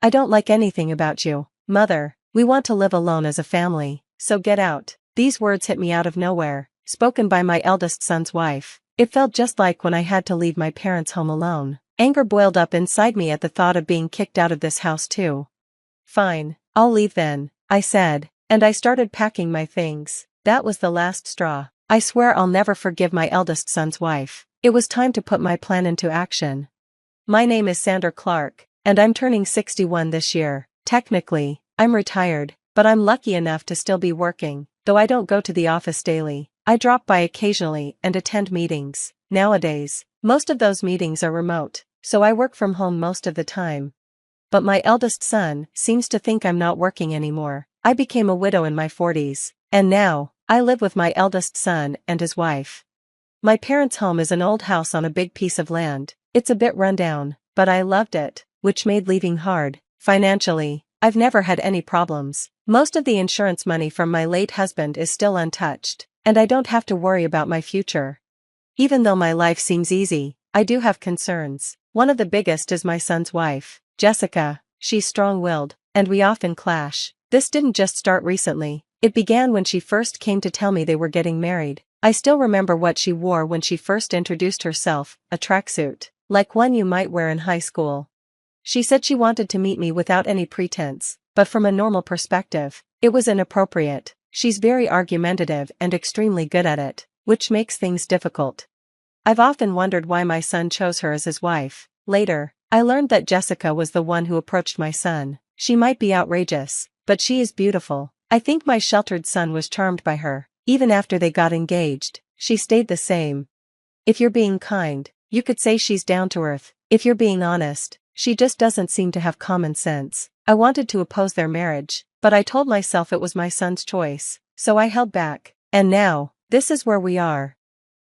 I don't like anything about you, Mother. We want to live alone as a family, so get out. These words hit me out of nowhere, spoken by my eldest son's wife. It felt just like when I had to leave my parents' home alone. Anger boiled up inside me at the thought of being kicked out of this house too. Fine, I'll leave then, I said, and I started packing my things. That was the last straw. I swear I'll never forgive my eldest son's wife. It was time to put my plan into action. My name is Sandra Clark, and I'm turning 61 this year. Technically, I'm retired, but I'm lucky enough to still be working, though I don't go to the office daily. I drop by occasionally and attend meetings. Nowadays, most of those meetings are remote, so I work from home most of the time. But my eldest son seems to think I'm not working anymore. I became a widow in my 40s, and now, I live with my eldest son and his wife. My parents' home is an old house on a big piece of land. It's a bit rundown, but I loved it, which made leaving hard. Financially, I've never had any problems. Most of the insurance money from my late husband is still untouched, and I don't have to worry about my future. Even though my life seems easy, I do have concerns. One of the biggest is my son's wife, Jessica. She's strong-willed, and we often clash. This didn't just start recently. It began when she first came to tell me they were getting married. I still remember what she wore when she first introduced herself, a tracksuit, like one you might wear in high school. She said she wanted to meet me without any pretense, but from a normal perspective, it was inappropriate. She's very argumentative and extremely good at it, which makes things difficult. I've often wondered why my son chose her as his wife. Later, I learned that Jessica was the one who approached my son. She might be outrageous, but she is beautiful. I think my sheltered son was charmed by her. Even after they got engaged, she stayed the same. If you're being kind, you could say she's down to earth. If you're being honest, she just doesn't seem to have common sense. I wanted to oppose their marriage, but I told myself it was my son's choice, so I held back. And now, this is where we are.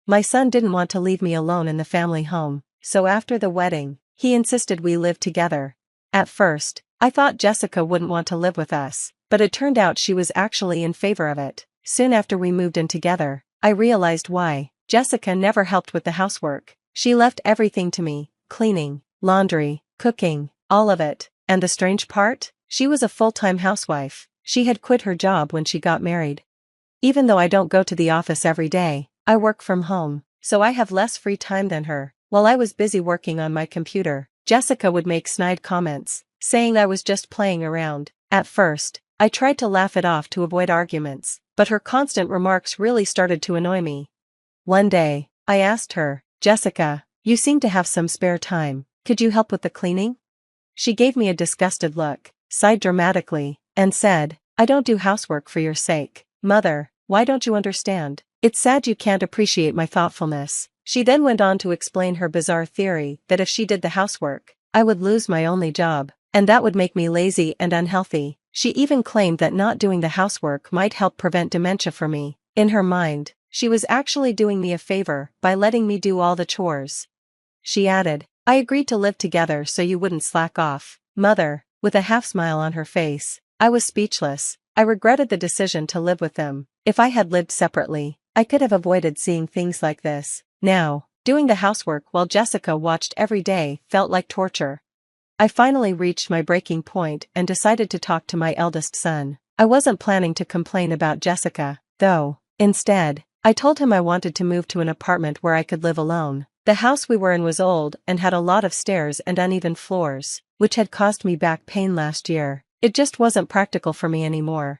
My son didn't want to leave me alone in the family home, so after the wedding, he insisted we live together. At first, I thought Jessica wouldn't want to live with us, but it turned out she was actually in favor of it. Soon after we moved in together, I realized why. Jessica never helped with the housework. She left everything to me, cleaning, laundry, cooking, all of it. And the strange part? She was a full-time housewife. She had quit her job when she got married. Even though I don't go to the office every day, I work from home, so I have less free time than her. While I was busy working on my computer, Jessica would make snide comments, saying I was just playing around. At first, I tried to laugh it off to avoid arguments, but her constant remarks really started to annoy me. One day, I asked her, Jessica, you seem to have some spare time. Could you help with the cleaning? She gave me a disgusted look, sighed dramatically, and said, I don't do housework for your sake. Mother, why don't you understand? It's sad you can't appreciate my thoughtfulness. She then went on to explain her bizarre theory that if she did the housework, I would lose my only job, and that would make me lazy and unhealthy. She even claimed that not doing the housework might help prevent dementia for me. In her mind, she was actually doing me a favor by letting me do all the chores. She added, I agreed to live together so you wouldn't slack off. Mother, with a half smile on her face. I was speechless. I regretted the decision to live with them. If I had lived separately, I could have avoided seeing things like this. Now, doing the housework while Jessica watched every day felt like torture. I finally reached my breaking point and decided to talk to my eldest son. I wasn't planning to complain about Jessica, though. Instead, I told him I wanted to move to an apartment where I could live alone. The house we were in was old and had a lot of stairs and uneven floors, which had caused me back pain last year. It just wasn't practical for me anymore.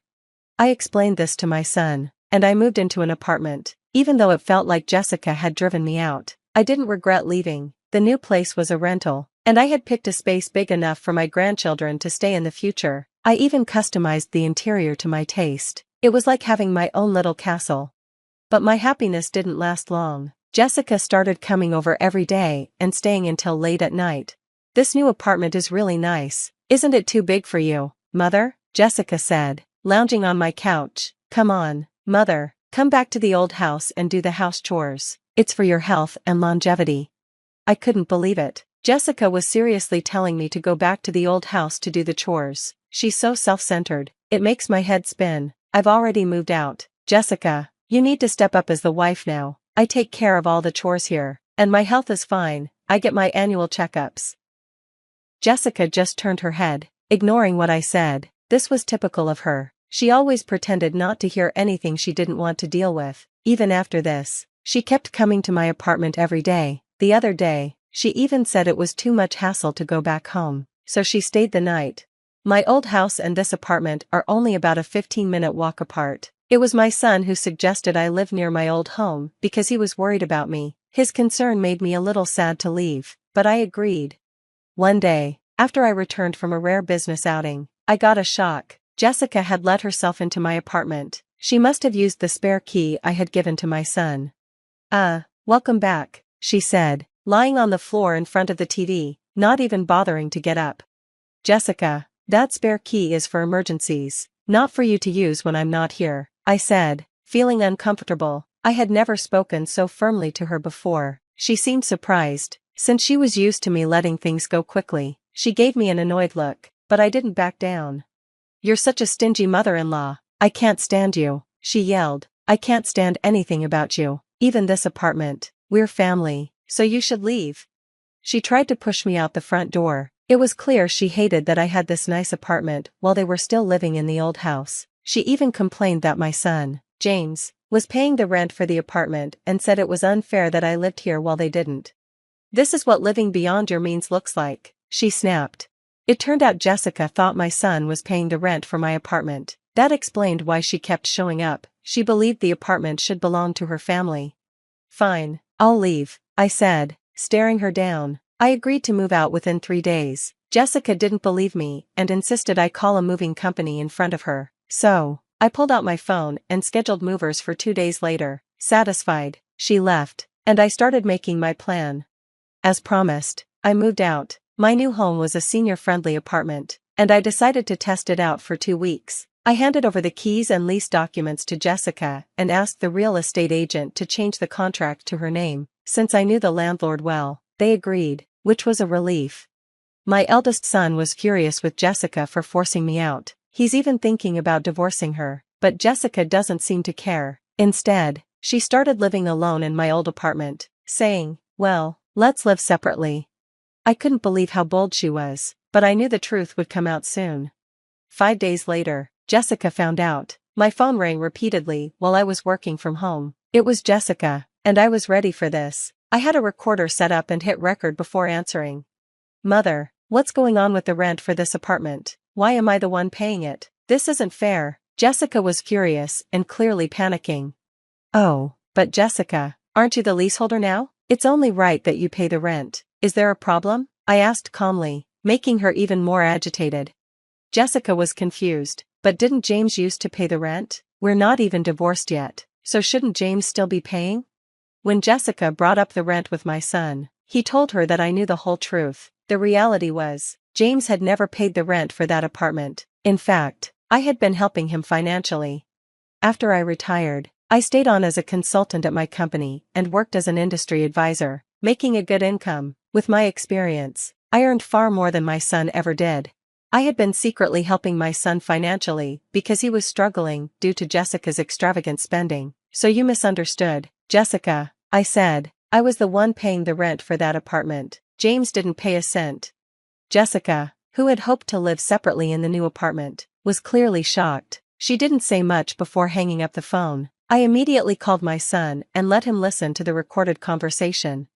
I explained this to my son, and I moved into an apartment. Even though it felt like Jessica had driven me out, I didn't regret leaving. The new place was a rental, and I had picked a space big enough for my grandchildren to stay in the future. I even customized the interior to my taste. It was like having my own little castle. But my happiness didn't last long. Jessica started coming over every day and staying until late at night. This new apartment is really nice. Isn't it too big for you, Mother? Jessica said, lounging on my couch. Come on, Mother, come back to the old house and do the house chores. It's for your health and longevity. I couldn't believe it. Jessica was seriously telling me to go back to the old house to do the chores. She's so self-centered. It makes my head spin. I've already moved out. Jessica, you need to step up as the wife now. I take care of all the chores here, and my health is fine. I get my annual checkups. Jessica just turned her head. ignoring what I said. This was typical of her. She always pretended not to hear anything she didn't want to deal with. Even after this, she kept coming to my apartment every day. The other day, she even said it was too much hassle to go back home, so she stayed the night. My old house and this apartment are only about a 15-minute walk apart. It was my son who suggested I live near my old home because he was worried about me. His concern made me a little sad to leave, but I agreed. One day, after I returned from a rare business outing, I got a shock. Jessica had let herself into my apartment. She must have used the spare key I had given to my son. Welcome back, she said, lying on the floor in front of the TV, not even bothering to get up. Jessica, that spare key is for emergencies, not for you to use when I'm not here, I said, feeling uncomfortable. I had never spoken so firmly to her before. She seemed surprised, since she was used to me letting things go quickly. She gave me an annoyed look, but I didn't back down. You're such a stingy mother-in-law. I can't stand you, she yelled. I can't stand anything about you, even this apartment. We're family, so you should leave. She tried to push me out the front door. It was clear she hated that I had this nice apartment while they were still living in the old house. She even complained that my son, James, was paying the rent for the apartment and said it was unfair that I lived here while they didn't. This is what living beyond your means looks like, she snapped. It turned out Jessica thought my son was paying the rent for my apartment. That explained why she kept showing up. She believed the apartment should belong to her family. Fine, I'll leave, I said, staring her down. I agreed to move out within 3 days. Jessica didn't believe me and insisted I call a moving company in front of her. So, I pulled out my phone and scheduled movers for 2 days later. Satisfied, she left, and I started making my plan. As promised, I moved out. My new home was a senior-friendly apartment, and I decided to test it out for 2 weeks. I handed over the keys and lease documents to Jessica and asked the real estate agent to change the contract to her name. Since I knew the landlord well, they agreed, which was a relief. My eldest son was furious with Jessica for forcing me out. He's even thinking about divorcing her, but Jessica doesn't seem to care. Instead, she started living alone in my old apartment, saying, "Well, let's live separately." I couldn't believe how bold she was, but I knew the truth would come out soon. 5 days later, Jessica found out. My phone rang repeatedly while I was working from home. It was Jessica, and I was ready for this. I had a recorder set up and hit record before answering. "Mother, what's going on with the rent for this apartment? Why am I the one paying it? This isn't fair." Jessica was furious and clearly panicking. "Oh, but Jessica, aren't you the leaseholder now? It's only right that you pay the rent. Is there a problem?" I asked calmly, making her even more agitated. Jessica was confused. "But didn't James used to pay the rent? We're not even divorced yet, so shouldn't James still be paying?" When Jessica brought up the rent with my son, he told her that I knew the whole truth. The reality was, James had never paid the rent for that apartment. In fact, I had been helping him financially. After I retired, I stayed on as a consultant at my company and worked as an industry advisor, making a good income. With my experience, I earned far more than my son ever did. I had been secretly helping my son financially because he was struggling due to Jessica's extravagant spending. "So you misunderstood, Jessica," I said. "I was the one paying the rent for that apartment. James didn't pay a cent." Jessica, who had hoped to live separately in the new apartment, was clearly shocked. She didn't say much before hanging up the phone. I immediately called my son and let him listen to the recorded conversation.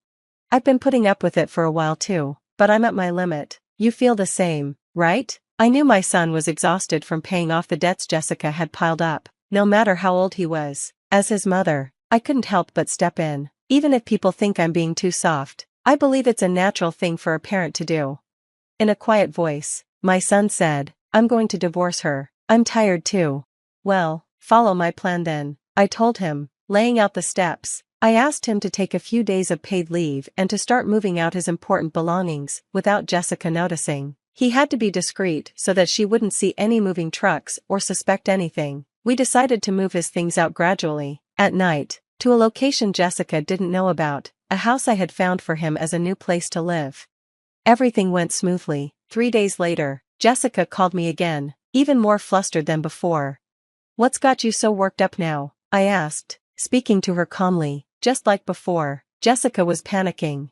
"I've been putting up with it for a while too, but I'm at my limit. You feel the same, right?" I knew my son was exhausted from paying off the debts Jessica had piled up, no matter how old he was. As his mother, I couldn't help but step in. Even if people think I'm being too soft, I believe it's a natural thing for a parent to do. In a quiet voice, my son said, "I'm going to divorce her. I'm tired too." "Well, follow my plan then," I told him, laying out the steps. I asked him to take a few days of paid leave and to start moving out his important belongings without Jessica noticing. He had to be discreet so that she wouldn't see any moving trucks or suspect anything. We decided to move his things out gradually, at night, to a location Jessica didn't know about, a house I had found for him as a new place to live. Everything went smoothly. 3 days later, Jessica called me again, even more flustered than before. "What's got you so worked up now?" I asked, speaking to her calmly. Just like before, Jessica was panicking.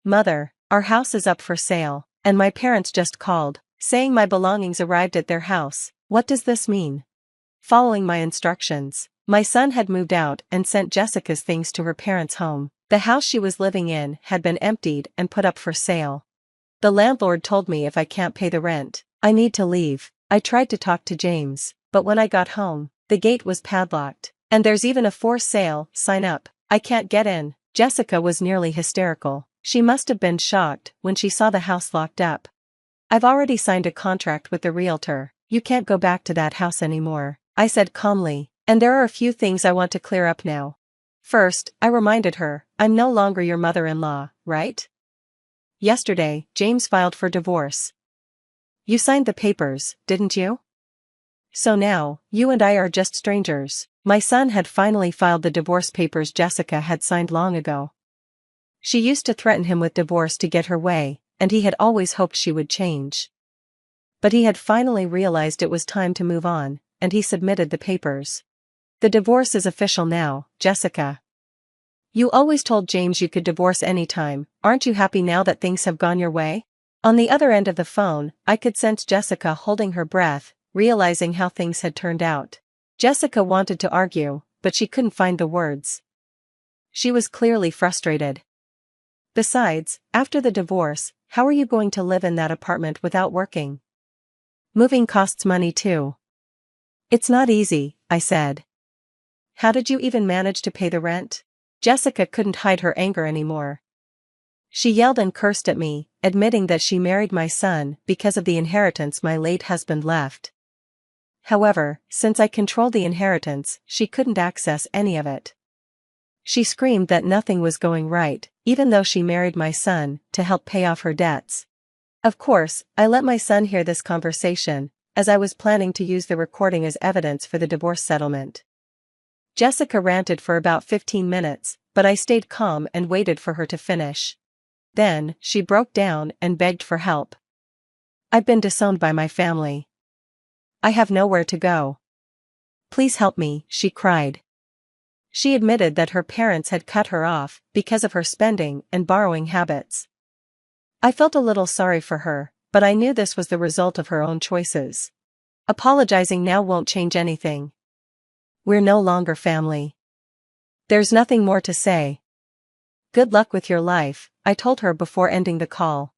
"Mother, our house is up for sale, and my parents just called," saying my belongings arrived at their house. What does this mean? Following my instructions, my son had moved out and sent Jessica's things to her parents' home. The house she was living in had been emptied and put up for sale. The landlord told me if I can't pay the rent, I need to leave. I tried to talk to James, but when I got home, the gate was padlocked, and there's even a for sale sign up. I can't get in. Jessica was nearly hysterical. She must have been shocked when she saw the house locked up. I've already signed a contract with the realtor. You can't go back to that house anymore, I said calmly, and there are a few things I want to clear up now. First, I reminded her, I'm no longer your mother-in-law, right? Yesterday, James filed for divorce. You signed the papers, didn't you? So now, you and I are just strangers. My son had finally filed the divorce papers Jessica had signed long ago. She used to threaten him with divorce to get her way, and he had always hoped she would change. But he had finally realized it was time to move on, and he submitted the papers. The divorce is official now, Jessica. You always told James you could divorce anytime. Aren't you happy now that things have gone your way? On the other end of the phone, I could sense Jessica holding her breath, realizing how things had turned out. Jessica wanted to argue, but she couldn't find the words. She was clearly frustrated. Besides, after the divorce, how are you going to live in that apartment without working? Moving costs money too. It's not easy, I said. How did you even manage to pay the rent? Jessica couldn't hide her anger anymore. She yelled and cursed at me, admitting that she married my son because of the inheritance my late husband left. However, since I controlled the inheritance, she couldn't access any of it. She screamed that nothing was going right, even though she married my son to help pay off her debts. Of course, I let my son hear this conversation, as I was planning to use the recording as evidence for the divorce settlement. Jessica ranted for about 15 minutes, but I stayed calm and waited for her to finish. Then, she broke down and begged for help. I've been disowned by my family. I have nowhere to go. Please help me, she cried. She admitted that her parents had cut her off because of her spending and borrowing habits. I felt a little sorry for her, but I knew this was the result of her own choices. Apologizing now won't change anything. We're no longer family. There's nothing more to say. Good luck with your life, I told her before ending the call.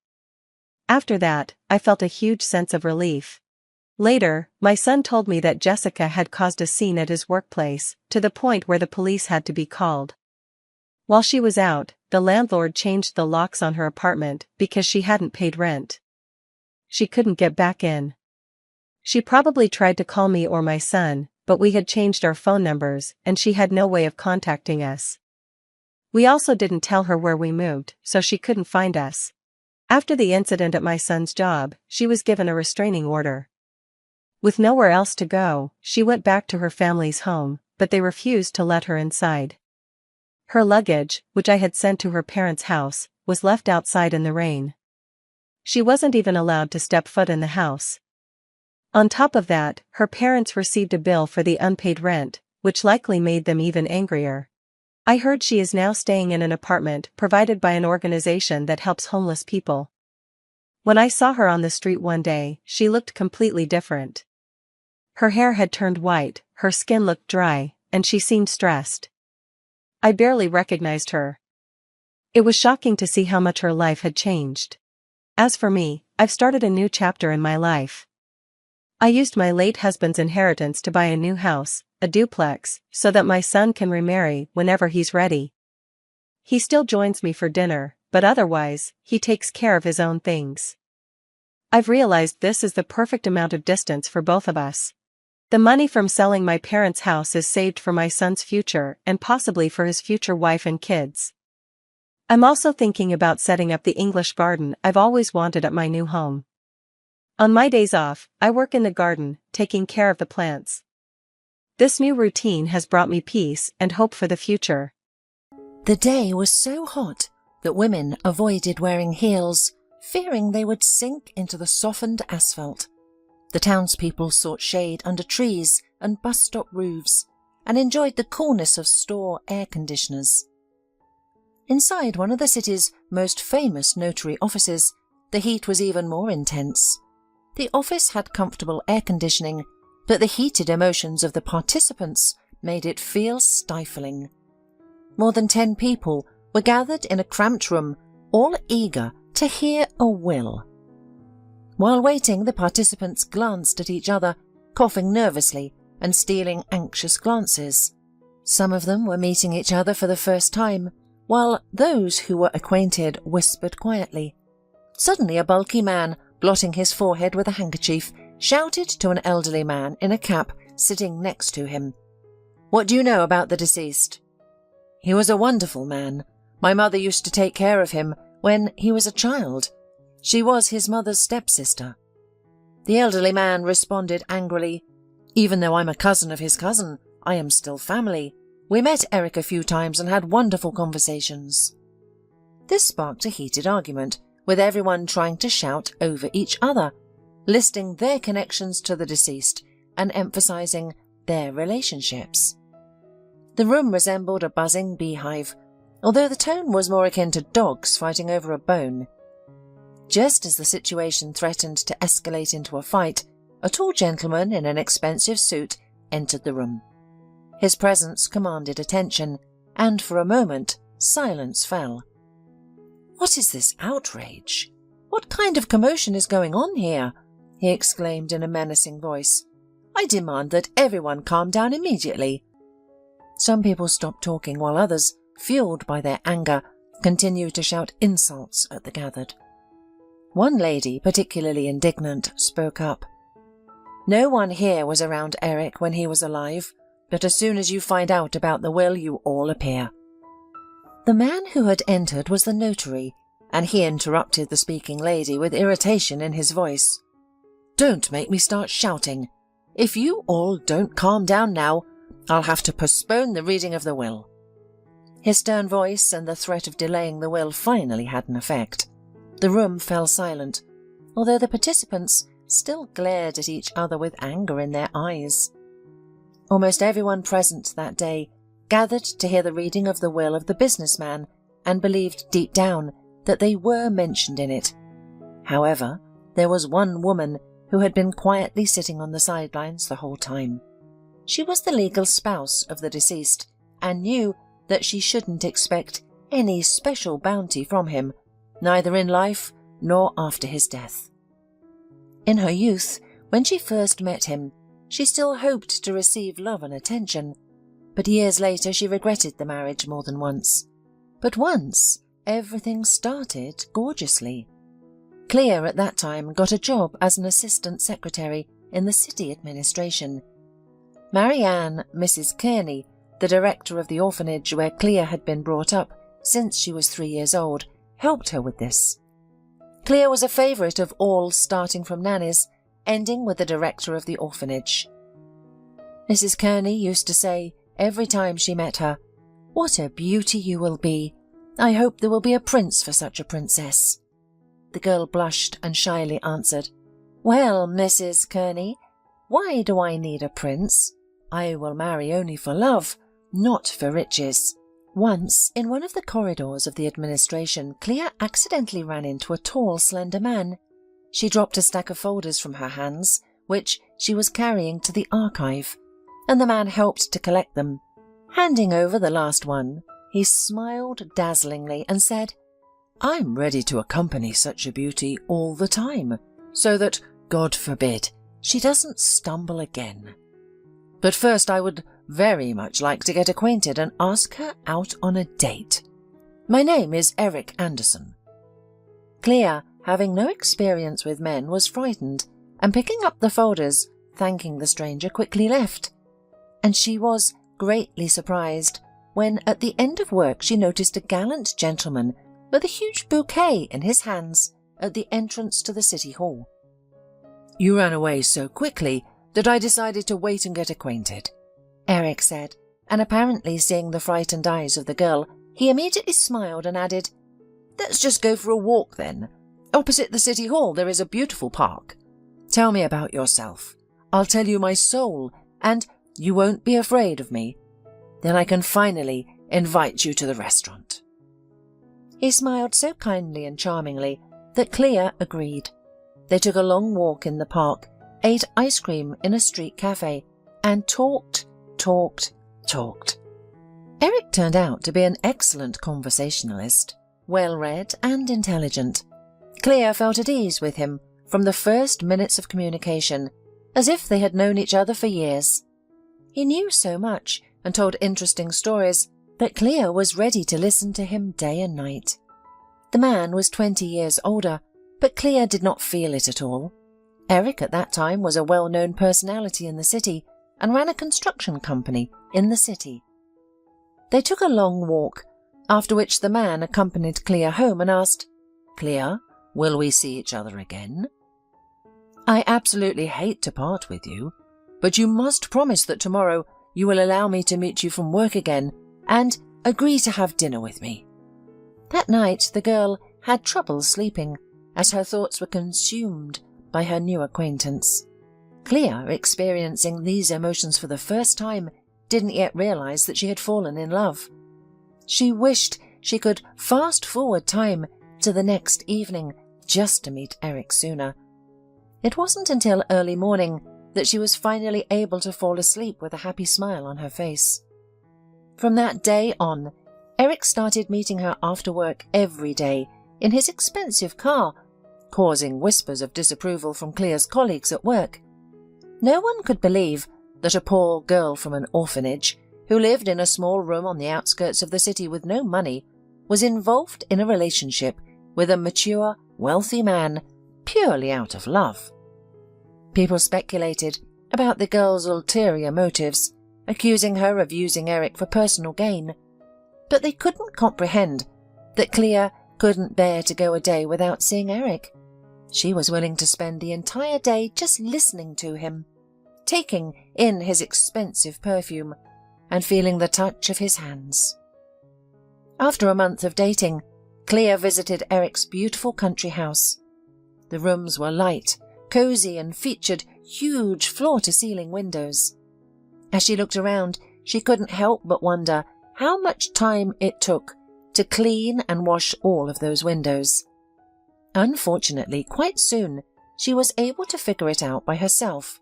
After that, I felt a huge sense of relief. Later, my son told me that Jessica had caused a scene at his workplace, to the point where the police had to be called. While she was out, the landlord changed the locks on her apartment because she hadn't paid rent. She couldn't get back in. She probably tried to call me or my son, but we had changed our phone numbers and she had no way of contacting us. We also didn't tell her where we moved, so she couldn't find us. After the incident at my son's job, she was given a restraining order. With nowhere else to go, she went back to her family's home, but they refused to let her inside. Her luggage, which I had sent to her parents' house, was left outside in the rain. She wasn't even allowed to step foot in the house. On top of that, her parents received a bill for the unpaid rent, which likely made them even angrier. I heard she is now staying in an apartment provided by an organization that helps homeless people. When I saw her on the street one day, she looked completely different. Her hair had turned white, her skin looked dry, and she seemed stressed. I barely recognized her. It was shocking to see how much her life had changed. As for me, I've started a new chapter in my life. I used my late husband's inheritance to buy a new house, a duplex, so that my son can remarry whenever he's ready. He still joins me for dinner, but otherwise, he takes care of his own things. I've realized this is the perfect amount of distance for both of us. The money from selling my parents' house is saved for my son's future and possibly for his future wife and kids. I'm also thinking about setting up the English garden I've always wanted at my new home. On my days off, I work in the garden, taking care of the plants. This new routine has brought me peace and hope for the future. The day was so hot that women avoided wearing heels, fearing they would sink into the softened asphalt. The townspeople sought shade under trees and bus stop roofs, and enjoyed the coolness of store air conditioners. Inside one of the city's most famous notary offices, the heat was even more intense. The office had comfortable air conditioning, but the heated emotions of the participants made it feel stifling. More than 10 people were gathered in a cramped room, all eager to hear a will. While waiting, the participants glanced at each other, coughing nervously and stealing anxious glances. Some of them were meeting each other for the first time, while those who were acquainted whispered quietly. Suddenly a bulky man, blotting his forehead with a handkerchief, shouted to an elderly man in a cap sitting next to him, "What do you know about the deceased?" "He was a wonderful man. My mother used to take care of him when he was a child. She was his mother's stepsister." The elderly man responded angrily, "Even though I'm a cousin of his cousin, I am still family. We met Eric a few times and had wonderful conversations." This sparked a heated argument, with everyone trying to shout over each other, listing their connections to the deceased and emphasizing their relationships. The room resembled a buzzing beehive, although the tone was more akin to dogs fighting over a bone. Just as the situation threatened to escalate into a fight, a tall gentleman in an expensive suit entered the room. His presence commanded attention, and for a moment silence fell. "What is this outrage? What kind of commotion is going on here?" he exclaimed in a menacing voice. "I demand that everyone calm down immediately." Some people stopped talking while others, fueled by their anger, continued to shout insults at the gathered. One lady, particularly indignant, spoke up. "No one here was around Eric when he was alive, but as soon as you find out about the will, you all appear." The man who had entered was the notary, and he interrupted the speaking lady with irritation in his voice. "Don't make me start shouting. If you all don't calm down now, I'll have to postpone the reading of the will." His stern voice and the threat of delaying the will finally had an effect. The room fell silent, although the participants still glared at each other with anger in their eyes. Almost everyone present that day gathered to hear the reading of the will of the businessman and believed deep down that they were mentioned in it. However, there was one woman who had been quietly sitting on the sidelines the whole time. She was the legal spouse of the deceased and knew that she shouldn't expect any special bounty from him, neither in life nor after his death. In her youth, when she first met him, she still hoped to receive love and attention, but years later she regretted the marriage more than once. But once, everything started gorgeously. Clea at that time got a job as an assistant secretary in the city administration. Marianne, Mrs. Kearney, the director of the orphanage where Clea had been brought up since she was 3 years old, helped her with this. Clea was a favourite of all, starting from nannies, ending with the director of the orphanage. Mrs. Kearney used to say, every time she met her, "What a beauty you will be. I hope there will be a prince for such a princess." The girl blushed and shyly answered, "Well, Mrs. Kearney, why do I need a prince? I will marry only for love, not for riches." Once, in one of the corridors of the administration, Clea accidentally ran into a tall, slender man. She dropped a stack of folders from her hands, which she was carrying to the archive, and the man helped to collect them. Handing over the last one, he smiled dazzlingly and said, "I'm ready to accompany such a beauty all the time, so that, God forbid, she doesn't stumble again. But first I would very much like to get acquainted and ask her out on a date. My name is Eric Anderson." Clea, having no experience with men, was frightened, and picking up the folders, thanking the stranger, quickly left. And she was greatly surprised when, at the end of work, she noticed a gallant gentleman with a huge bouquet in his hands at the entrance to the city hall. "You ran away so quickly that I decided to wait and get acquainted," Eric said, and apparently seeing the frightened eyes of the girl, he immediately smiled and added, "Let's just go for a walk then. Opposite the city hall there is a beautiful park. Tell me about yourself. I'll tell you my soul, and you won't be afraid of me. Then I can finally invite you to the restaurant." He smiled so kindly and charmingly that Clea agreed. They took a long walk in the park, ate ice cream in a street cafe, and talked. Eric turned out to be an excellent conversationalist, well-read and intelligent. Clea felt at ease with him from the first minutes of communication, as if they had known each other for years. He knew so much and told interesting stories that Clea was ready to listen to him day and night. The man was 20 years older, but Clea did not feel it at all. Eric at that time was a well-known personality in the city and ran a construction company in the city. They took a long walk, after which the man accompanied Clea home and asked, "Clea, will we see each other again? I absolutely hate to part with you, but you must promise that tomorrow you will allow me to meet you from work again and agree to have dinner with me." That night the girl had trouble sleeping, as her thoughts were consumed by her new acquaintance. Clea, experiencing these emotions for the first time, didn't yet realize that she had fallen in love. She wished she could fast forward time to the next evening just to meet Eric sooner. It wasn't until early morning that she was finally able to fall asleep with a happy smile on her face. From that day on, Eric started meeting her after work every day in his expensive car, causing whispers of disapproval from Clea's colleagues at work. No one could believe that a poor girl from an orphanage, who lived in a small room on the outskirts of the city with no money, was involved in a relationship with a mature, wealthy man purely out of love. People speculated about the girl's ulterior motives, accusing her of using Eric for personal gain, but they couldn't comprehend that Clea couldn't bear to go a day without seeing Eric. She was willing to spend the entire day just listening to him, taking in his expensive perfume and feeling the touch of his hands. After a month of dating, Clea visited Eric's beautiful country house. The rooms were light, cozy, and featured huge floor-to-ceiling windows. As she looked around, she couldn't help but wonder how much time it took to clean and wash all of those windows. Unfortunately, quite soon, she was able to figure it out by herself,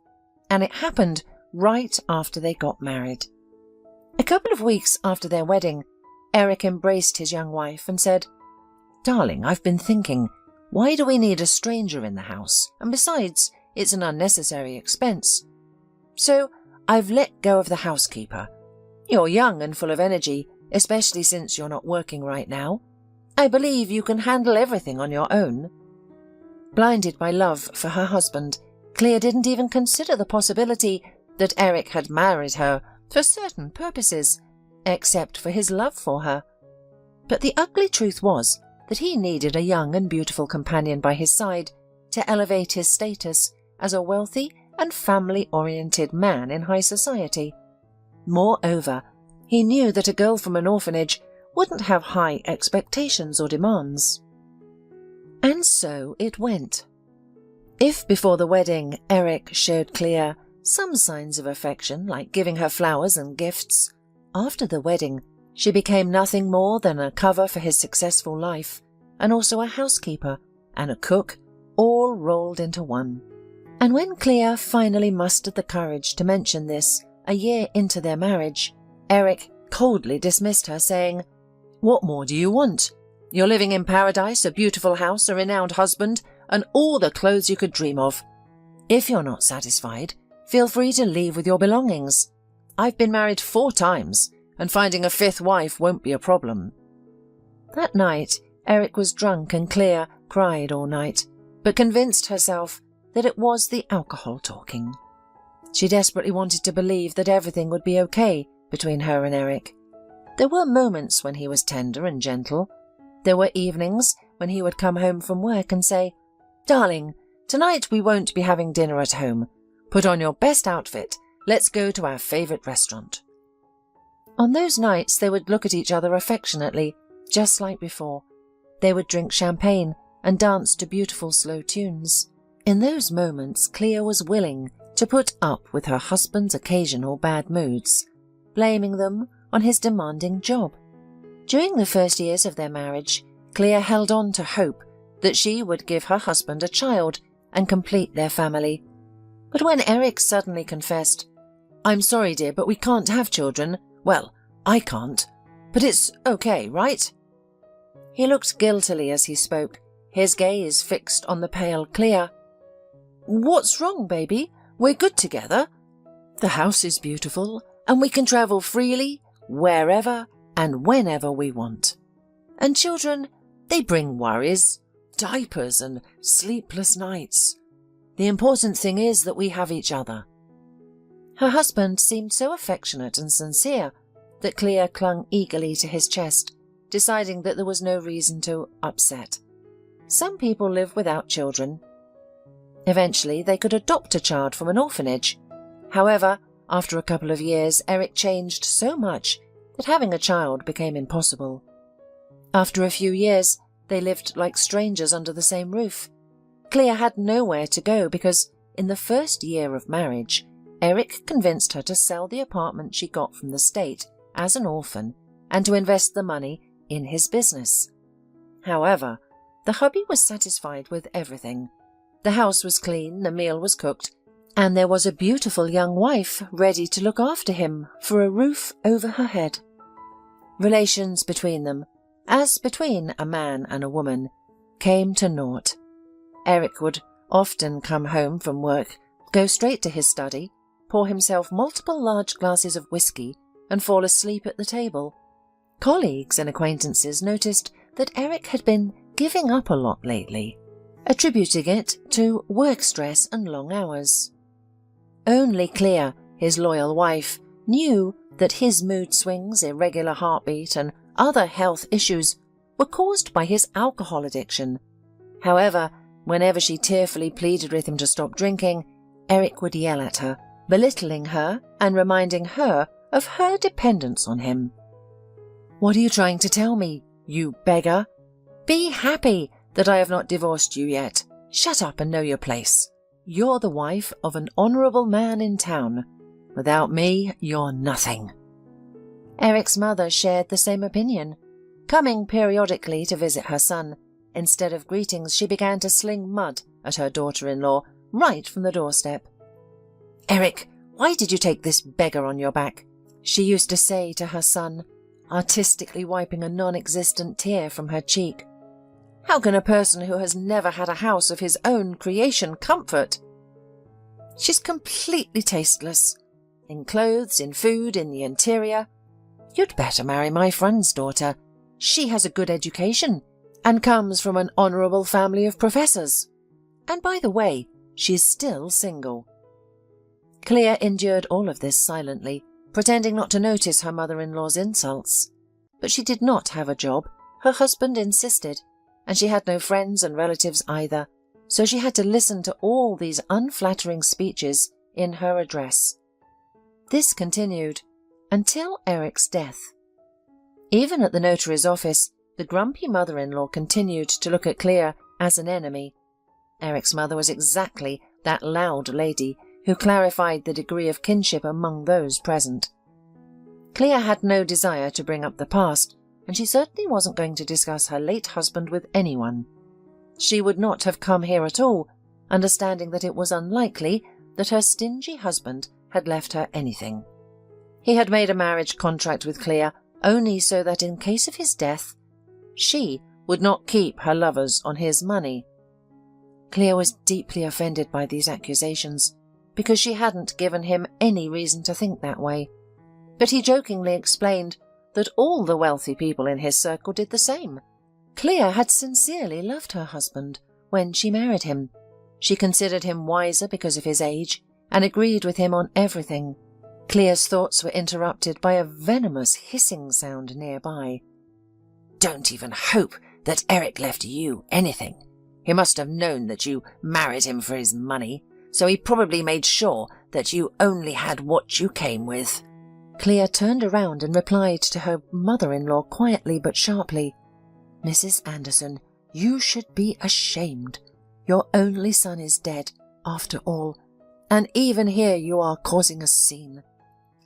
and it happened right after they got married. A couple of weeks after their wedding, Eric embraced his young wife and said, "Darling, I've been thinking, why do we need a stranger in the house? And besides, it's an unnecessary expense. So I've let go of the housekeeper. You're young and full of energy, especially since you're not working right now. I believe you can handle everything on your own." Blinded by love for her husband, Clea didn't even consider the possibility that Eric had married her for certain purposes, except for his love for her. But the ugly truth was that he needed a young and beautiful companion by his side to elevate his status as a wealthy and family-oriented man in high society. Moreover, he knew that a girl from an orphanage wouldn't have high expectations or demands. And so it went. If before the wedding Eric showed Clea some signs of affection, like giving her flowers and gifts, after the wedding she became nothing more than a cover for his successful life, and also a housekeeper and a cook, all rolled into one. And when Clea finally mustered the courage to mention this a year into their marriage, Eric coldly dismissed her, saying, "What more do you want? You're living in paradise, a beautiful house, a renowned husband, and all the clothes you could dream of. If you're not satisfied, feel free to leave with your belongings. I've been married 4 times, and finding a 5th wife won't be a problem." That night, Eric was drunk and Clea cried all night, but convinced herself that it was the alcohol talking. She desperately wanted to believe that everything would be okay between her and Eric. There were moments when he was tender and gentle. There were evenings when he would come home from work and say, "Darling, tonight we won't be having dinner at home. Put on your best outfit. Let's go to our favourite restaurant." On those nights they would look at each other affectionately, just like before. They would drink champagne and dance to beautiful slow tunes. In those moments Clea was willing to put up with her husband's occasional bad moods, blaming them on his demanding job. During the first years of their marriage, Clea held on to hope that she would give her husband a child and complete their family. But when Eric suddenly confessed, "I'm sorry, dear, but we can't have children. Well, I can't. But it's okay, right?" He looked guiltily as he spoke, his gaze fixed on the pale Clea. "What's wrong, baby? We're good together. The house is beautiful, and we can travel freely, wherever and whenever we want. And children, they bring worries, diapers and sleepless nights. The important thing is that we have each other." Her husband seemed so affectionate and sincere that Clea clung eagerly to his chest, deciding that there was no reason to upset. Some people live without children. Eventually, they could adopt a child from an orphanage. However, after a couple of years, Eric changed so much that having a child became impossible. After a few years, they lived like strangers under the same roof. Clea had nowhere to go because, in the first year of marriage, Eric convinced her to sell the apartment she got from the state as an orphan and to invest the money in his business. However, the hubby was satisfied with everything. The house was clean, the meal was cooked, and there was a beautiful young wife ready to look after him for a roof over her head. Relations between them, as between a man and a woman, came to naught. Eric would often come home from work, go straight to his study, pour himself multiple large glasses of whiskey, and fall asleep at the table. Colleagues and acquaintances noticed that Eric had been giving up a lot lately, attributing it to work stress and long hours. Only Clea, his loyal wife, knew that his mood swings, irregular heartbeat, and other health issues were caused by his alcohol addiction. However, whenever she tearfully pleaded with him to stop drinking, Eric would yell at her, belittling her and reminding her of her dependence on him. "What are you trying to tell me, you beggar? Be happy that I have not divorced you yet. Shut up and know your place. You're the wife of an honourable man in town. Without me, you're nothing." Eric's mother shared the same opinion. Coming periodically to visit her son, instead of greetings she began to sling mud at her daughter-in-law right from the doorstep. "Eric, why did you take this beggar on your back?" she used to say to her son, artistically wiping a non-existent tear from her cheek. "How can a person who has never had a house of his own creation comfort? She's completely tasteless. In clothes, in food, in the interior. You'd better marry my friend's daughter. She has a good education and comes from an honourable family of professors. And by the way, she's still single." Clea endured all of this silently, pretending not to notice her mother-in-law's insults. But she did not have a job, her husband insisted, and she had no friends and relatives either, so she had to listen to all these unflattering speeches in her address. This continued until Eric's death. Even at the notary's office, the grumpy mother-in-law continued to look at Clea as an enemy. Eric's mother was exactly that loud lady who clarified the degree of kinship among those present. Clea had no desire to bring up the past, and she certainly wasn't going to discuss her late husband with anyone. She would not have come here at all, understanding that it was unlikely that her stingy husband had left her anything. He had made a marriage contract with Clea only so that in case of his death, she would not keep her lovers on his money. Clea was deeply offended by these accusations, because she hadn't given him any reason to think that way. But he jokingly explained that all the wealthy people in his circle did the same. Clea had sincerely loved her husband when she married him. She considered him wiser because of his age and agreed with him on everything. Clea's thoughts were interrupted by a venomous hissing sound nearby. "Don't even hope that Eric left you anything. He must have known that you married him for his money, so he probably made sure that you only had what you came with." Clea turned around and replied to her mother-in-law quietly but sharply, "Mrs. Anderson, you should be ashamed. Your only son is dead, after all, and even here you are causing a scene.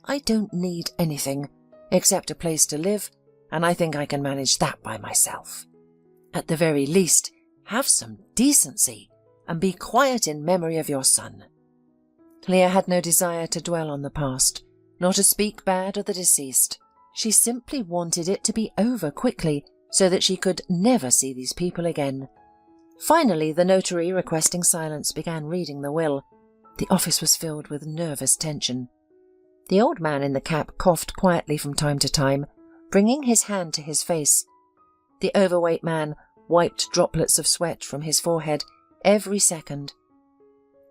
I don't need anything except a place to live, and I think I can manage that by myself. At the very least, have some decency and be quiet in memory of your son." Clea had no desire to dwell on the past, nor to speak bad of the deceased. She simply wanted it to be over quickly so that she could never see these people again. Finally, the notary, requesting silence, began reading the will. The office was filled with nervous tension. The old man in the cap coughed quietly from time to time, bringing his hand to his face. The overweight man wiped droplets of sweat from his forehead every second.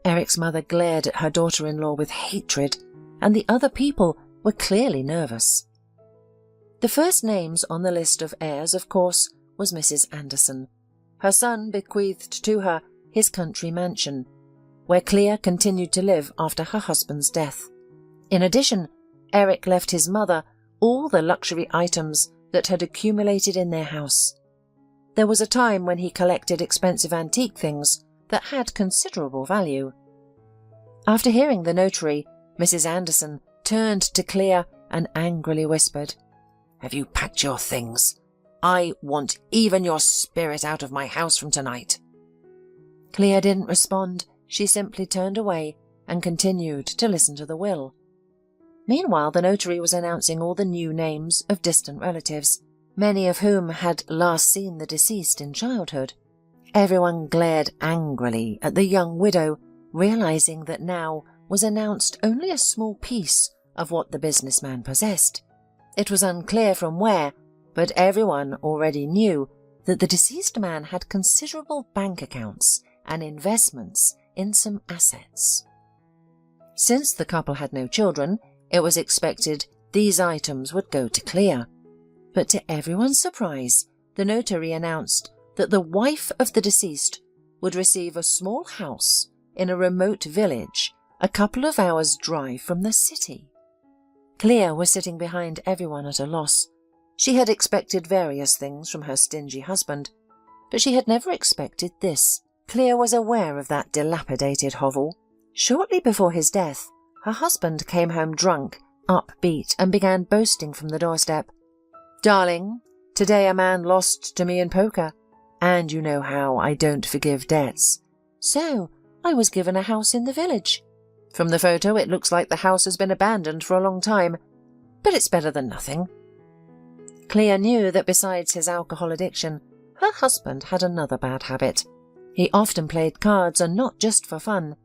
Eric's mother glared at her daughter-in-law with hatred, and the other people were clearly nervous. The first names on the list of heirs, of course, was Mrs. Anderson. Her son bequeathed to her his country mansion, where Clea continued to live after her husband's death. In addition, Eric left his mother all the luxury items that had accumulated in their house. There was a time when he collected expensive antique things that had considerable value. After hearing the notary, Mrs. Anderson turned to Clea and angrily whispered, "Have you packed your things? I want even your spirit out of my house from tonight." Clea didn't respond. She simply turned away and continued to listen to the will. Meanwhile, the notary was announcing all the new names of distant relatives, many of whom had last seen the deceased in childhood. Everyone glared angrily at the young widow, realizing that now was announced only a small piece of what the businessman possessed. It was unclear from where, but everyone already knew that the deceased man had considerable bank accounts and investments in some assets. Since the couple had no children, it was expected these items would go to Clea. But to everyone's surprise, the notary announced that the wife of the deceased would receive a small house in a remote village a couple of hours' drive from the city. Clea was sitting behind everyone at a loss. She had expected various things from her stingy husband, but she had never expected this. Clea was aware of that dilapidated hovel. Shortly before his death, her husband came home drunk, upbeat, and began boasting from the doorstep. "Darling, today a man lost to me in poker, and you know how I don't forgive debts. So I was given a house in the village. From the photo, it looks like the house has been abandoned for a long time, but it's better than nothing." Clea knew that besides his alcohol addiction, her husband had another bad habit. He often played cards, and not just for fun.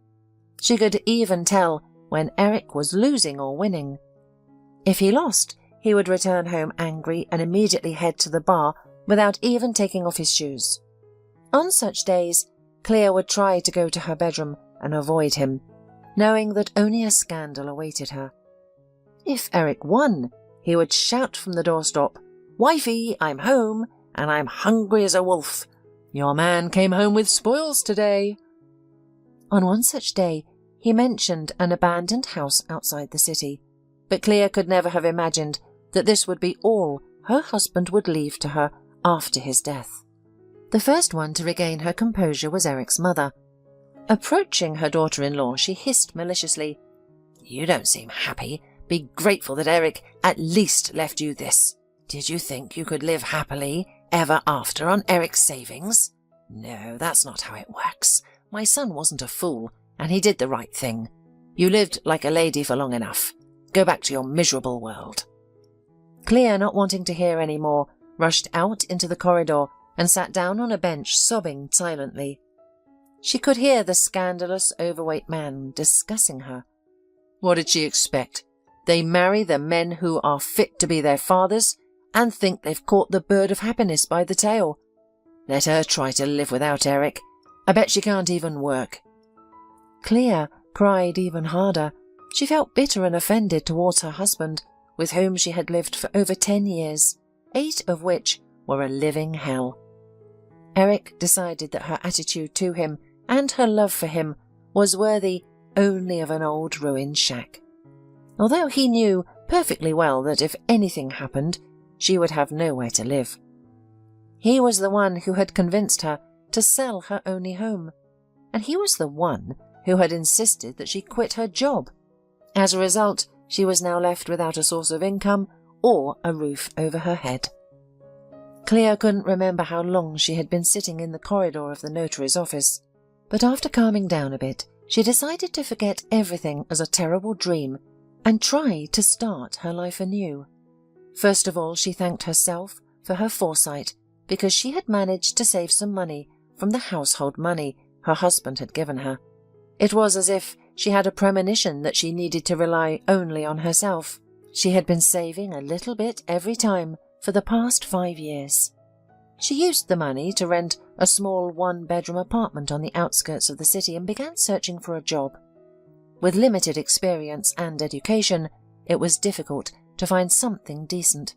She could even tell when Eric was losing or winning. If he lost, he would return home angry and immediately head to the bar without even taking off his shoes. On such days, Clea would try to go to her bedroom and avoid him, knowing that only a scandal awaited her. If Eric won, he would shout from the doorstep, "Wifey, I'm home, and I'm hungry as a wolf. Your man came home with spoils today." On one such day, he mentioned an abandoned house outside the city, but Clea could never have imagined that this would be all her husband would leave to her after his death. The first one to regain her composure was Eric's mother. Approaching her daughter-in-law, she hissed maliciously, "You don't seem happy. Be grateful that Eric at least left you this. Did you think you could live happily ever after on Eric's savings? No, that's not how it works. My son wasn't a fool, and he did the right thing. You lived like a lady for long enough. Go back to your miserable world." Clea, not wanting to hear any more, rushed out into the corridor and sat down on a bench, sobbing silently. She could hear the scandalous, overweight man discussing her. What did she expect? They marry the men who are fit to be their fathers and think they've caught the bird of happiness by the tail. Let her try to live without Eric. I bet she can't even work. Clea cried even harder. She felt bitter and offended towards her husband, with whom she had lived for over 10 years, 8 of which were a living hell. Eric decided that her attitude to him and her love for him was worthy only of an old ruined shack. Although he knew perfectly well that if anything happened, she would have nowhere to live. He was the one who had convinced her to sell her only home, and he was the one who had insisted that she quit her job. As a result, she was now left without a source of income or a roof over her head. Clea couldn't remember how long she had been sitting in the corridor of the notary's office. But after calming down a bit, she decided to forget everything as a terrible dream and try to start her life anew. First of all, she thanked herself for her foresight because she had managed to save some money from the household money her husband had given her. It was as if she had a premonition that she needed to rely only on herself. She had been saving a little bit every time for the past 5 years. She used the money to rent a small one-bedroom apartment on the outskirts of the city and began searching for a job. With limited experience and education, it was difficult to find something decent.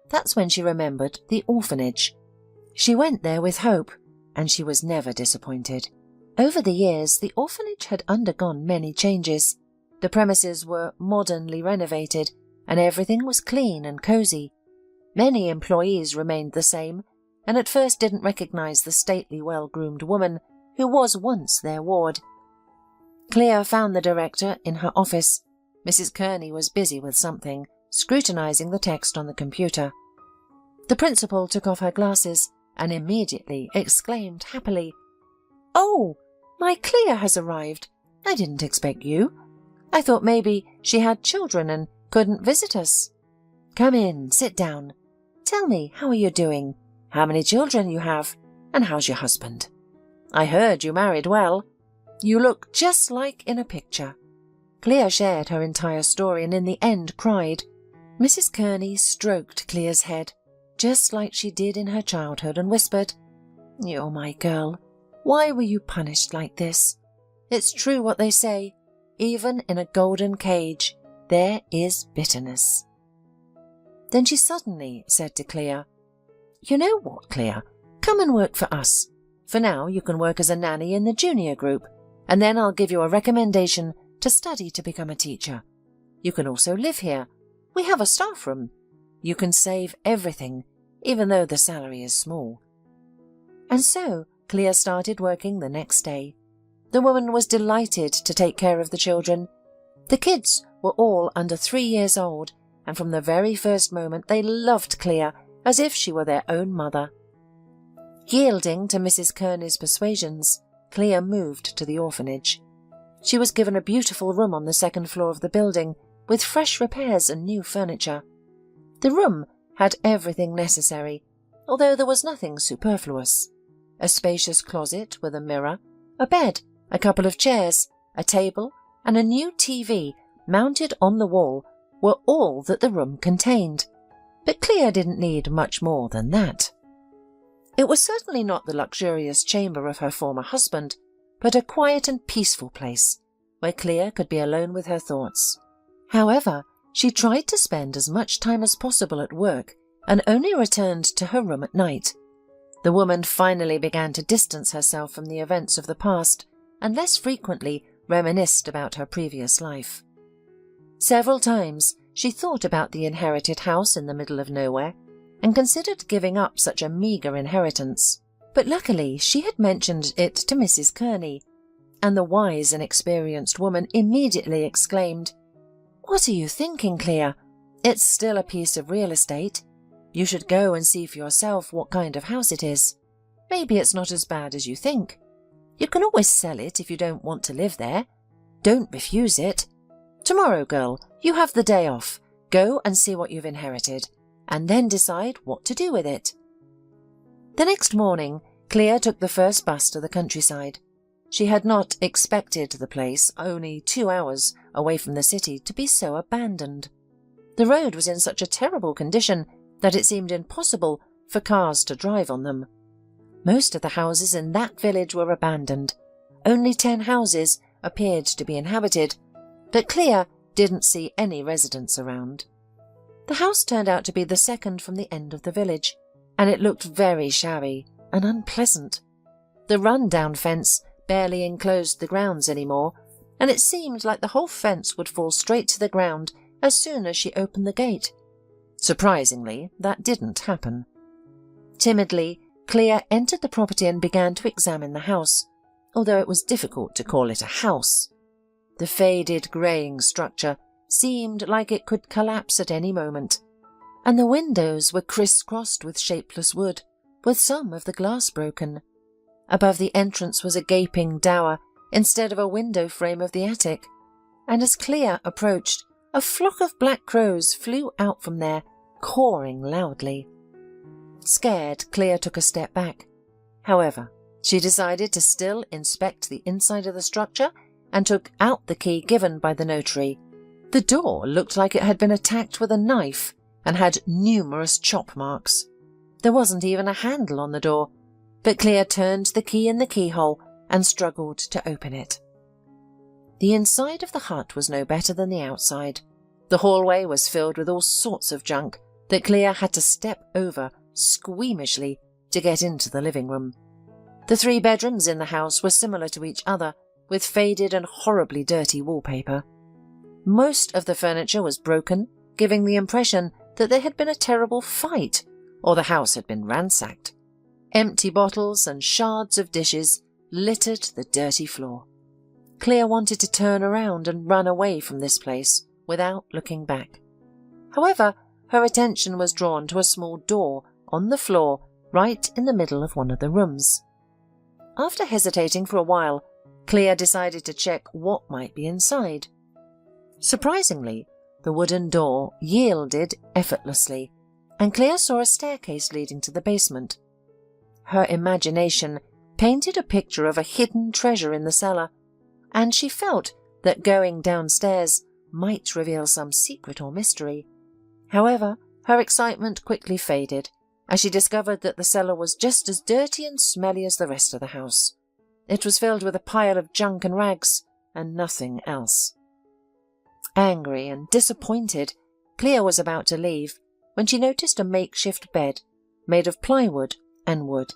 That's when she remembered the orphanage. She went there with hope, and she was never disappointed. Over the years, the orphanage had undergone many changes. The premises were modernly renovated, and everything was clean and cozy. Many employees remained the same, and at first didn't recognize the stately, well-groomed woman who was once their ward. Clea found the director in her office. Mrs. Kearney was busy with something, scrutinizing the text on the computer. The principal took off her glasses and immediately exclaimed happily, "Oh, my Clea has arrived. I didn't expect you. I thought maybe she had children and couldn't visit us. Come in, sit down. Tell me, how are you doing? How many children you have? And how's your husband? I heard you married well. You look just like in a picture." Clea shared her entire story and in the end cried. Mrs. Kearney stroked Clea's head, just like she did in her childhood, and whispered, "You're my girl. Why were you punished like this? It's true what they say. Even in a golden cage, there is bitterness." Then she suddenly said to Clea, "You know what, Clea? Come and work for us. For now, you can work as a nanny in the junior group, and then I'll give you a recommendation to study to become a teacher. You can also live here. We have a staff room. You can save everything, even though the salary is small." And so Clea started working the next day. The woman was delighted to take care of the children. The kids were all under 3 years old, and from the very first moment they loved Clea as if she were their own mother. Yielding to Mrs. Kearney's persuasions, Clea moved to the orphanage. She was given a beautiful room on the second floor of the building, with fresh repairs and new furniture. The room had everything necessary, although there was nothing superfluous. A spacious closet with a mirror, a bed, a couple of chairs, a table, and a new TV mounted on the wall were all that the room contained. But Clea didn't need much more than that. It was certainly not the luxurious chamber of her former husband, but a quiet and peaceful place, where Clea could be alone with her thoughts. However, she tried to spend as much time as possible at work and only returned to her room at night. The woman finally began to distance herself from the events of the past and less frequently reminisced about her previous life. Several times she thought about the inherited house in the middle of nowhere and considered giving up such a meagre inheritance. But luckily she had mentioned it to Mrs. Kearney, and the wise and experienced woman immediately exclaimed, "What are you thinking, Clea? It's still a piece of real estate. You should go and see for yourself what kind of house it is. Maybe it's not as bad as you think. You can always sell it if you don't want to live there. Don't refuse it. Tomorrow, girl, you have the day off. Go and see what you've inherited, and then decide what to do with it." The next morning, Clea took the first bus to the countryside. She had not expected the place, only 2 hours away from the city, to be so abandoned. The road was in such a terrible condition that it seemed impossible for cars to drive on them. Most of the houses in that village were abandoned. Only 10 houses appeared to be inhabited, but Clea didn't see any residents around. The house turned out to be the second from the end of the village, and it looked very shabby and unpleasant. The run-down fence barely enclosed the grounds anymore, and it seemed like the whole fence would fall straight to the ground as soon as she opened the gate. Surprisingly, that didn't happen. Timidly, Clea entered the property and began to examine the house, although it was difficult to call it a house. The faded, greying structure seemed like it could collapse at any moment, and the windows were criss-crossed with shapeless wood, with some of the glass broken. Above the entrance was a gaping dower instead of a window frame of the attic, and as Clea approached, a flock of black crows flew out from there, cawing loudly. Scared, Clea took a step back. However, she decided to still inspect the inside of the structure and took out the key given by the notary. The door looked like it had been attacked with a knife and had numerous chop marks. There wasn't even a handle on the door, but Clea turned the key in the keyhole and struggled to open it. The inside of the hut was no better than the outside. The hallway was filled with all sorts of junk that Clea had to step over squeamishly to get into the living room. The 3 bedrooms in the house were similar to each other, with faded and horribly dirty wallpaper. Most of the furniture was broken, giving the impression that there had been a terrible fight, or the house had been ransacked. Empty bottles and shards of dishes littered the dirty floor. Clea wanted to turn around and run away from this place without looking back. However, her attention was drawn to a small door on the floor right in the middle of one of the rooms. After hesitating for a while, Clea decided to check what might be inside. Surprisingly, the wooden door yielded effortlessly, and Clea saw a staircase leading to the basement. Her imagination painted a picture of a hidden treasure in the cellar, and she felt that going downstairs might reveal some secret or mystery. However, her excitement quickly faded as she discovered that the cellar was just as dirty and smelly as the rest of the house. It was filled with a pile of junk and rags, and nothing else. Angry and disappointed, Clea was about to leave when she noticed a makeshift bed made of plywood and wood.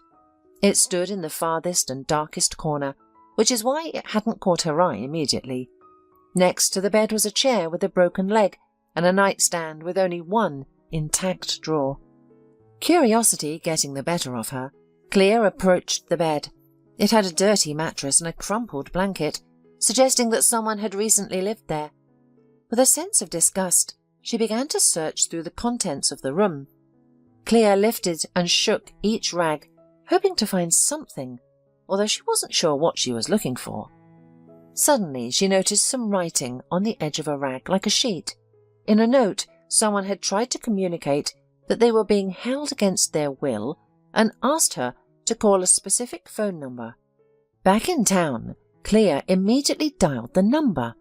It stood in the farthest and darkest corner, which is why it hadn't caught her eye immediately. Next to the bed was a chair with a broken leg and a nightstand with only one intact drawer. Curiosity getting the better of her, Clea approached the bed. It had a dirty mattress and a crumpled blanket, suggesting that someone had recently lived there. With a sense of disgust, she began to search through the contents of the room. Clea lifted and shook each rag, hoping to find something, although she wasn't sure what she was looking for. Suddenly, she noticed some writing on the edge of a rag like a sheet. In a note, someone had tried to communicate that they were being held against their will and asked her to call a specific phone number. Back in town, Clea immediately dialed the number.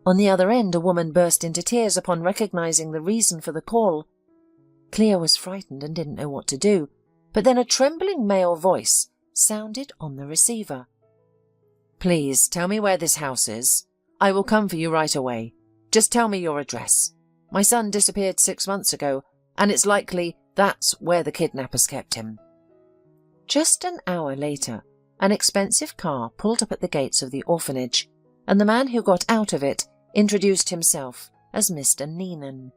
On the other end, a woman burst into tears upon recognizing the reason for the call. Clea was frightened and didn't know what to do, but then a trembling male voice sounded on the receiver. "Please tell me where this house is. I will come for you right away. Just tell me your address. My son disappeared 6 months ago, and it's likely that's where the kidnappers kept him." Just an hour later, an expensive car pulled up at the gates of the orphanage, and the man who got out of it introduced himself as Mr. Neenan.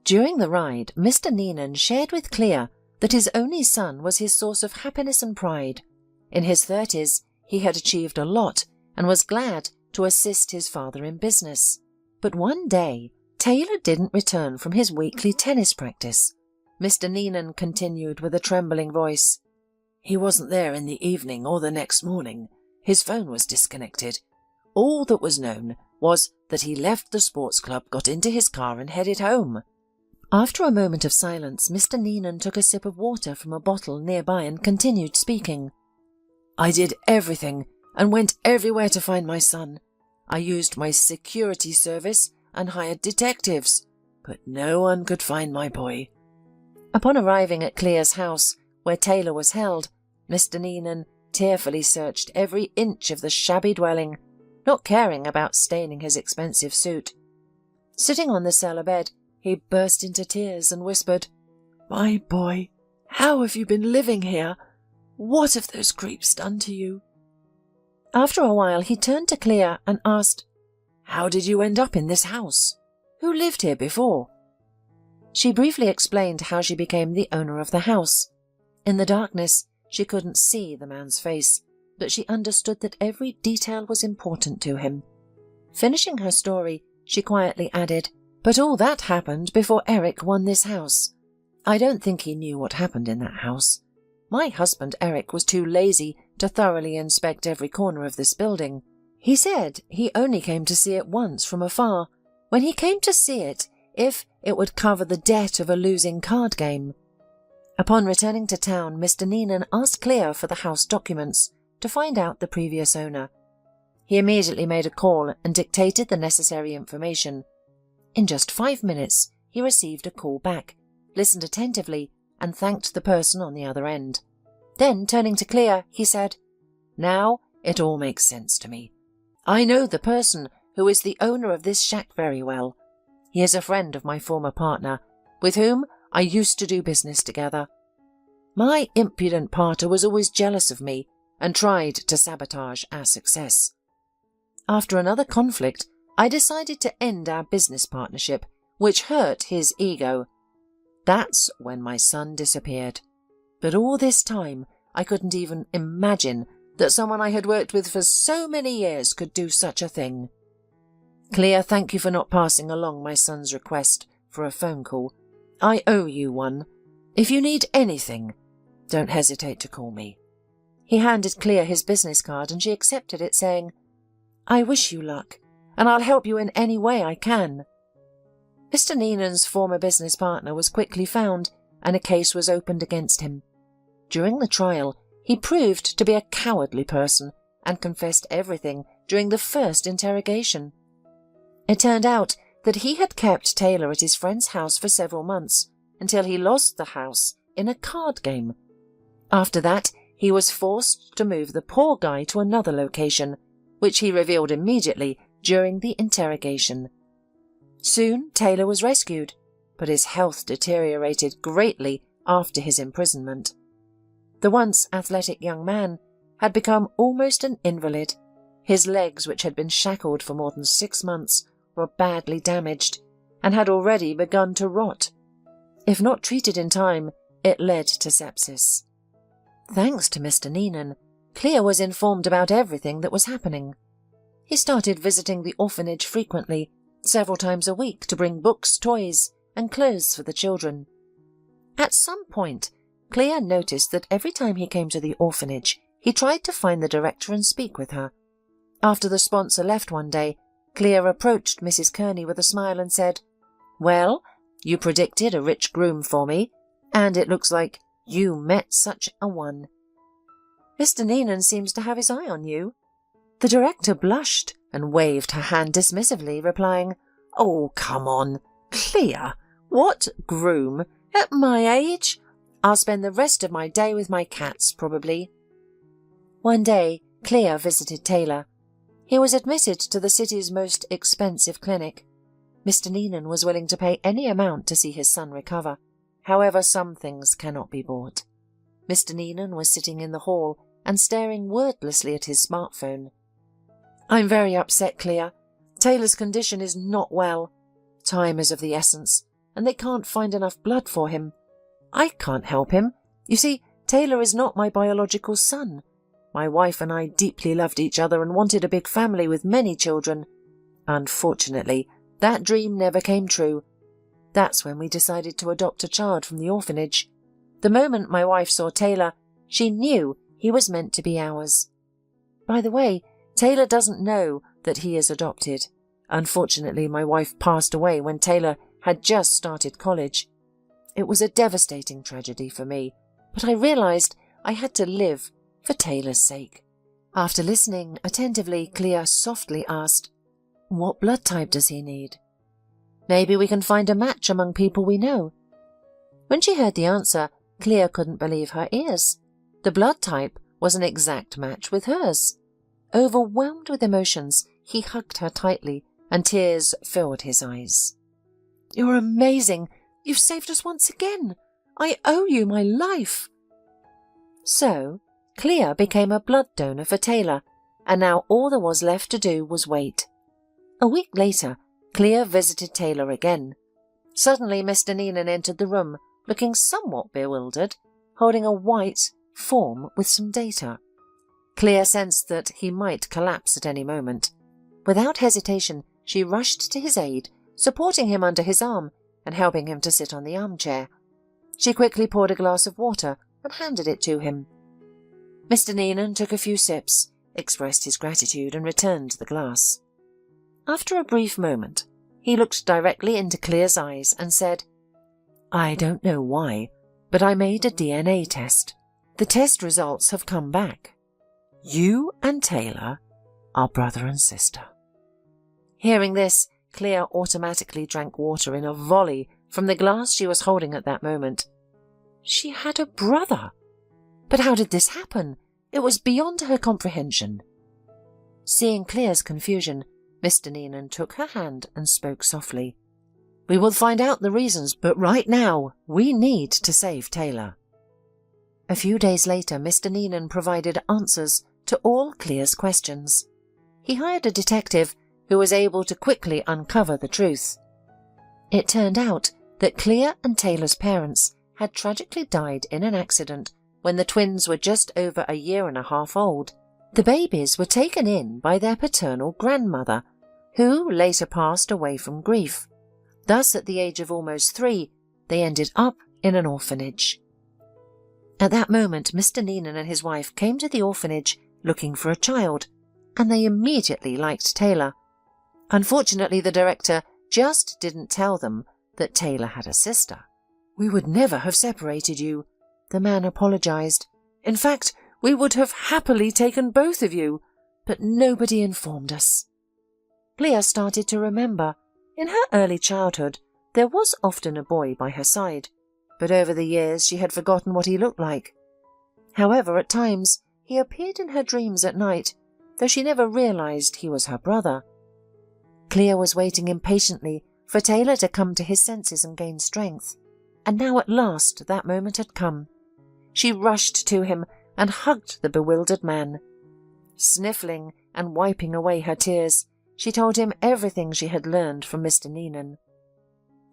During the ride, Mr. Neenan shared with Clea that his only son was his source of happiness and pride. In his 30s, he had achieved a lot and was glad to assist his father in business. But one day, Taylor didn't return from his weekly tennis practice. Mr. Neenan continued with a trembling voice. "He wasn't there in the evening or the next morning. His phone was disconnected. All that was known was that he left the sports club, got into his car and headed home." After a moment of silence, Mr. Neenan took a sip of water from a bottle nearby and continued speaking. "I did everything and went everywhere to find my son. I used my security service and hired detectives, but no one could find my boy." Upon arriving at Clea's house, where Taylor was held, Mr. Neenan tearfully searched every inch of the shabby dwelling, not caring about staining his expensive suit. Sitting on the cellar bed, he burst into tears and whispered, "My boy, how have you been living here? What have those creeps done to you?" After a while, he turned to Clea and asked, "How did you end up in this house? Who lived here before?" She briefly explained how she became the owner of the house. In the darkness, she couldn't see the man's face, but she understood that every detail was important to him. Finishing her story, she quietly added, "But all that happened before Eric won this house. I don't think he knew what happened in that house. My husband Eric was too lazy to thoroughly inspect every corner of this building. He said he only came to see it once from afar, when he came to see it if it would cover the debt of a losing card game. Upon returning to town, Mr. Neenan asked Clea for the house documents to find out the previous owner. He immediately made a call and dictated the necessary information. In just 5 minutes, he received a call back, listened attentively, and thanked the person on the other end. Then, turning to Clea, he said, "Now it all makes sense to me. I know the person who is the owner of this shack very well. He is a friend of my former partner, with whom I used to do business together. My impudent partner was always jealous of me and tried to sabotage our success. After another conflict, I decided to end our business partnership, which hurt his ego. That's when my son disappeared. But all this time, I couldn't even imagine that someone I had worked with for so many years could do such a thing. Clea, thank you for not passing along my son's request for a phone call. I owe you one. If you need anything, don't hesitate to call me." He handed Clea his business card and she accepted it, saying, "I wish you luck, and I'll help you in any way I can." Mr. Neenan's former business partner was quickly found, and a case was opened against him. During the trial, he proved to be a cowardly person and confessed everything during the first interrogation. It turned out that he had kept Taylor at his friend's house for several months, until he lost the house in a card game. After that, he was forced to move the poor guy to another location, which he revealed immediately during the interrogation. Soon, Taylor was rescued, but his health deteriorated greatly after his imprisonment. The once athletic young man had become almost an invalid. His legs, which had been shackled for more than 6 months, were badly damaged and had already begun to rot. If not treated in time, it led to sepsis. Thanks to Mr. Neenan, Clea was informed about everything that was happening. He started visiting the orphanage frequently, several times a week, to bring books, toys, and clothes for the children. At some point, Clea noticed that every time he came to the orphanage, he tried to find the director and speak with her. After the sponsor left one day, Clea approached Mrs. Kearney with a smile and said, "Well, you predicted a rich groom for me, and it looks like you met such a one. Mr. Neenan seems to have his eye on you." The director blushed and waved her hand dismissively, replying, "Oh, come on, Clea, what groom? At my age? I'll spend the rest of my day with my cats, probably." One day, Clea visited Taylor. He was admitted to the city's most expensive clinic. Mr. Neenan was willing to pay any amount to see his son recover. However, some things cannot be bought. Mr. Neenan was sitting in the hall and staring wordlessly at his smartphone. "I'm very upset, Clea. Taylor's condition is not well. Time is of the essence, and they can't find enough blood for him. I can't help him. You see, Taylor is not my biological son. My wife and I deeply loved each other and wanted a big family with many children. Unfortunately, that dream never came true. That's when we decided to adopt a child from the orphanage. The moment my wife saw Taylor, she knew he was meant to be ours. By the way, Taylor doesn't know that he is adopted. Unfortunately, my wife passed away when Taylor had just started college. It was a devastating tragedy for me, but I realized I had to live for Taylor's sake." After listening attentively, Clea softly asked, "What blood type does he need? Maybe we can find a match among people we know." When she heard the answer, Clea couldn't believe her ears. The blood type was an exact match with hers. Overwhelmed with emotions, he hugged her tightly, and tears filled his eyes. "You're amazing! You've saved us once again! I owe you my life!" So, Clea became a blood donor for Taylor, and now all there was left to do was wait. A week later, Clea visited Taylor again. Suddenly, Mr. Neenan entered the room, looking somewhat bewildered, holding a white form with some data. Clea sensed that he might collapse at any moment. Without hesitation, she rushed to his aid, supporting him under his arm and helping him to sit on the armchair. She quickly poured a glass of water and handed it to him. Mr. Neenan took a few sips, expressed his gratitude and returned the glass. After a brief moment, he looked directly into Clear's eyes and said, "I don't know why, but I made a DNA test. The test results have come back. You and Taylor are brother and sister." Hearing this, Clear automatically drank water in a volley from the glass she was holding at that moment. She had a brother! But how did this happen? It was beyond her comprehension. Seeing Clear's confusion, Mr. Neenan took her hand and spoke softly. "We will find out the reasons, but right now we need to save Taylor." A few days later, Mr. Neenan provided answers to all Clear's questions. He hired a detective who was able to quickly uncover the truth. It turned out that Clear and Taylor's parents had tragically died in an accident when the twins were just over a year and a half old. The babies were taken in by their paternal grandmother, who later passed away from grief. Thus, at the age of almost 3, they ended up in an orphanage. At that moment, Mr. Neenan and his wife came to the orphanage looking for a child, and they immediately liked Taylor. Unfortunately, the director just didn't tell them that Taylor had a sister. "We would never have separated you," the man apologized. "In fact, we would have happily taken both of you, but nobody informed us." Clear started to remember. In her early childhood, there was often a boy by her side, but over the years she had forgotten what he looked like. However, at times, he appeared in her dreams at night, though she never realized he was her brother. Clear was waiting impatiently for Taylor to come to his senses and gain strength, and now at last that moment had come. She rushed to him and hugged the bewildered man. Sniffling and wiping away her tears, she told him everything she had learned from Mr. Neenan.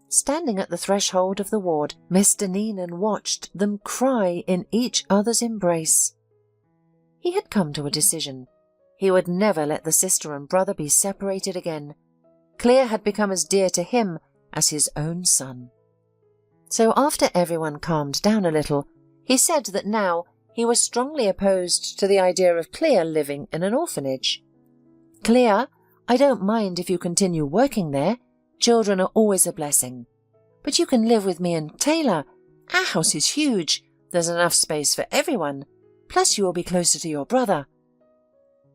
Standing at the threshold of the ward, Mr. Neenan watched them cry in each other's embrace. He had come to a decision. He would never let the sister and brother be separated again. Clear had become as dear to him as his own son. So after everyone calmed down a little, he said that now he was strongly opposed to the idea of Clear living in an orphanage. "Clear, I don't mind if you continue working there. Children are always a blessing. But you can live with me and Taylor. Our house is huge. There's enough space for everyone. Plus you will be closer to your brother."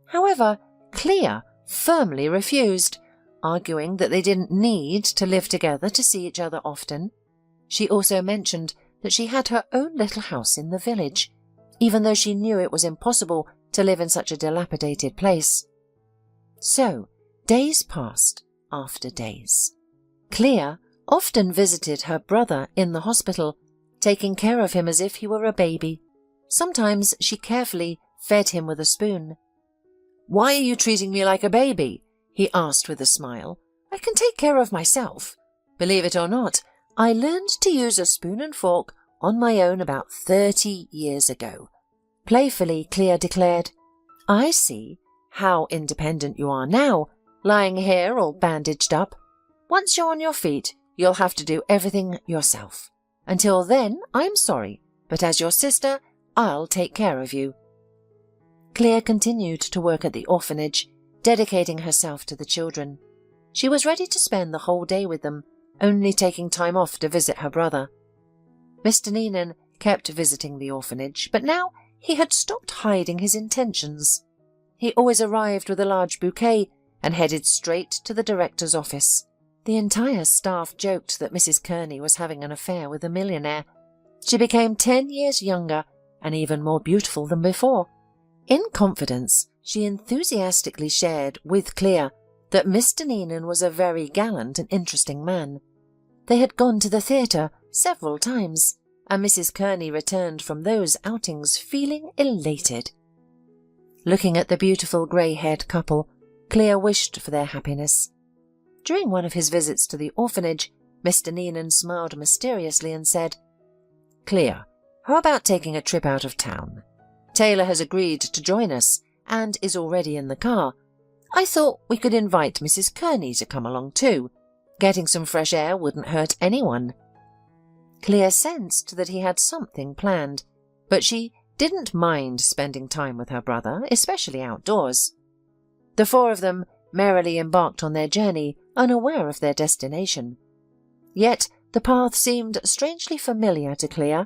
However, Clear firmly refused, arguing that they didn't need to live together to see each other often. She also mentioned that she had her own little house in the village, even though she knew it was impossible to live in such a dilapidated place. So, days passed after days. Clear often visited her brother in the hospital, taking care of him as if he were a baby. Sometimes she carefully fed him with a spoon. "Why are you treating me like a baby?" he asked with a smile. "I can take care of myself. Believe it or not, I learned to use a spoon and fork on my own about 30 years ago." Playfully, Clear declared, "I see how independent you are now, lying here all bandaged up. Once you're on your feet, you'll have to do everything yourself. Until then, I'm sorry, but as your sister, I'll take care of you." Clear continued to work at the orphanage, dedicating herself to the children. She was ready to spend the whole day with them, only taking time off to visit her brother. Mr. Neenan kept visiting the orphanage, but now he had stopped hiding his intentions. He always arrived with a large bouquet and headed straight to the director's office. The entire staff joked that Mrs. Kearney was having an affair with a millionaire. She became 10 years younger and even more beautiful than before. In confidence, she enthusiastically shared with Clear that Mr. Neenan was a very gallant and interesting man. They had gone to the theatre several times, and Mrs. Kearney returned from those outings feeling elated. Looking at the beautiful grey-haired couple, Clear wished for their happiness. During one of his visits to the orphanage, Mr. Neenan smiled mysteriously and said, "Clear, how about taking a trip out of town? Taylor has agreed to join us and is already in the car. I thought we could invite Mrs. Kearney to come along too. Getting some fresh air wouldn't hurt anyone." Clear sensed that he had something planned, but she didn't mind spending time with her brother, especially outdoors. The four of them merrily embarked on their journey, unaware of their destination. Yet the path seemed strangely familiar to Clea.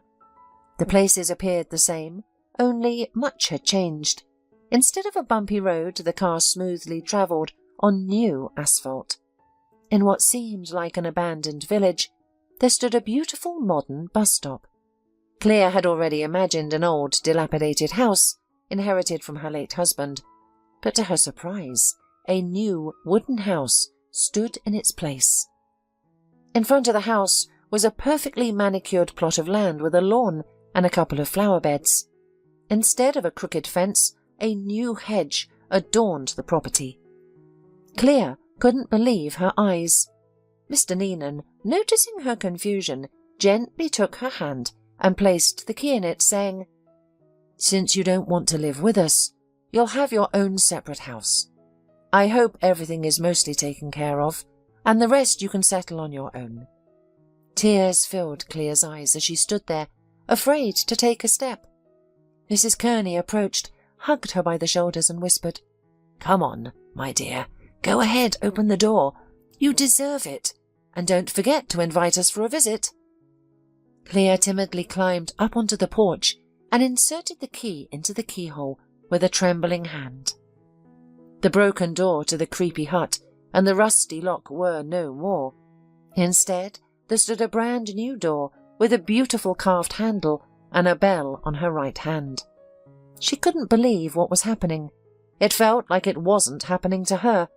The places appeared the same, only much had changed. Instead of a bumpy road, the car smoothly travelled on new asphalt. In what seemed like an abandoned village, there stood a beautiful modern bus stop. Clea had already imagined an old, dilapidated house inherited from her late husband, but to her surprise, a new wooden house stood in its place. In front of the house was a perfectly manicured plot of land with a lawn and a couple of flower beds. Instead of a crooked fence, a new hedge adorned the property. Clea couldn't believe her eyes. Mr. Neenan, noticing her confusion, gently took her hand and placed the key in it, saying, "Since you don't want to live with us, you'll have your own separate house. I hope everything is mostly taken care of, and the rest you can settle on your own." Tears filled Clea's eyes as she stood there, afraid to take a step. Mrs. Kearney approached, hugged her by the shoulders and whispered, "Come on, my dear. Go ahead, open the door. You deserve it. And don't forget to invite us for a visit." Clea timidly climbed up onto the porch and inserted the key into the keyhole with a trembling hand. The broken door to the creepy hut and the rusty lock were no more. Instead, there stood a brand new door with a beautiful carved handle and a bell on her right hand. She couldn't believe what was happening. It felt like it wasn't happening to her.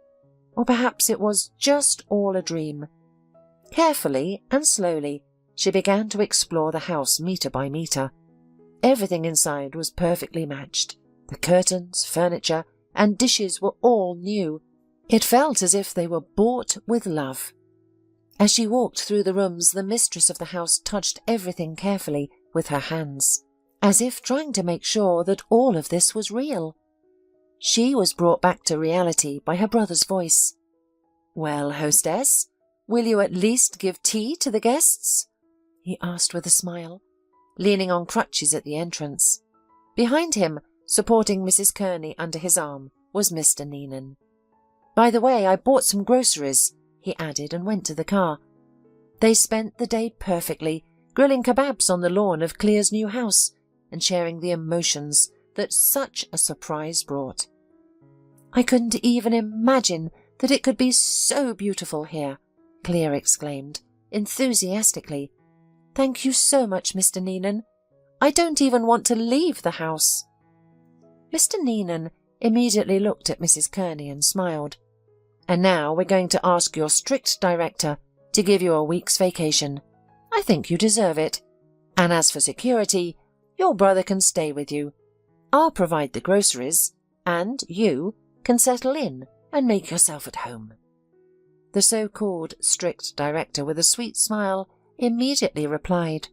Or perhaps it was just all a dream. Carefully and slowly, she began to explore the house meter by meter. Everything inside was perfectly matched. The curtains, furniture, and dishes were all new. It felt as if they were bought with love. As she walked through the rooms, the mistress of the house touched everything carefully with her hands, as if trying to make sure that all of this was real. She was brought back to reality by her brother's voice. "Well, hostess, will you at least give tea to the guests?" he asked with a smile, leaning on crutches at the entrance. Behind him, supporting Mrs. Kearney under his arm, was Mr. Neenan. "By the way, I bought some groceries," he added, and went to the car. They spent the day perfectly, grilling kebabs on the lawn of Clea's new house and sharing the emotions that such a surprise brought. "I couldn't even imagine that it could be so beautiful here," Clea exclaimed, enthusiastically. "Thank you so much, Mr. Neenan. I don't even want to leave the house." Mr. Neenan immediately looked at Mrs. Kearney and smiled. "And now we're going to ask your strict director to give you a week's vacation. I think you deserve it. And as for security, your brother can stay with you. I'll provide the groceries, and you can settle in and make yourself at home." The so-called strict director, with a sweet smile, immediately replied,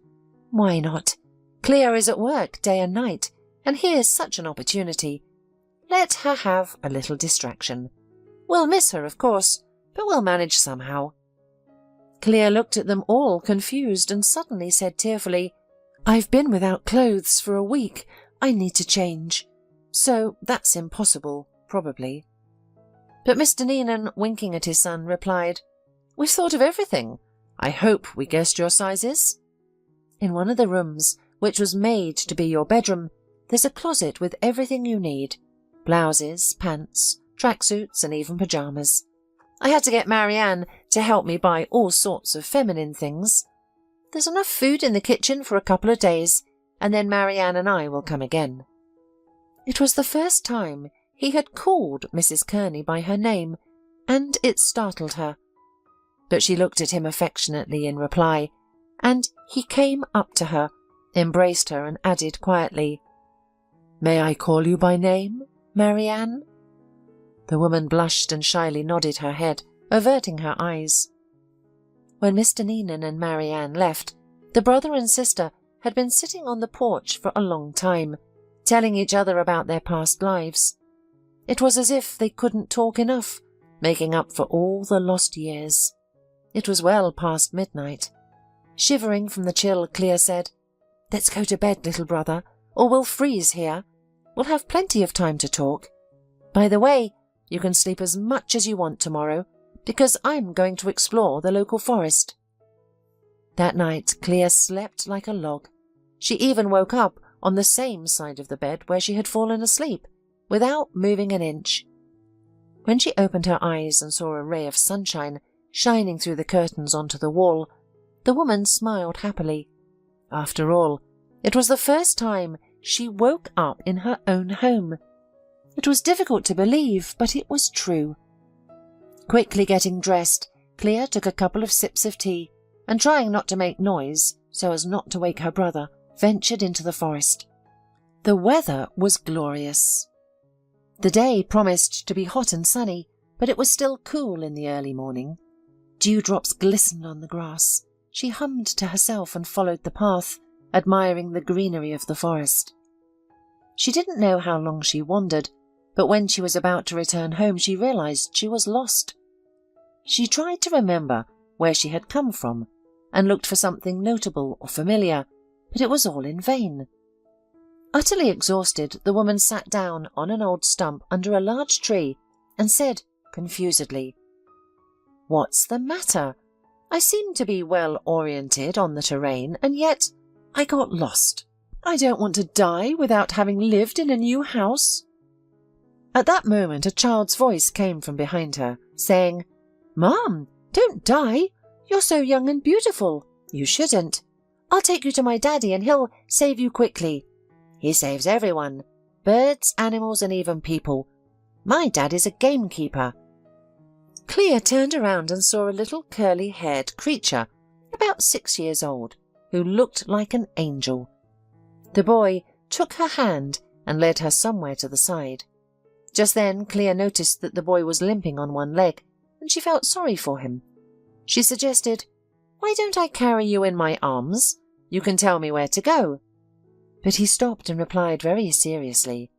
"Why not? Clea is at work day and night, and here's such an opportunity. Let her have a little distraction. We'll miss her, of course, but we'll manage somehow." Clea looked at them all, confused, and suddenly said tearfully, "I've been without clothes for a week. I need to change. So that's impossible, probably." But Mr. Neenan, winking at his son, replied, "We've thought of everything. I hope we guessed your sizes." In one of the rooms, which was made to be your bedroom, there's a closet with everything you need. Blouses, pants, tracksuits, and even pyjamas. I had to get Marianne to help me buy all sorts of feminine things. There's enough food in the kitchen for a couple of days, and then Marianne and I will come again. It was the first time he had called Mrs. Kearney by her name, and it startled her. But she looked at him affectionately in reply, and he came up to her, embraced her, and added quietly, "May I call you by name, Marianne?" The woman blushed and shyly nodded her head, averting her eyes. When Mr. Neenan and Marianne left, the brother and sister had been sitting on the porch for a long time, telling each other about their past lives. It was as if they couldn't talk enough, making up for all the lost years. It was well past midnight. Shivering from the chill, Clea said, "Let's go to bed, little brother. or we'll freeze here. We'll have plenty of time to talk. By the way, you can sleep as much as you want tomorrow, because I'm going to explore the local forest." That night, Clea slept like a log. She even woke up on the same side of the bed where she had fallen asleep, without moving an inch. When she opened her eyes and saw a ray of sunshine shining through the curtains onto the wall, the woman smiled happily. After all, it was the first time she woke up in her own home. It was difficult to believe, but it was true. Quickly getting dressed, Clea took a couple of sips of tea, and trying not to make noise so as not to wake her brother, ventured into the forest. The weather was glorious. The day promised to be hot and sunny, but it was still cool in the early morning. Dewdrops glistened on the grass. She hummed to herself and followed the path, admiring the greenery of the forest. She didn't know how long she wandered, but when she was about to return home she realized she was lost. She tried to remember where she had come from and looked for something notable or familiar, but it was all in vain. Utterly exhausted, the woman sat down on an old stump under a large tree and said confusedly, "What's the matter? I seem to be well oriented on the terrain, and yet I got lost. I don't want to die without having lived in a new house." At that moment a child's voice came from behind her, saying, "Mom, don't die. You're so young and beautiful. You shouldn't. I'll take you to my daddy and he'll save you quickly. He saves everyone, birds, animals, and even people. My dad is a gamekeeper." Clea turned around and saw a little curly-haired creature, about 6 years old, who looked like an angel. The boy took her hand and led her somewhere to the side. Just then Clea noticed that the boy was limping on one leg, and she felt sorry for him. She suggested, "Why don't I carry you in my arms? You can tell me where to go." But he stopped and replied very seriously,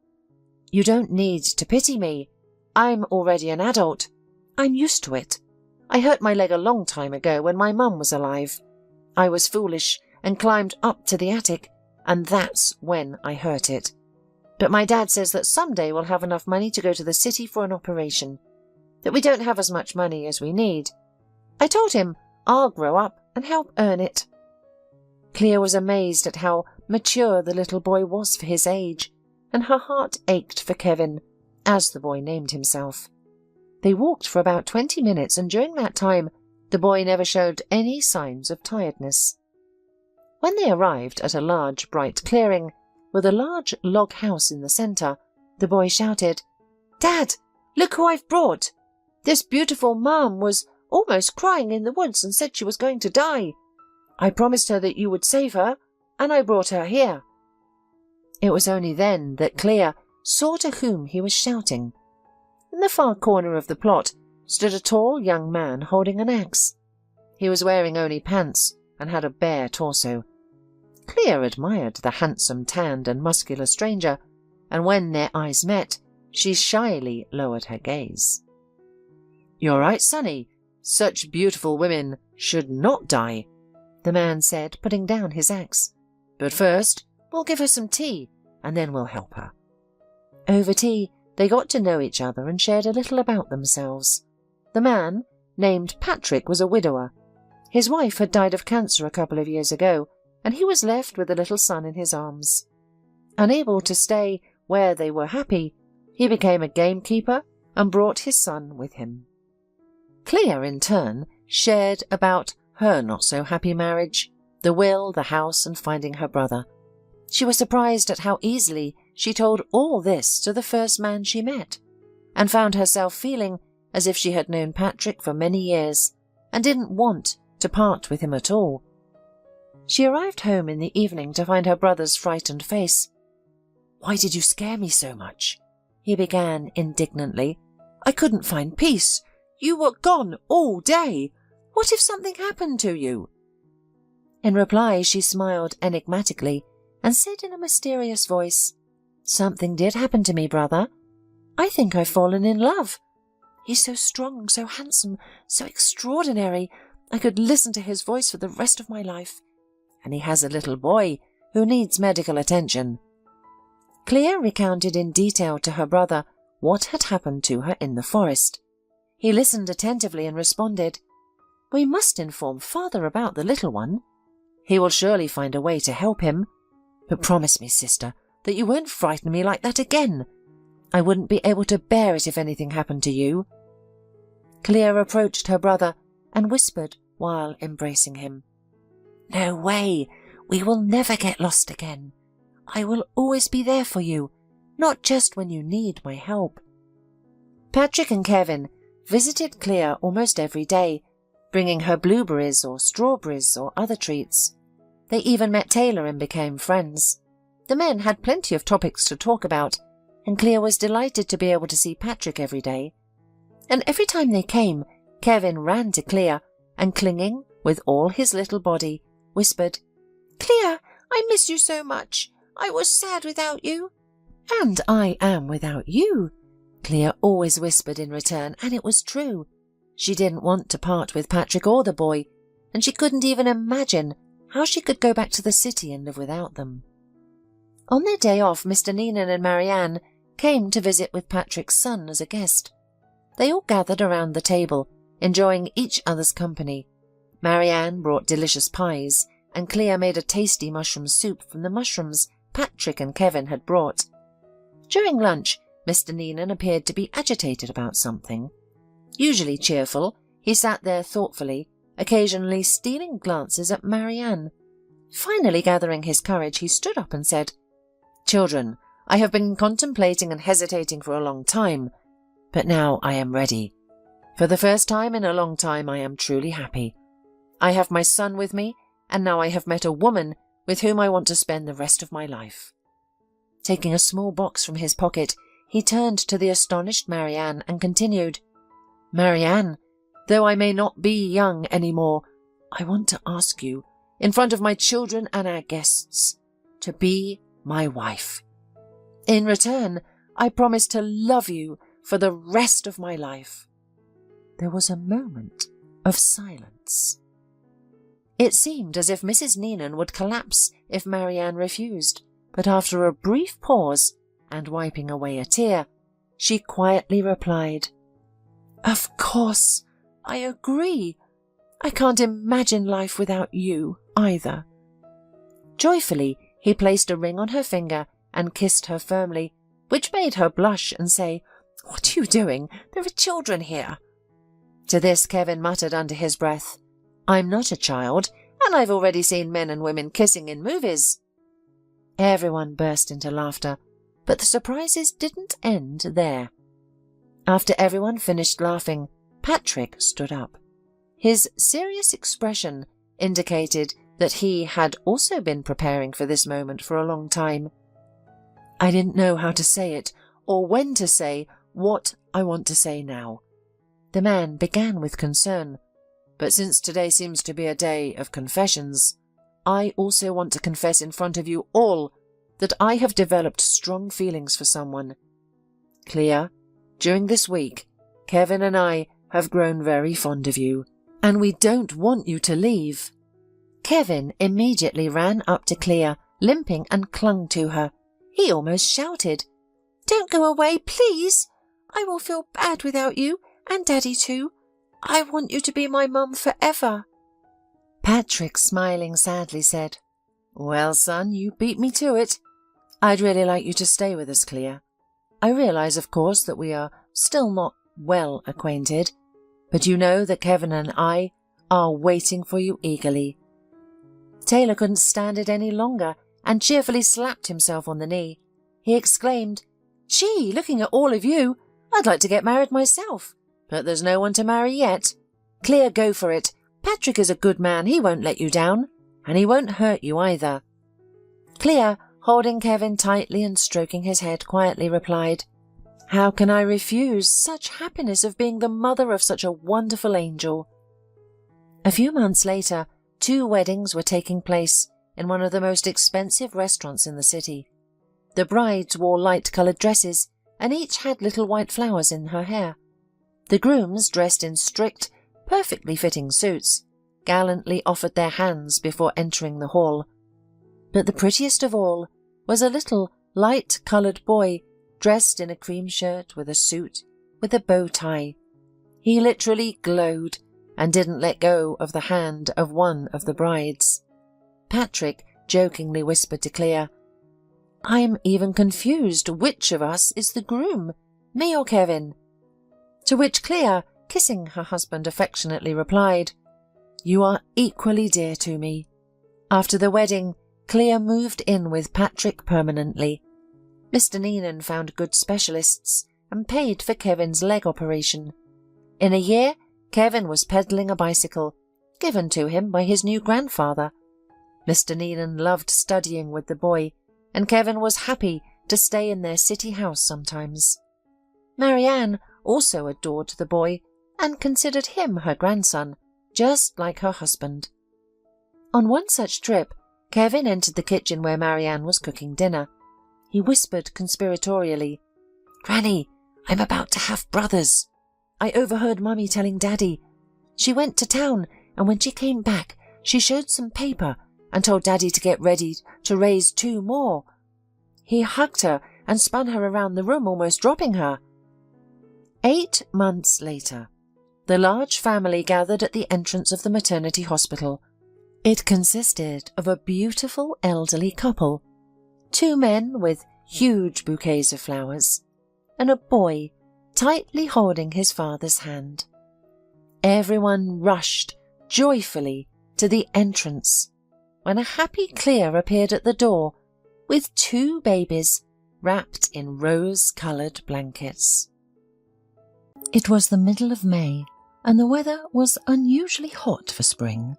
"You don't need to pity me. I'm already an adult. I'm used to it. I hurt my leg a long time ago when my mum was alive. I was foolish and climbed up to the attic, and that's when I hurt it. But my dad says that someday we'll have enough money to go to the city for an operation, that we don't have as much money as we need. I told him I'll grow up and help earn it." Clea was amazed at how mature the little boy was for his age, and her heart ached for Kevin, as the boy named himself. They walked for about 20 minutes, and during that time the boy never showed any signs of tiredness. When they arrived at a large, bright clearing, with a large log house in the centre, the boy shouted, "Dad, look who I've brought! This beautiful mom was almost crying in the woods and said she was going to die. I promised her that you would save her, and I brought her here." It was only then that Clea saw to whom he was shouting. In the far corner of the plot stood a tall young man holding an axe. He was wearing only pants and had a bare torso. Clea admired the handsome, tanned and muscular stranger, and when their eyes met, she shyly lowered her gaze. "You're right, Sonny. Such beautiful women should not die," the man said, putting down his axe. "But first, we'll give her some tea, and then we'll help her." Over tea, they got to know each other and shared a little about themselves. The man, named Patrick, was a widower. His wife had died of cancer a couple of years ago, and he was left with a little son in his arms. Unable to stay where they were happy, he became a gamekeeper and brought his son with him. Clea, in turn, shared about her not-so-happy marriage, the will, the house, and finding her brother. She was surprised at how easily she told all this to the first man she met, and found herself feeling as if she had known Patrick for many years and didn't want to part with him at all. She arrived home in the evening to find her brother's frightened face. "Why did you scare me so much?" he began indignantly. "I couldn't find peace. You were gone all day. What if something happened to you?" In reply, she smiled enigmatically and said in a mysterious voice, "Something did happen to me, brother. I think I've fallen in love. He's so strong, so handsome, so extraordinary. I could listen to his voice for the rest of my life. And he has a little boy who needs medical attention. Clea recounted in detail to her brother what had happened to her in the forest. He listened attentively and responded, "We must inform father about the little one. He will surely find a way to help him. But promise me, sister, that you won't frighten me like that again. I wouldn't be able to bear it if anything happened to you." Clea approached her brother and whispered while embracing him, "No way! We will never get lost again. I will always be there for you, not just when you need my help." Patrick and Kevin visited Clea almost every day, bringing her blueberries or strawberries or other treats. They even met Taylor and became friends. The men had plenty of topics to talk about, and Clea was delighted to be able to see Patrick every day. And every time they came, Kevin ran to Clea and, clinging with all his little body, whispered, "Clea, I miss you so much. I was sad without you." "And I am without you," Clea always whispered in return, and it was true. She didn't want to part with Patrick or the boy, and she couldn't even imagine how she could go back to the city and live without them. On their day off, Mr. Neenan and Marianne came to visit with Patrick's son as a guest. They all gathered around the table, enjoying each other's company. Marianne brought delicious pies, and Clea made a tasty mushroom soup from the mushrooms Patrick and Kevin had brought. During lunch, Mr. Neenan appeared to be agitated about something. Usually cheerful, he sat there thoughtfully, occasionally stealing glances at Marianne. Finally gathering his courage, he stood up and said, "Children, I have been contemplating and hesitating for a long time, but now I am ready. For the first time in a long time I am truly happy. I have my son with me, and now I have met a woman with whom I want to spend the rest of my life." Taking a small box from his pocket, he turned to the astonished Marianne and continued, "Marianne, though I may not be young any more, I want to ask you, in front of my children and our guests, to be my wife. In return, I promise to love you for the rest of my life." There was a moment of silence. It seemed as if Mrs. Neenan would collapse if Marianne refused, but after a brief pause, and wiping away a tear, she quietly replied, "Of course, I agree. I can't imagine life without you, either." Joyfully, he placed a ring on her finger and kissed her firmly, which made her blush and say, "What are you doing? There are children here." To this Kevin muttered under his breath, "I'm not a child, and I've already seen men and women kissing in movies." Everyone burst into laughter, but the surprises didn't end there. After everyone finished laughing, Patrick stood up. His serious expression indicated that he had also been preparing for this moment for a long time. "I didn't know how to say it, or when to say what I want to say now." The man began with concern, "But since today seems to be a day of confessions, I also want to confess in front of you all that I have developed strong feelings for someone. Clea, during this week, Kevin and I have grown very fond of you, and we don't want you to leave." Kevin immediately ran up to Clea, limping, and clung to her. He almost shouted, "Don't go away, please! I will feel bad without you, and Daddy too. I want you to be my mum forever." Patrick, smiling sadly, said, "Well, son, you beat me to it. I'd really like you to stay with us, Clea. I realize, of course, that we are still not well acquainted, but you know that Kevin and I are waiting for you eagerly." Taylor couldn't stand it any longer and cheerfully slapped himself on the knee. He exclaimed, "Gee, looking at all of you, I'd like to get married myself, but there's no one to marry yet. Clea, go for it. Patrick is a good man, he won't let you down, and he won't hurt you either." Clea, holding Kevin tightly and stroking his head, quietly replied, "How can I refuse such happiness of being the mother of such a wonderful angel?" A few months later, 2 weddings were taking place in one of the most expensive restaurants in the city. The brides wore light-coloured dresses, and each had little white flowers in her hair. The grooms, dressed in strict, perfectly fitting suits, gallantly offered their hands before entering the hall. But the prettiest of all was a little light-coloured boy dressed in a cream shirt with a suit with a bow tie. He literally glowed and didn't let go of the hand of one of the brides. Patrick jokingly whispered to Clea, "I'm even confused which of us is the groom, me or Kevin?" To which Clea, kissing her husband affectionately, replied, "You are equally dear to me." After the wedding, Clea moved in with Patrick permanently. Mr. Neenan found good specialists and paid for Kevin's leg operation. In a year, Kevin was pedaling a bicycle, given to him by his new grandfather. Mr. Neenan loved studying with the boy, and Kevin was happy to stay in their city house sometimes. Marianne also adored the boy and considered him her grandson, just like her husband. On one such trip, Kevin entered the kitchen where Marianne was cooking dinner. He whispered conspiratorially, "Granny, I'm about to have brothers. I overheard Mummy telling Daddy. She went to town, and when she came back, she showed some paper and told Daddy to get ready to raise 2 more. He hugged her and spun her around the room, almost dropping her." 8 months later, the large family gathered at the entrance of the maternity hospital. It consisted of a beautiful elderly couple, 2 men with huge bouquets of flowers, and a boy tightly holding his father's hand. Everyone rushed joyfully to the entrance when a happy Clea appeared at the door with 2 babies wrapped in rose-coloured blankets. It was the middle of May, and the weather was unusually hot for spring.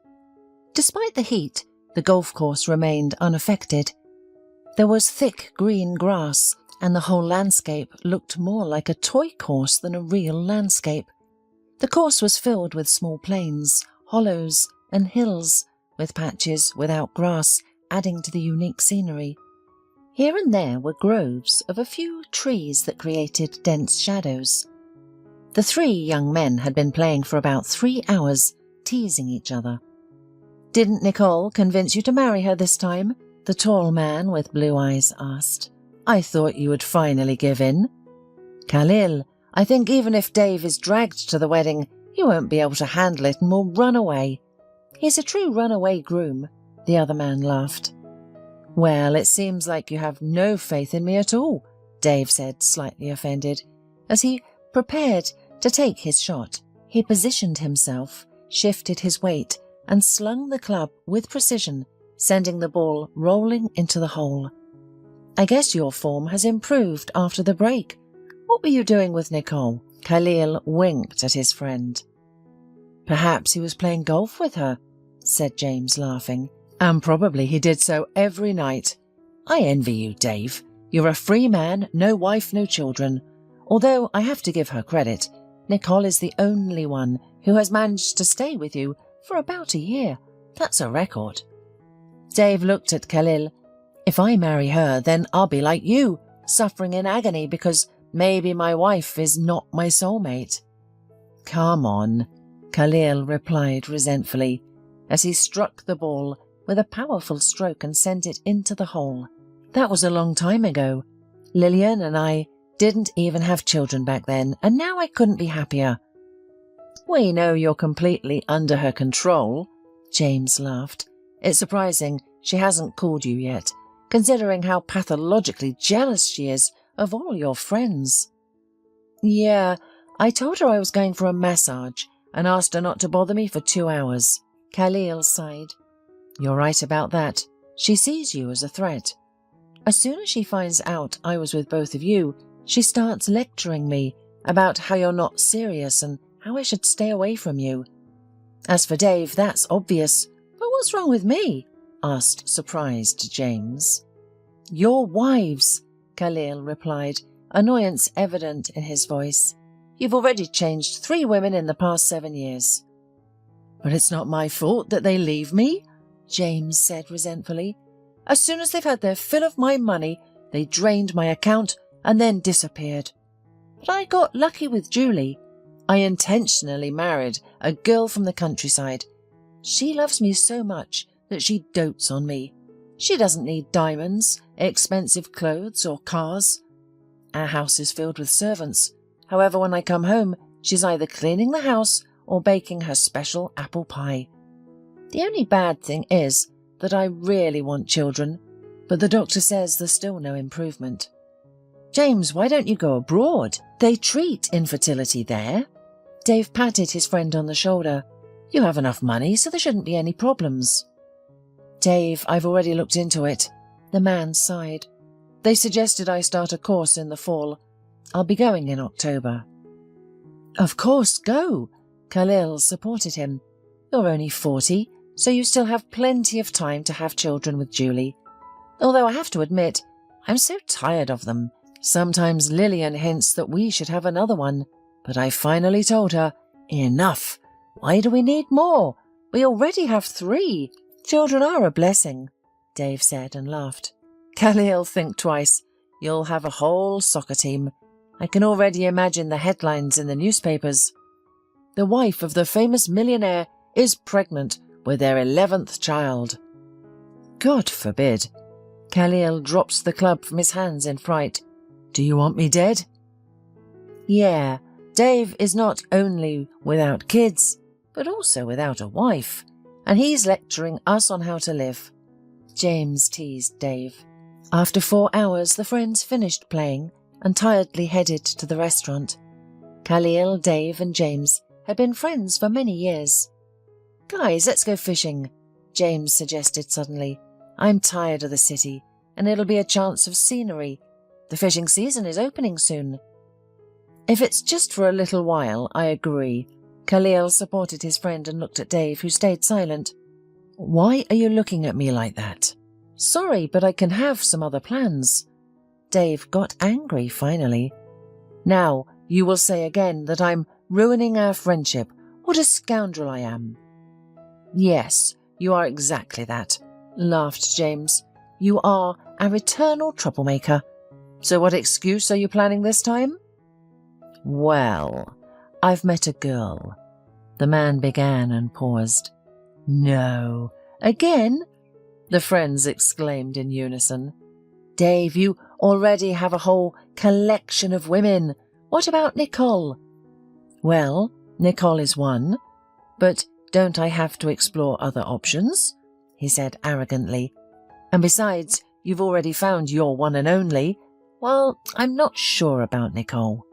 Despite the heat, the golf course remained unaffected. There was thick green grass, and the whole landscape looked more like a toy course than a real landscape. The course was filled with small plains, hollows, and hills, with patches without grass adding to the unique scenery. Here and there were groves of a few trees that created dense shadows. The 3 young men had been playing for about 3 hours, teasing each other. "Didn't Nicole convince you to marry her this time?" the tall man with blue eyes asked. "I thought you would finally give in." "Khalil, I think even if Dave is dragged to the wedding, he won't be able to handle it and will run away. He's a true runaway groom," the other man laughed. "Well, it seems like you have no faith in me at all," Dave said, slightly offended. As he prepared to take his shot, he positioned himself, shifted his weight, and slung the club with precision, sending the ball rolling into the hole. "I guess your form has improved after the break. What were you doing with Nicole?" Khalil winked at his friend. "Perhaps he was playing golf with her," said James, laughing. "And probably he did so every night. I envy you, Dave. You're a free man, no wife, no children. Although I have to give her credit, Nicole is the only one who has managed to stay with you for about a year. That's a record." Dave looked at Khalil. "If I marry her, then I'll be like you, suffering in agony because maybe my wife is not my soulmate." "Come on," Khalil replied resentfully, as he struck the ball with a powerful stroke and sent it into the hole. "That was a long time ago. Lillian and I didn't even have children back then, and now I couldn't be happier." "We know you're completely under her control," James laughed. "It's surprising she hasn't called you yet, considering how pathologically jealous she is of all your friends." "Yeah, I told her I was going for a massage and asked her not to bother me for 2 hours. Khalil sighed. "You're right about that. She sees you as a threat. As soon as she finds out I was with both of you, she starts lecturing me about how you're not serious and how I should stay away from you. As for Dave, that's obvious. But what's wrong with me?" asked surprised James. "Your wives," Khalil replied, annoyance evident in his voice. "You've already changed 3 women in the past 7 years." "But it's not my fault that they leave me," James said resentfully. "As soon as they've had their fill of my money, they drained my account and then disappeared. But I got lucky with Julie. I intentionally married a girl from the countryside. She loves me so much that she dotes on me. She doesn't need diamonds, expensive clothes or cars. Our house is filled with servants. However, when I come home, she's either cleaning the house or baking her special apple pie. The only bad thing is that I really want children, but the doctor says there's still no improvement. James, why don't you go abroad? They treat infertility there. Dave patted his friend on the shoulder. You have enough money, so there shouldn't be any problems. Dave, I've already looked into it. The man sighed. They suggested I start a course in the fall. I'll be going in October. Of course, go. Khalil supported him. You're only 40, so you still have plenty of time to have children with Julie. Although I have to admit, I'm so tired of them. Sometimes Lillian hints that we should have another one, but I finally told her, enough. Why do we need more? We already have 3. Children are a blessing, Dave said and laughed. Khalil, think twice. You'll have a whole soccer team. I can already imagine the headlines in the newspapers. The wife of the famous millionaire is pregnant with their 11th child. God forbid. Khalil drops the club from his hands in fright. Do you want me dead? Yeah, Dave is not only without kids, but also without a wife, and he's lecturing us on how to live. James teased Dave. After 4 hours, the friends finished playing and tiredly headed to the restaurant. Khalil, Dave and James had been friends for many years. Guys, let's go fishing, James suggested suddenly. I'm tired of the city, and it'll be a chance of scenery. The fishing season is opening soon. If it's just for a little while, I agree. Khalil supported his friend and looked at Dave, who stayed silent. Why are you looking at me like that? Sorry, but I can have some other plans. Dave got angry finally. Now, you will say again that I'm ruining our friendship. What a scoundrel I am. Yes, you are exactly that, laughed James. You are our eternal troublemaker. So what excuse are you planning this time? Well, I've met a girl. The man began and paused. No. Again? The friends exclaimed in unison. Dave, you already have a whole collection of women. What about Nicole? Well, Nicole is one, but don't I have to explore other options? He said arrogantly. And besides, you've already found your one and only. Well, I'm not sure about Nicole.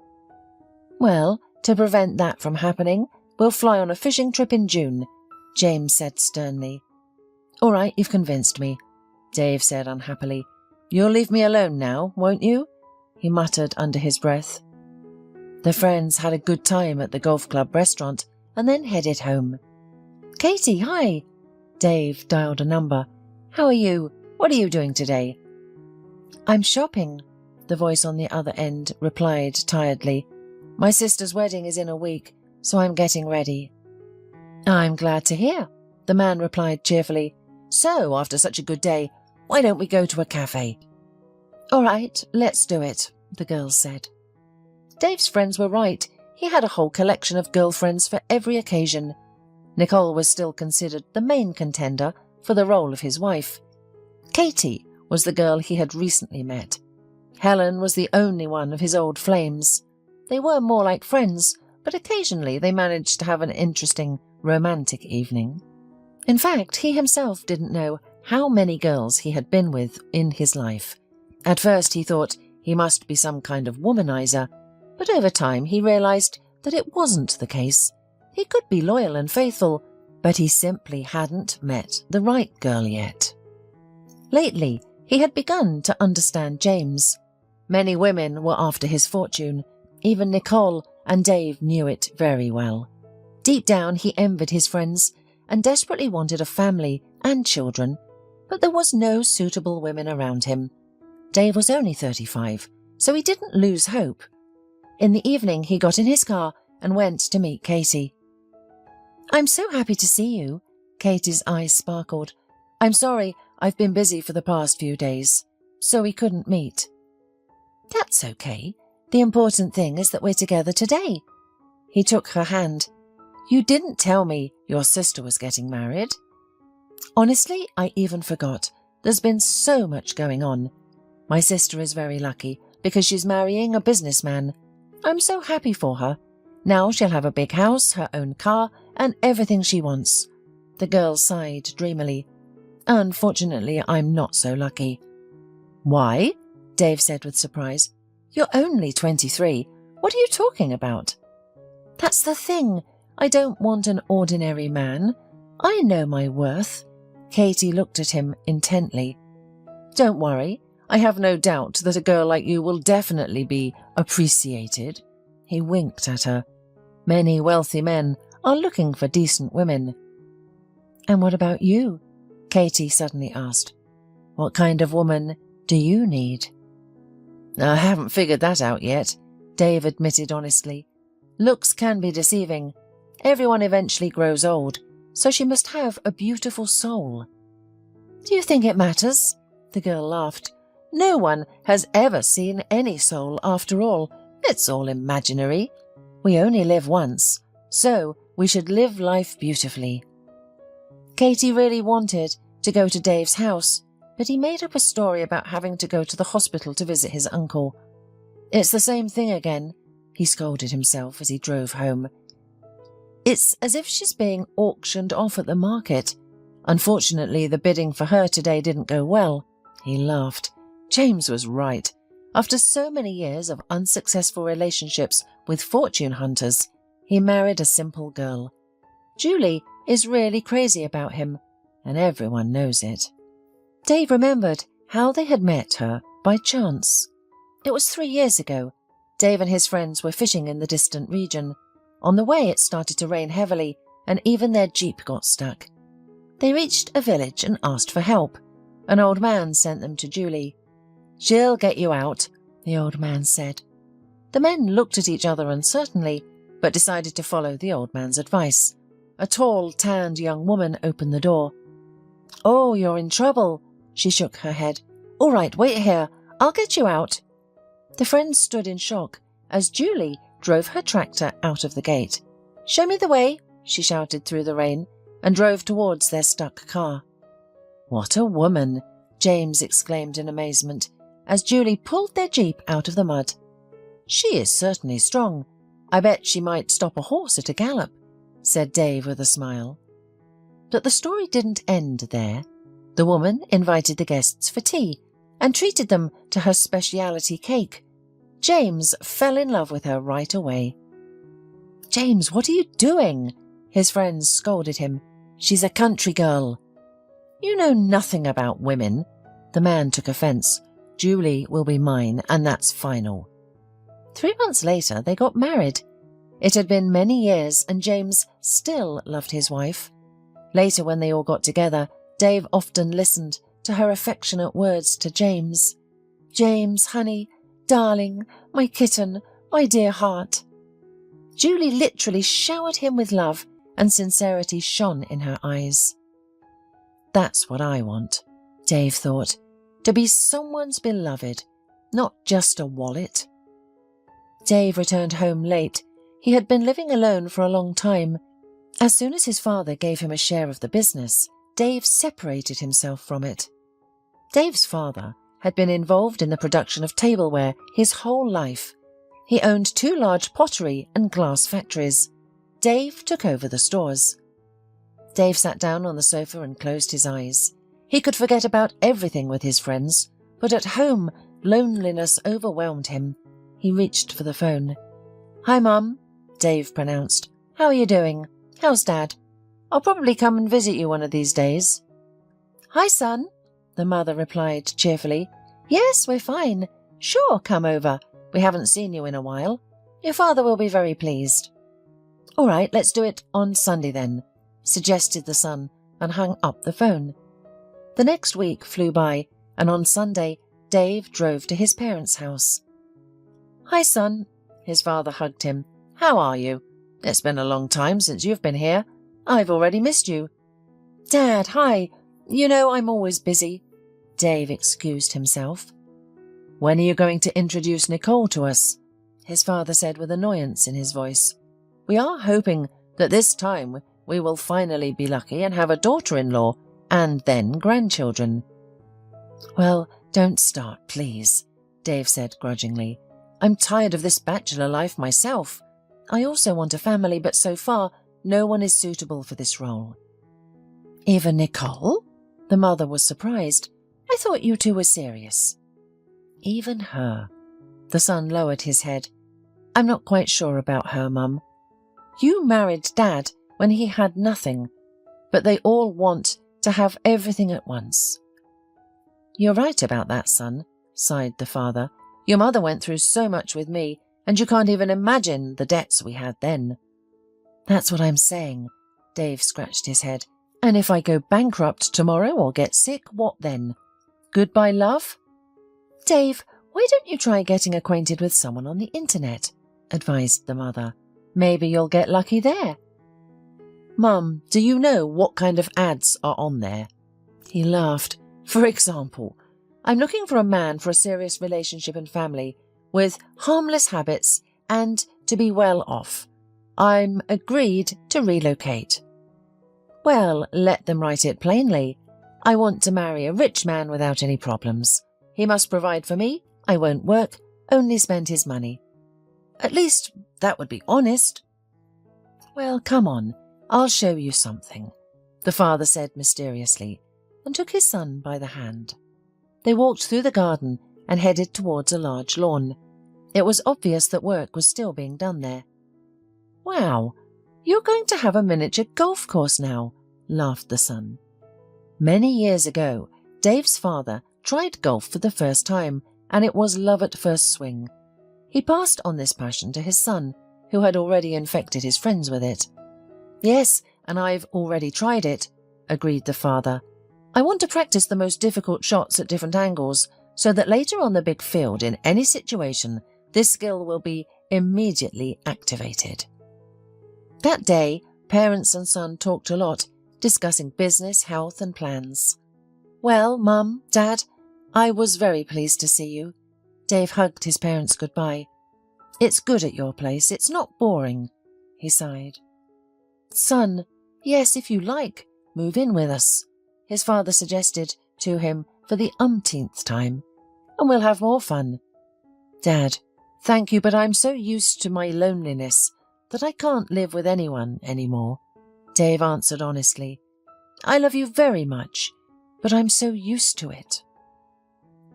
Well, to prevent that from happening, we'll fly on a fishing trip in June, James said sternly. All right, you've convinced me, Dave said unhappily. You'll leave me alone now, won't you? He muttered under his breath. The friends had a good time at the golf club restaurant and then headed home. Katie, hi. Dave dialed a number. How are you? What are you doing today? I'm shopping, the voice on the other end replied tiredly. My sister's wedding is in a week, so I'm getting ready. I'm glad to hear, the man replied cheerfully. So, after such a good day, why don't we go to a cafe? All right, let's do it, the girls said. Dave's friends were right. He had a whole collection of girlfriends for every occasion. Nicole was still considered the main contender for the role of his wife. Katie was the girl he had recently met. Helen was the only one of his old flames. They were more like friends, but occasionally they managed to have an interesting, romantic evening. In fact, he himself didn't know how many girls he had been with in his life. At first he thought he must be some kind of womanizer, but over time he realized that it wasn't the case. He could be loyal and faithful, but he simply hadn't met the right girl yet. Lately, he had begun to understand James. Many women were after his fortune. Even Nicole and Dave knew it very well. Deep down, he envied his friends and desperately wanted a family and children, but there was no suitable women around him. Dave was only 35, so he didn't lose hope. In the evening, he got in his car and went to meet Katie. I'm so happy to see you. Katie's eyes sparkled. I'm sorry, I've been busy for the past few days, so we couldn't meet. That's okay. The important thing is that we're together today. He took her hand. You didn't tell me your sister was getting married. Honestly, I even forgot. There's been so much going on. My sister is very lucky because she's marrying a businessman. I'm so happy for her. Now she'll have a big house, her own car, and everything she wants." The girl sighed dreamily. "Unfortunately, I'm not so lucky." "Why?" Dave said with surprise. "You're only 23. What are you talking about?" "That's the thing. I don't want an ordinary man. I know my worth." Katie looked at him intently. "Don't worry. I have no doubt that a girl like you will definitely be appreciated." He winked at her. "Many wealthy men are looking for decent women." "And what about you?" Katie suddenly asked. "What kind of woman do you need?" "I haven't figured that out yet," Dave admitted honestly. "Looks can be deceiving. Everyone eventually grows old, so she must have a beautiful soul." "Do you think it matters?" The girl laughed. "No one has ever seen any soul after all. It's all imaginary. We only live once, so we should live life beautifully." Katie really wanted to go to Dave's house, but he made up a story about having to go to the hospital to visit his uncle. "It's the same thing again," he scolded himself as he drove home. "It's as if she's being auctioned off at the market. Unfortunately, the bidding for her today didn't go well." He laughed. James was right. After so many years of unsuccessful relationships with fortune hunters, he married a simple girl. Julie is really crazy about him, and everyone knows it. Dave remembered how they had met her by chance. It was 3 years ago. Dave and his friends were fishing in the distant region. On the way, it started to rain heavily, and even their jeep got stuck. They reached a village and asked for help. An old man sent them to Julie. "She'll get you out," the old man said. The men looked at each other uncertainly, but decided to follow the old man's advice. A tall, tanned young woman opened the door. "Oh, you're in trouble." She shook her head. "All right, wait here. I'll get you out." The friends stood in shock as Julie drove her tractor out of the gate. "Show me the way," she shouted through the rain, and drove towards their stuck car. "What a woman!" James exclaimed in amazement as Julie pulled their jeep out of the mud. "She is certainly strong. I bet she might stop a horse at a gallop," said Dave with a smile. But the story didn't end there. The woman invited the guests for tea and treated them to her specialty cake. James fell in love with her right away. "James, what are you doing?" His friends scolded him. "She's a country girl." "You know nothing about women." The man took offence. "Julie will be mine, and that's final." 3 months later, they got married. It had been many years, and James still loved his wife. Later, when they all got together, Dave often listened to her affectionate words to James. "James, honey, darling, my kitten, my dear heart." Julie literally showered him with love, and sincerity shone in her eyes. "That's what I want," Dave thought, "to be someone's beloved, not just a wallet." Dave returned home late. He had been living alone for a long time. As soon as his father gave him a share of the business, Dave separated himself from it. Dave's father had been involved in the production of tableware his whole life. He owned 2 large pottery and glass factories. Dave took over the stores. Dave sat down on the sofa and closed his eyes. He could forget about everything with his friends, but at home, loneliness overwhelmed him. He reached for the phone. "Hi, Mum," Dave pronounced. "How are you doing? How's Dad? I'll probably come and visit you one of these days." "Hi, son," the mother replied cheerfully. "Yes, we're fine. Sure, come over. We haven't seen you in a while. Your father will be very pleased." "All right, let's do it on Sunday then," suggested the son, and hung up the phone. The next week flew by, and on Sunday, Dave drove to his parents' house. "Hi, son." His father hugged him. "How are you? It's been a long time since you've been here. I've already missed you." "Dad, hi. You know I'm always busy." Dave excused himself. "When are you going to introduce Nicole to us?" His father said with annoyance in his voice. "We are hoping that this time we will finally be lucky and have a daughter-in-law and then grandchildren." Well, don't start, please, Dave said grudgingly. I'm tired of this bachelor life myself. I also want a family, but so far, no one is suitable for this role. Even Nicole? The mother was surprised. I thought you two were serious. Even her. The son lowered his head. I'm not quite sure about her, Mum. You married Dad when he had nothing, but they all want to have everything at once. You're right about that, son, sighed the father. Your mother went through so much with me, and you can't even imagine the debts we had then. That's what I'm saying. Dave scratched his head. And if I go bankrupt tomorrow or get sick, what then? Goodbye, love? Dave, why don't you try getting acquainted with someone on the internet? Advised the mother. Maybe you'll get lucky there. Mum, do you know what kind of ads are on there? He laughed. For example, I'm looking for a man for a serious relationship and family, with harmless habits and to be well off. I'm agreed to relocate. Well, let them write it plainly. I want to marry a rich man without any problems. He must provide for me. I won't work, only spend his money. At least that would be honest. Well, come on, I'll show you something, the father said mysteriously, and took his son by the hand. They walked through the garden and headed towards a large lawn. It was obvious that work was still being done there. Wow, you're going to have a miniature golf course now, laughed the son. Many years ago, Dave's father tried golf for the first time, and it was love at first swing. He passed on this passion to his son, who had already infected his friends with it. Yes, and I've already tried it, agreed the father. I want to practice the most difficult shots at different angles, so that later on the big field, in any situation, this skill will be immediately activated. That day, parents and son talked a lot, discussing business, health and plans. Well, Mum, Dad, I was very pleased to see you. Dave hugged his parents goodbye. It's good at your place, it's not boring, he sighed. Son, yes, if you like, move in with us, his father suggested to him for the umpteenth time, and we'll have more fun. Dad, thank you, but I'm so used to my loneliness that I can't live with anyone anymore, Dave answered honestly. I love you very much, but I'm so used to it.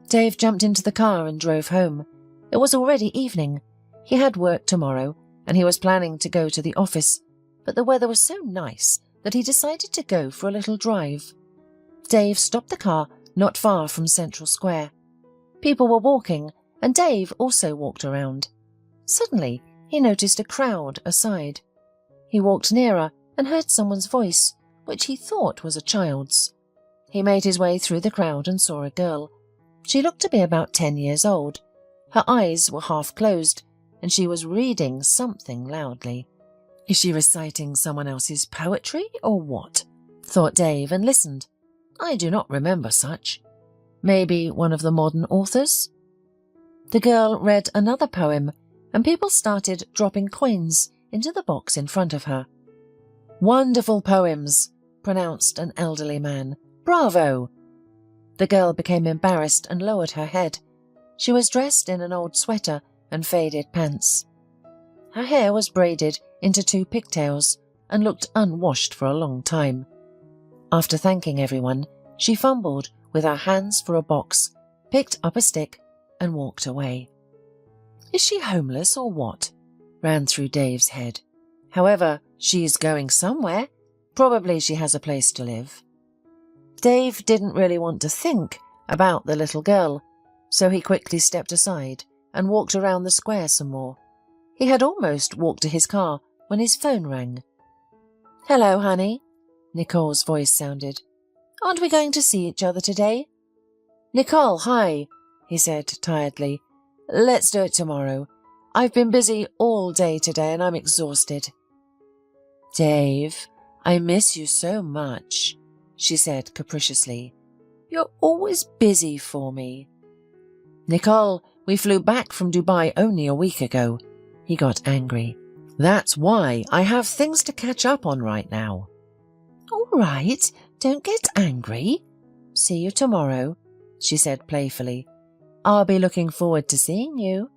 Dave jumped into the car and drove home. It was already evening. He had work tomorrow, and he was planning to go to the office, but the weather was so nice that he decided to go for a little drive. Dave stopped the car not far from Central Square. People were walking, and Dave also walked around. Suddenly, he noticed a crowd aside. He walked nearer and heard someone's voice, which he thought was a child's. He made his way through the crowd and saw a girl. She looked to be about 10 years old. Her eyes were half closed, and she was reading something loudly. Is she reciting someone else's poetry or what? Thought Dave and listened. I do not remember such. Maybe one of the modern authors? The girl read another poem, and people started dropping coins into the box in front of her. Wonderful poems, pronounced an elderly man. Bravo! The girl became embarrassed and lowered her head. She was dressed in an old sweater and faded pants. Her hair was braided into 2 pigtails and looked unwashed for a long time. After thanking everyone, she fumbled with her hands for a box, picked up a stick, and walked away. Is she homeless or what? Ran through Dave's head. However, she's going somewhere. Probably she has a place to live. Dave didn't really want to think about the little girl, so he quickly stepped aside and walked around the square some more. He had almost walked to his car when his phone rang. Hello, honey, Nicole's voice sounded. Aren't we going to see each other today? Nicole, hi, he said tiredly. Let's do it tomorrow. I've been busy all day today and I'm exhausted. Dave, I miss you so much, she said capriciously. You're always busy for me. Nicole, we flew back from Dubai only a week ago. He got angry. That's why I have things to catch up on right now. All right, don't get angry. See you tomorrow. she said playfully. I'll be looking forward to seeing you.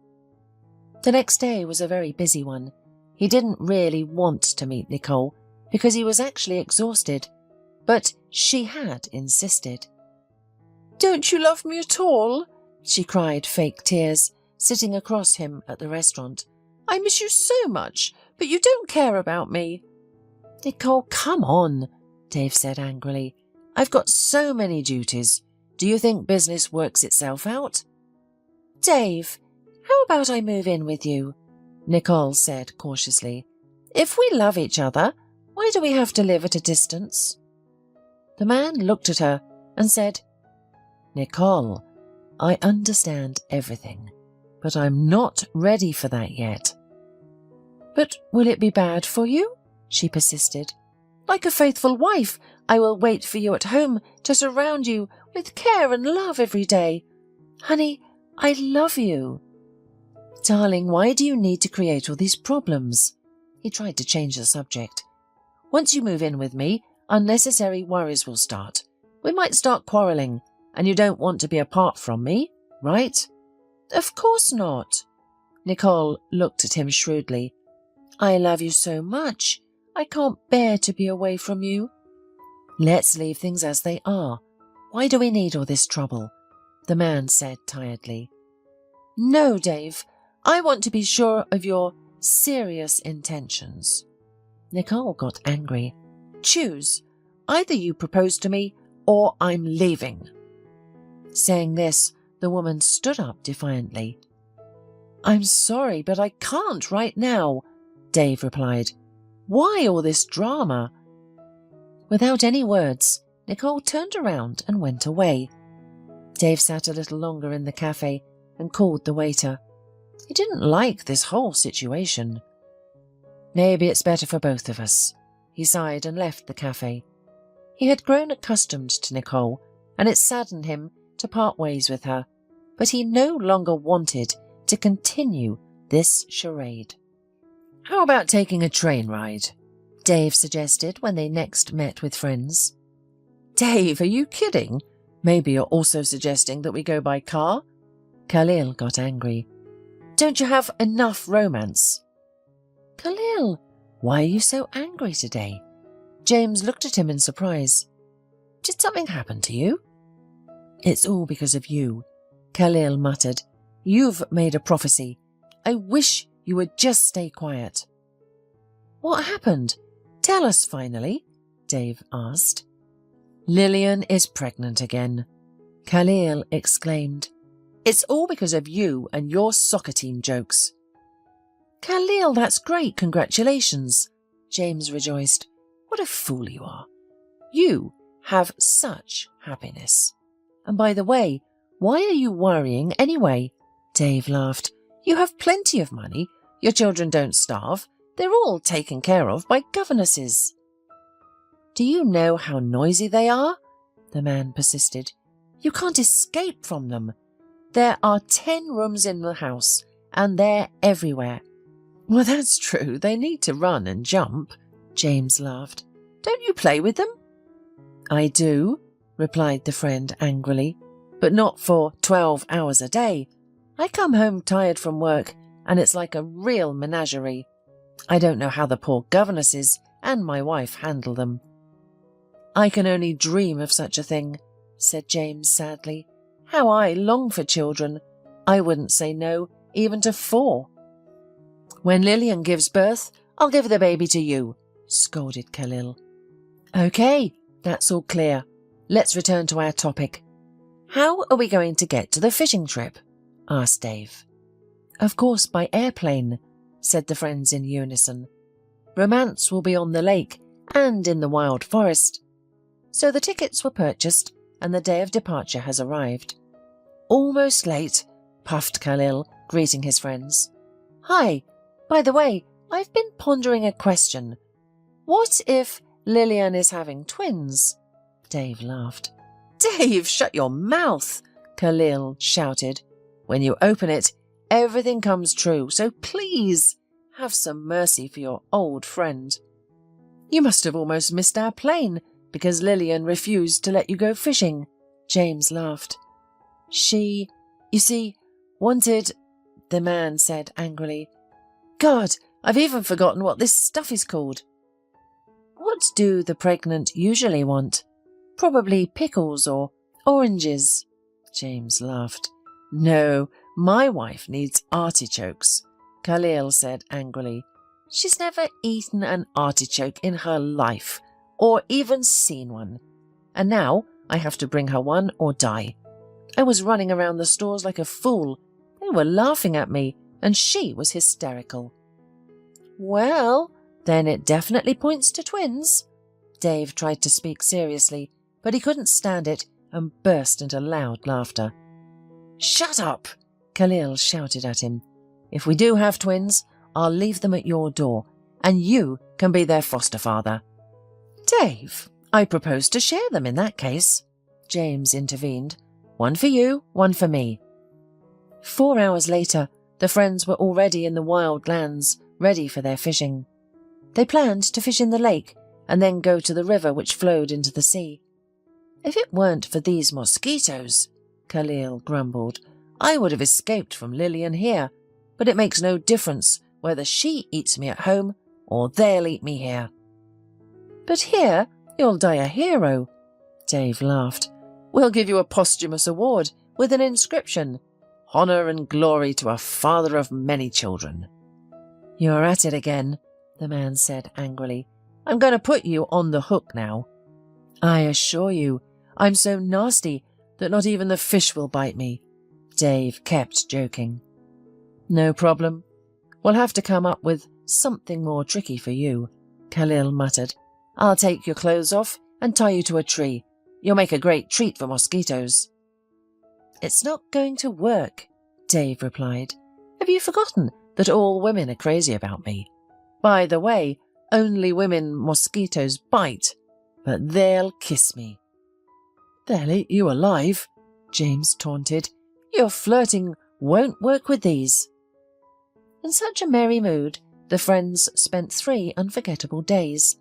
The next day was a very busy one. He didn't really want to meet Nicole because he was actually exhausted, but she had insisted. Don't you love me at all? She cried fake tears, sitting across him at the restaurant. I miss you so much, but you don't care about me. Nicole, come on, Dave said angrily. I've got so many duties. Do you think business works itself out? Dave, how about I move in with you? Nicole said cautiously. If we love each other, why do we have to live at a distance? The man looked at her and said, Nicole, I understand everything, but I'm not ready for that yet. But will it be bad for you? She persisted. Like a faithful wife, I will wait for you at home to surround you with care and love every day. Honey, I love you. Darling, why do you need to create all these problems? He tried to change the subject. Once you move in with me, unnecessary worries will start. We might start quarrelling, and you don't want to be apart from me, right? Of course not. Nicole looked at him shrewdly. I love you so much. I can't bear to be away from you. Let's leave things as they are. Why do we need all this trouble? The man said tiredly. No, Dave. I want to be sure of your serious intentions. Nicole got angry. Choose. Either you propose to me or I'm leaving. Saying this, the woman stood up defiantly. I'm sorry, but I can't right now, Dave replied. Why all this drama? Without any words, Nicole turned around and went away. Dave sat a little longer in the cafe and called the waiter. He didn't like this whole situation. Maybe it's better for both of us. He sighed and left the cafe. He had grown accustomed to Nicole, and it saddened him to part ways with her, but he no longer wanted to continue this charade. How about taking a train ride? Dave suggested when they next met with friends. Dave, are you kidding? Maybe you're also suggesting that we go by car? Khalil got angry. Don't you have enough romance? Khalil, why are you so angry today? James looked at him in surprise. Did something happen to you? It's all because of you, Khalil muttered. You've made a prophecy. I wish you would just stay quiet. What happened? Tell us finally, Dave asked. Lillian is pregnant again, Khalil exclaimed. It's all because of you and your soccer team jokes. Khalil, that's great, congratulations, James rejoiced. What a fool you are. You have such happiness. And by the way, why are you worrying anyway? Dave laughed. You have plenty of money. Your children don't starve. They're all taken care of by governesses. Do you know how noisy they are? The man persisted. You can't escape from them. There are 10 rooms in the house, and they're everywhere. Well, that's true. They need to run and jump, James laughed. Don't you play with them? I do, replied the friend angrily, but not for 12 hours a day. I come home tired from work, and it's like a real menagerie. I don't know how the poor governesses and my wife handle them. I can only dream of such a thing, said James sadly. How I long for children. I wouldn't say no, even to 4. When Lillian gives birth, I'll give the baby to you, scolded Khalil. Okay, that's all clear. Let's return to our topic. How are we going to get to the fishing trip? Asked Dave. Of course, by airplane, said the friends in unison. Romance will be on the lake and in the wild forest. So the tickets were purchased and the day of departure has arrived. Almost late, puffed Khalil, greeting his friends. Hi, by the way, I've been pondering a question. What if Lillian is having twins? Dave laughed. Dave, shut your mouth, Khalil shouted. When you open it, everything comes true, so please have some mercy for your old friend. You must have almost missed our plane because Lillian refused to let you go fishing, James laughed. She, you see, wanted, the man said angrily. God, I've even forgotten what this stuff is called. What do the pregnant usually want? Probably pickles or oranges. James laughed. No, my wife needs artichokes, Khalil said angrily. She's never eaten an artichoke in her life, or even seen one. And now I have to bring her one or die. I was running around the stores like a fool. They were laughing at me, and she was hysterical. Well, then it definitely points to twins. Dave tried to speak seriously, but he couldn't stand it and burst into loud laughter. Shut up, Khalil shouted at him. If we do have twins, I'll leave them at your door, and you can be their foster father. Dave, I propose to share them in that case, James intervened. One for you, one for me. 4 hours later, the friends were already in the wild lands, ready for their fishing. They planned to fish in the lake and then go to the river which flowed into the sea. If it weren't for these mosquitoes, Khalil grumbled, I would have escaped from Lillian here, but it makes no difference whether she eats me at home or they'll eat me here. But here you'll die a hero, Dave laughed. We'll give you a posthumous award with an inscription, Honour and glory to a father of many children. You're at it again, the man said angrily. I'm going to put you on the hook now. I assure you, I'm so nasty that not even the fish will bite me, Dave kept joking. No problem. We'll have to come up with something more tricky for you, Khalil muttered. I'll take your clothes off and tie you to a tree. You'll make a great treat for mosquitoes. It's not going to work, Dave replied. Have you forgotten that all women are crazy about me? By the way, only women mosquitoes bite, but they'll kiss me. They'll eat you alive, James taunted. Your flirting won't work with these. In such a merry mood, the friends spent 3 unforgettable days.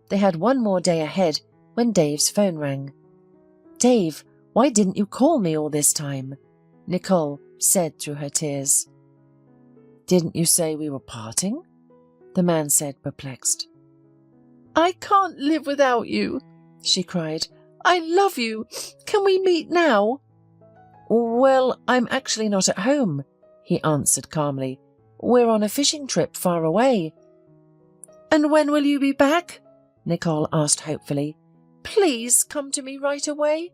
They had one more day ahead when Dave's phone rang. Dave, why didn't you call me all this time? Nicole said through her tears. Didn't you say we were parting? The man said, perplexed. I can't live without you, she cried. I love you. Can we meet now? Well, I'm actually not at home, he answered calmly. We're on a fishing trip far away. And when will you be back? Nicole asked hopefully. Please come to me right away.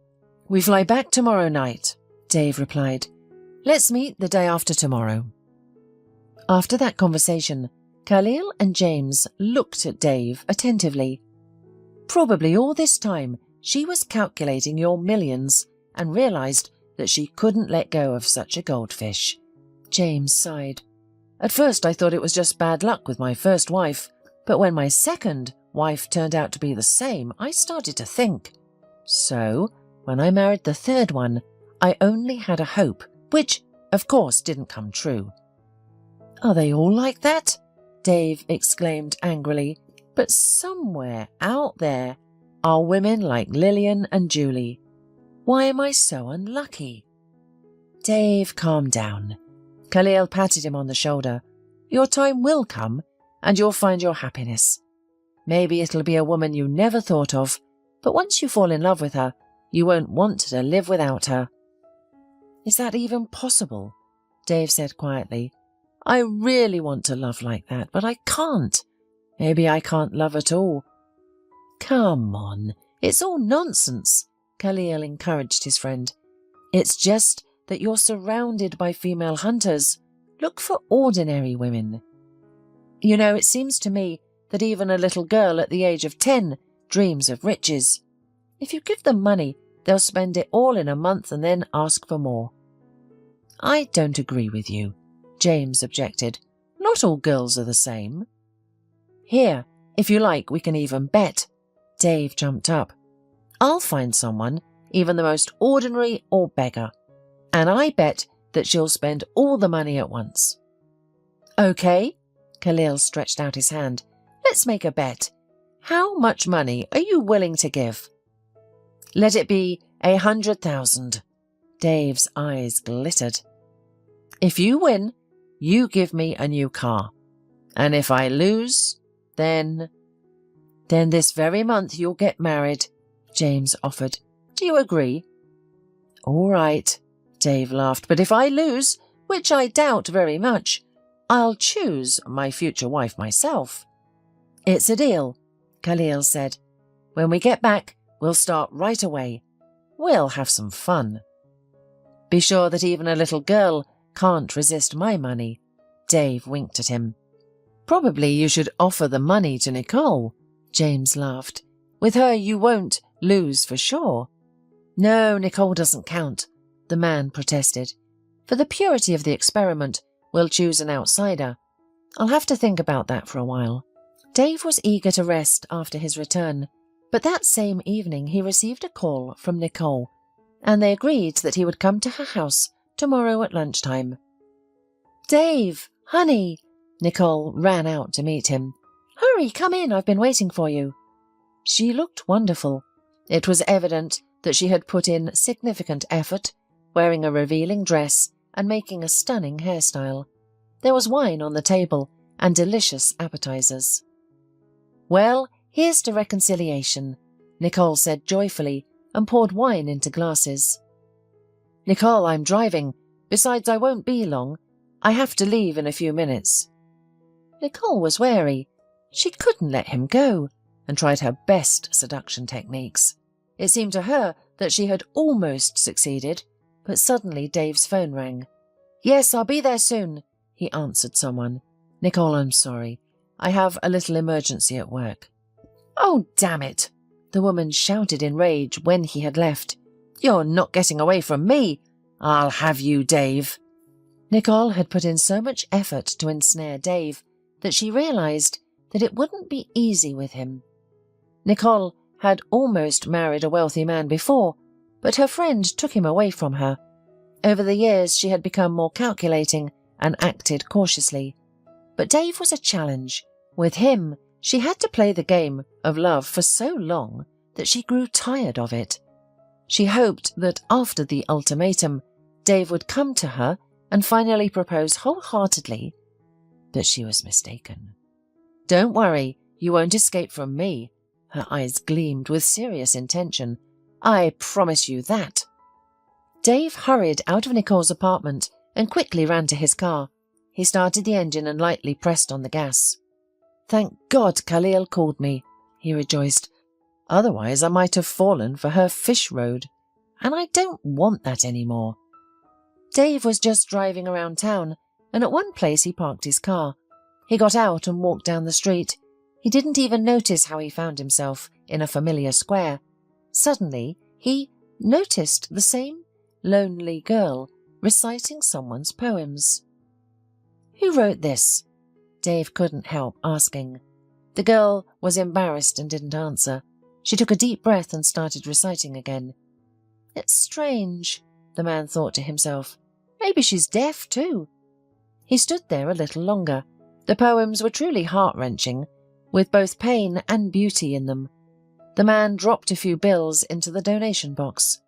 We fly back tomorrow night, Dave replied. Let's meet the day after tomorrow. After that conversation, Khalil and James looked at Dave attentively. Probably all this time she was calculating your millions and realized that she couldn't let go of such a goldfish. James sighed. At first I thought it was just bad luck with my first wife, but when my second wife turned out to be the same, I started to think. So, when I married the third one, I only had a hope, which, of course, didn't come true. Are they all like that? Dave exclaimed angrily. But somewhere out there are women like Lillian and Julie. Why am I so unlucky? Dave calmed down. Khalil patted him on the shoulder. Your time will come, and you'll find your happiness. Maybe it'll be a woman you never thought of, but once you fall in love with her, you won't want to live without her. Is that even possible? Dave said quietly. I really want to love like that, but I can't. Maybe I can't love at all. Come on, it's all nonsense, Khalil encouraged his friend. It's just that you're surrounded by female hunters. Look for ordinary women. You know, it seems to me that even a little girl at the age of 10 dreams of riches. If you give them money, they'll spend it all in a month and then ask for more. I don't agree with you, James objected. Not all girls are the same. Here, if you like, we can even bet. Dave jumped up. I'll find someone, even the most ordinary or beggar, and I bet that she'll spend all the money at once. Okay, Khalil stretched out his hand. Let's make a bet. How much money are you willing to give? Let it be 100,000. Dave's eyes glittered. If you win, you give me a new car. And if I lose, then this very month you'll get married, James offered. Do you agree? All right, Dave laughed, but if I lose, which I doubt very much, I'll choose my future wife myself. It's a deal, Khalil said. When we get back, we'll start right away. We'll have some fun. Be sure that even a little girl can't resist my money. Dave winked at him. Probably you should offer the money to Nicole, James laughed. With her you won't lose for sure. No, Nicole doesn't count, the man protested. For the purity of the experiment, we'll choose an outsider. I'll have to think about that for a while. Dave was eager to rest after his return, but that same evening he received a call from Nicole, and they agreed that he would come to her house tomorrow at lunchtime. Dave, honey! Nicole ran out to meet him. Hurry, come in, I've been waiting for you. She looked wonderful. It was evident that she had put in significant effort, wearing a revealing dress and making a stunning hairstyle. There was wine on the table and delicious appetizers. Well, here's to reconciliation, Nicole said joyfully and poured wine into glasses. Nicole, I'm driving. Besides, I won't be long. I have to leave in a few minutes. Nicole was wary. She couldn't let him go, and tried her best seduction techniques. It seemed to her that she had almost succeeded, but suddenly Dave's phone rang. Yes, I'll be there soon, he answered someone. Nicole, I'm sorry. I have a little emergency at work. Oh, damn it, the woman shouted in rage when he had left. You're not getting away from me. I'll have you, Dave. Nicole had put in so much effort to ensnare Dave that she realized that it wouldn't be easy with him. Nicole had almost married a wealthy man before, but her friend took him away from her. Over the years she had become more calculating and acted cautiously. But Dave was a challenge. With him, she had to play the game of love for so long that she grew tired of it. She hoped that after the ultimatum, Dave would come to her and finally propose wholeheartedly, but she was mistaken. Don't worry, you won't escape from me. Her eyes gleamed with serious intention. I promise you that. Dave hurried out of Nicole's apartment and quickly ran to his car. He started the engine and lightly pressed on the gas. Thank God Khalil called me, he rejoiced. Otherwise I might have fallen for her fish road, and I don't want that anymore. Dave was just driving around town, and at one place he parked his car. He got out and walked down the street. He didn't even notice how he found himself in a familiar square. Suddenly, he noticed the same lonely girl reciting someone's poems. Who wrote this? Dave couldn't help asking. The girl was embarrassed and didn't answer. She took a deep breath and started reciting again. It's strange, the man thought to himself. Maybe she's deaf too. He stood there a little longer. The poems were truly heart-wrenching, with both pain and beauty in them. The man dropped a few bills into the donation box.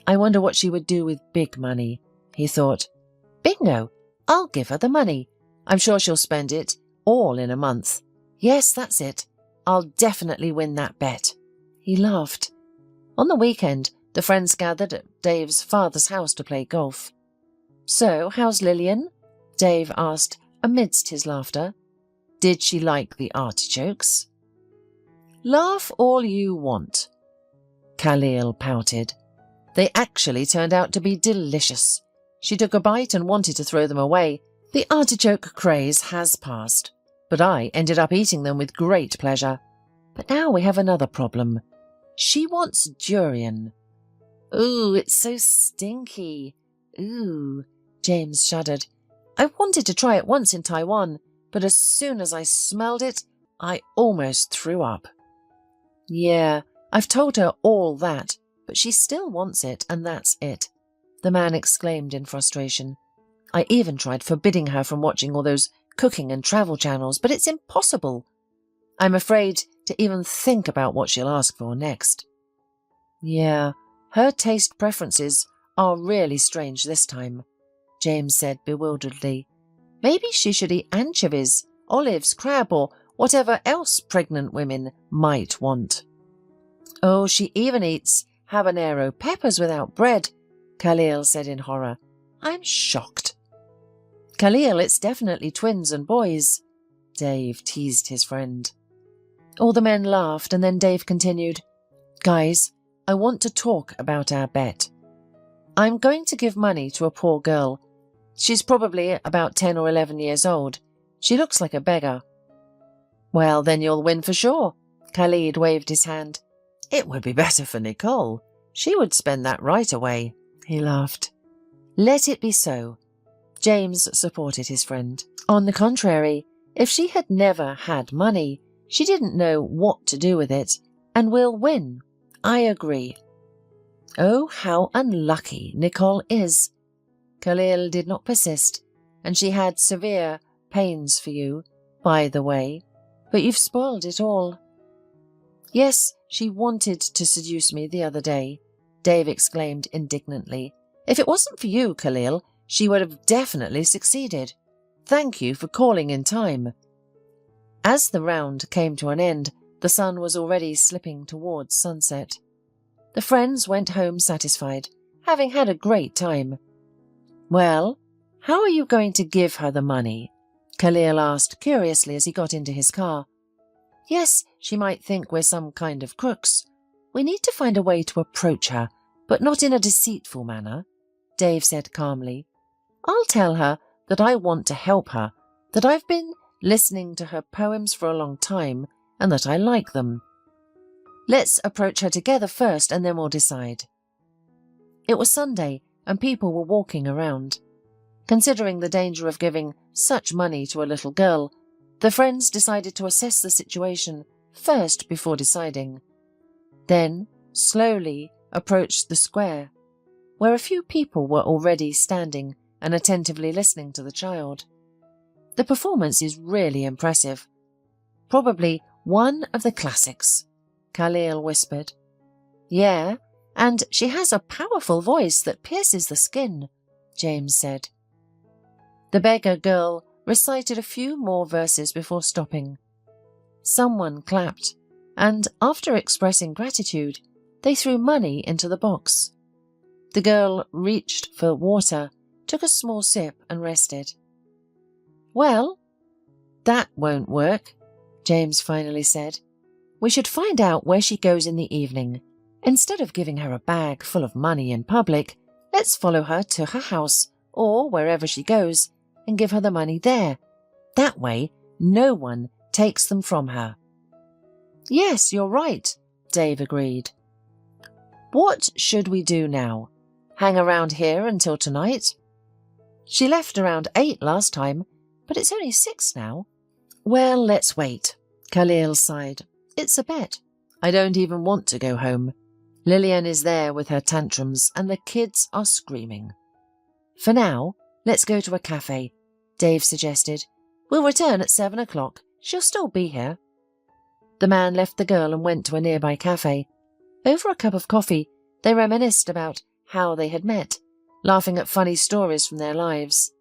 I wonder what she would do with big money, he thought. Bingo! I'll give her the money. I'm sure she'll spend it all in a month. Yes, that's it. I'll definitely win that bet. He laughed. On the weekend, the friends gathered at Dave's father's house to play golf. So, how's Lillian? Dave asked amidst his laughter. Did she like the artichokes? Laugh all you want. Khalil pouted. They actually turned out to be delicious. She took a bite and wanted to throw them away. The artichoke craze has passed, but I ended up eating them with great pleasure. But now we have another problem. She wants durian. Ooh, it's so stinky. Ooh, James shuddered. I wanted to try it once in Taiwan, but as soon as I smelled it, I almost threw up. Yeah, I've told her all that, but she still wants it, and that's it, the man exclaimed in frustration. I even tried forbidding her from watching all those cooking and travel channels, but it's impossible. I'm afraid to even think about what she'll ask for next. Yeah, her taste preferences are really strange this time," James said bewilderedly. "Maybe she should eat anchovies, olives, crab, or whatever else pregnant women might want." "Oh, she even eats habanero peppers without bread," Khalil said in horror. "I'm shocked." "Khalil, it's definitely twins and boys," Dave teased his friend. All the men laughed, and then Dave continued, "Guys, I want to talk about our bet. I'm going to give money to a poor girl. She's probably about 10 or 11 years old. She looks like a beggar." "Well, then you'll win for sure." Khalid waved his hand. "It would be better for Nicole. She would spend that right away." He laughed. "Let it be so." James supported his friend. On the contrary, if she had never had money, she didn't know what to do with it, and will win. I agree. "Oh, how unlucky Nicole is." Khalil did not persist, "and she had severe pains for you, by the way, but you've spoiled it all." "Yes, she wanted to seduce me the other day," Dave exclaimed indignantly. "If it wasn't for you, Khalil, she would have definitely succeeded. Thank you for calling in time." As the round came to an end, the sun was already slipping towards sunset. The friends went home satisfied, having had a great time. "Well, how are you going to give her the money?" Khalil asked curiously as he got into his car. "Yes, she might think we're some kind of crooks. We need to find a way to approach her, but not in a deceitful manner," Dave said calmly. "I'll tell her that I want to help her, that I've been listening to her poems for a long time, and that I like them. Let's approach her together first, and then we'll decide." It was Sunday, and people were walking around. Considering the danger of giving such money to a little girl, the friends decided to assess the situation first before deciding. Then slowly approached the square, where a few people were already standing and attentively listening to the child. "The performance is really impressive. Probably one of the classics," Khalil whispered. "Yeah, and she has a powerful voice that pierces the skin," James said. The beggar girl recited a few more verses before stopping. Someone clapped, and after expressing gratitude, they threw money into the box. The girl reached for water, took a small sip and rested. "Well, that won't work," James finally said. "We should find out where she goes in the evening. Instead of giving her a bag full of money in public, let's follow her to her house or wherever she goes and give her the money there. That way, no one takes them from her." "Yes, you're right," Dave agreed. "What should we do now? Hang around here until tonight? She left around 8 last time, but it's only 6 now." "Well, let's wait," Khalil sighed. "It's a bet. I don't even want to go home. Lillian is there with her tantrums and the kids are screaming. For now, let's go to a cafe," Dave suggested. "We'll return at 7 o'clock. She'll still be here." The man left the girl and went to a nearby cafe. Over a cup of coffee, they reminisced about how they had met, laughing at funny stories from their lives.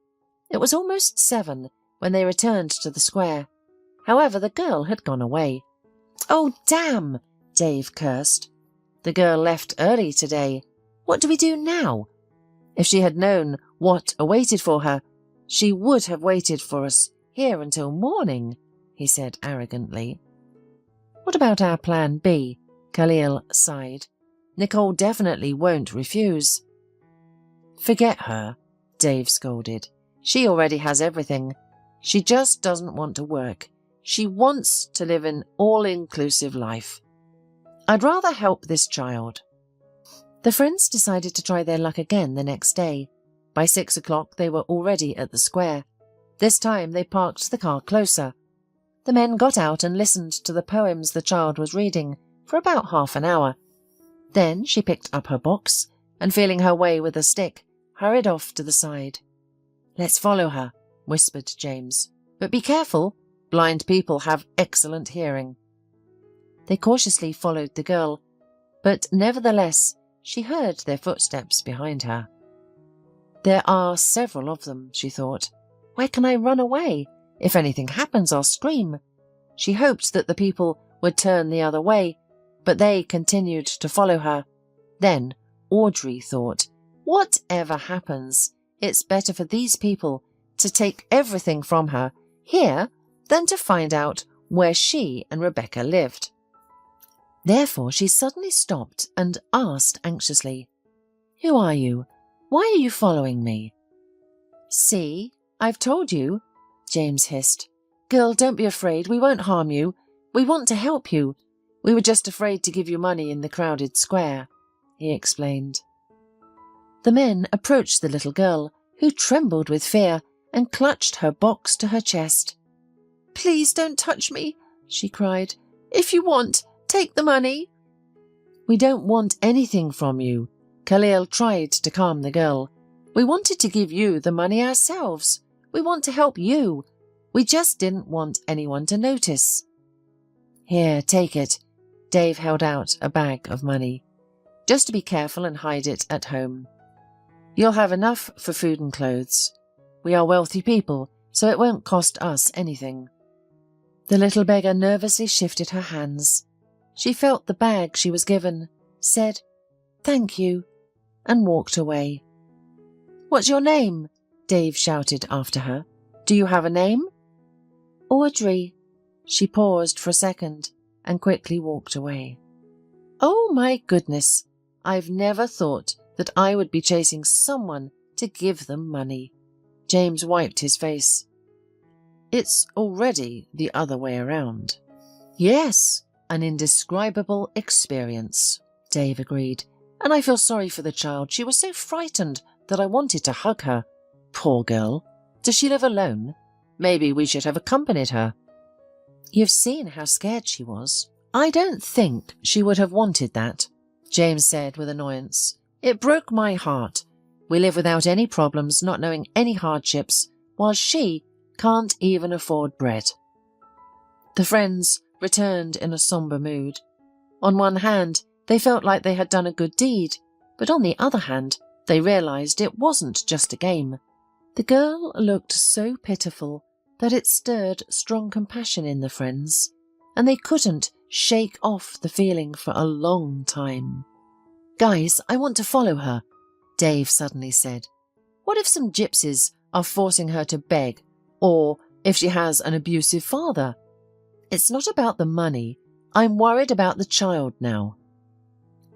It was almost 7 when they returned to the square. However, the girl had gone away. "Oh, damn!" Dave cursed. "The girl left early today. What do we do now? If she had known what awaited for her, she would have waited for us here until morning," he said arrogantly. "What about our plan B?" Khalil sighed. "Nicole definitely won't refuse." "Forget her," Dave scolded. "She already has everything. She just doesn't want to work. She wants to live an all-inclusive life. I'd rather help this child." The friends decided to try their luck again the next day. By 6 o'clock they were already at the square. This time they parked the car closer. The men got out and listened to the poems the child was reading for about half an hour. Then she picked up her box and, feeling her way with a stick, hurried off to the side. "Let's follow her," whispered James. "But be careful. Blind people have excellent hearing." They cautiously followed the girl, but nevertheless She heard their footsteps behind her. There are several of them, she thought. Where can I run away? If anything happens, I'll scream. She hoped that the people would turn the other way, but they continued to follow her. Then Audrey thought, whatever happens, it's better for these people to take everything from her here than to find out where she and Rebecca lived. Therefore she suddenly stopped and asked anxiously, "Who are you? Why are you following me?" "See, I've told you," James hissed. "Girl, don't be afraid. We won't harm you. We want to help you. We were just afraid to give you money in the crowded square," he explained. The men approached the little girl, who trembled with fear and clutched her box to her chest. "Please don't touch me," she cried. "If you want, take the money." "We don't want anything from you," Khalil tried to calm the girl. "We wanted to give you the money ourselves. We want to help you. We just didn't want anyone to notice." "Here, take it." Dave held out a bag of money. "Just to be careful and hide it at home. You'll have enough for food and clothes. We are wealthy people, so it won't cost us anything." The little beggar nervously shifted her hands. She felt the bag she was given, said, "Thank you," and walked away. "What's your name?" Dave shouted after her. "Do you have a name?" "Audrey." She paused for a second and quickly walked away. "Oh my goodness, I've never thought that I would be chasing someone to give them money." James wiped his face. "It's already the other way around." "Yes, an indescribable experience," Dave agreed. "And I feel sorry for the child. She was so frightened that I wanted to hug her. Poor girl. Does she live alone? Maybe we should have accompanied her." "You've seen how scared she was." "I don't think she would have wanted that," James said with annoyance. "It broke my heart. We live without any problems, not knowing any hardships, while she can't even afford bread." The friends returned in a sombre mood. On one hand, they felt like they had done a good deed, but on the other hand, they realized it wasn't just a game. The girl looked so pitiful that it stirred strong compassion in the friends, and they couldn't shake off the feeling for a long time. "Guys, I want to follow her," Dave suddenly said. "What if some gypsies are forcing her to beg, or if she has an abusive father? It's not about the money. I'm worried about the child now."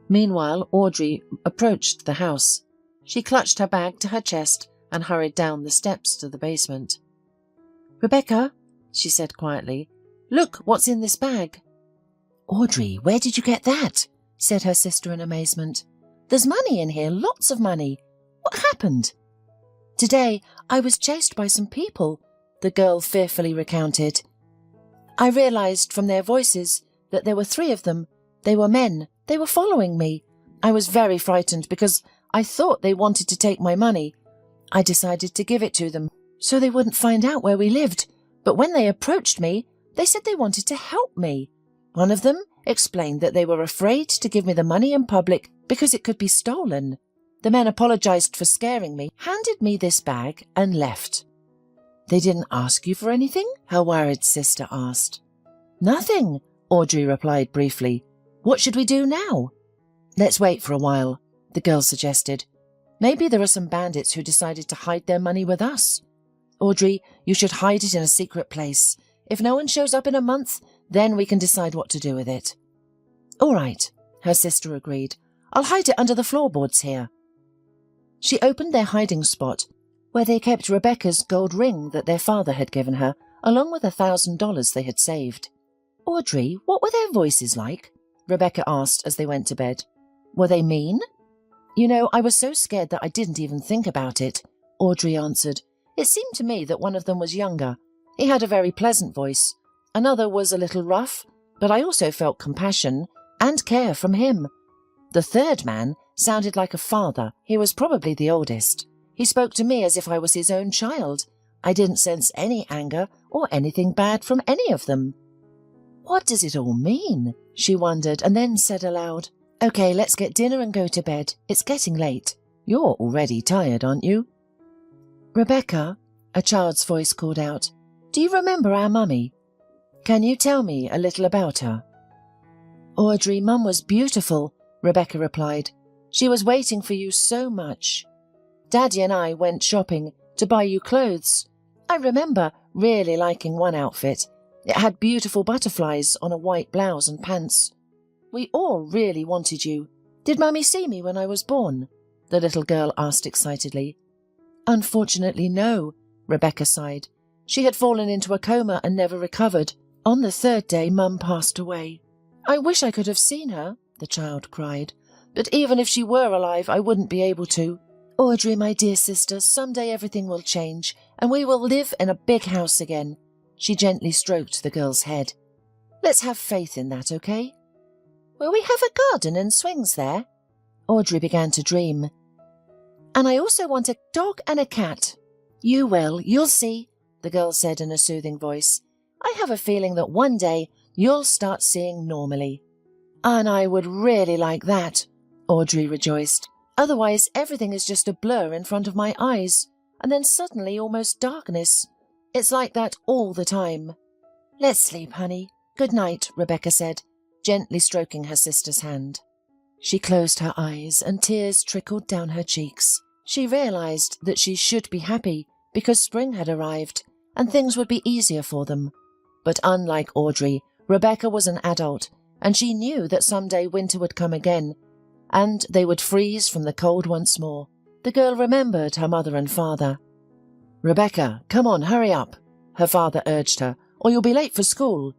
Meanwhile, Audrey approached the house. She clutched her bag to her chest and hurried down the steps to the basement. "Rebecca," she said quietly, "look what's in this bag." "Audrey, where did you get that?" said her sister in amazement. "There's money in here, lots of money. What happened?" "Today I was chased by some people," the girl fearfully recounted. "I realized from their voices that there were 3 of them. They were men. They were following me. I was very frightened because I thought they wanted to take my money. I decided to give it to them so they wouldn't find out where we lived. But when they approached me, they said they wanted to help me. One of them explained that they were afraid to give me the money in public because it could be stolen. The men apologized for scaring me, handed me this bag, and left." "They didn't ask you for anything?" her worried sister asked. "Nothing," Audrey replied briefly. "What should we do now?" "Let's wait for a while," the girl suggested. "Maybe there are some bandits who decided to hide their money with us. Audrey, you should hide it in a secret place. If no one shows up in a month, then we can decide what to do with it." "All right," her sister agreed. "I'll hide it under the floorboards here." She opened their hiding spot, where they kept Rebecca's gold ring that their father had given her, along with $1,000 they had saved. "Audrey, what were their voices like?" Rebecca asked as they went to bed. "Were they mean?" "You know, I was so scared that I didn't even think about it," Audrey answered. "It seemed to me that one of them was younger. He had a very pleasant voice. Another was a little rough, but I also felt compassion and care from him. The third man sounded like a father. He was probably the oldest. He spoke to me as if I was his own child. I didn't sense any anger or anything bad from any of them." "What does it all mean?" she wondered, and then said aloud, Okay, let's get dinner and go to bed. It's getting late. You're already tired, aren't you? Rebecca, a child's voice called out, do you remember our mummy? Can you tell me a little about her? Audrey, Mum was beautiful, Rebecca replied. She was waiting for you so much. Daddy and I went shopping to buy you clothes. I remember really liking one outfit. It had beautiful butterflies on a white blouse and pants. We all really wanted you. Did Mummy see me when I was born? The little girl asked excitedly. Unfortunately, no, Rebecca sighed. She had fallen into a coma and never recovered. On the third day, Mum passed away. I wish I could have seen her, the child cried. But even if she were alive, I wouldn't be able to. Audrey, my dear sister, someday everything will change, and we will live in a big house again. She gently stroked the girl's head. Let's have faith in that, okay? Will we have a garden and swings there? Audrey began to dream. And I also want a dog and a cat. You will, you'll see, the girl said in a soothing voice. I have a feeling that one day you'll start seeing normally. And I would really like that, Audrey rejoiced. Otherwise, everything is just a blur in front of my eyes, and then suddenly almost darkness. It's like that all the time. Let's sleep, honey. Good night, Rebecca said, gently stroking her sister's hand. She closed her eyes and tears trickled down her cheeks. She realized that she should be happy because spring had arrived and things would be easier for them. But unlike Audrey, Rebecca was an adult, and she knew that someday winter would come again, and they would freeze from the cold once more. The girl remembered her mother and father. Rebecca, come on, hurry up, her father urged her, or you'll be late for school.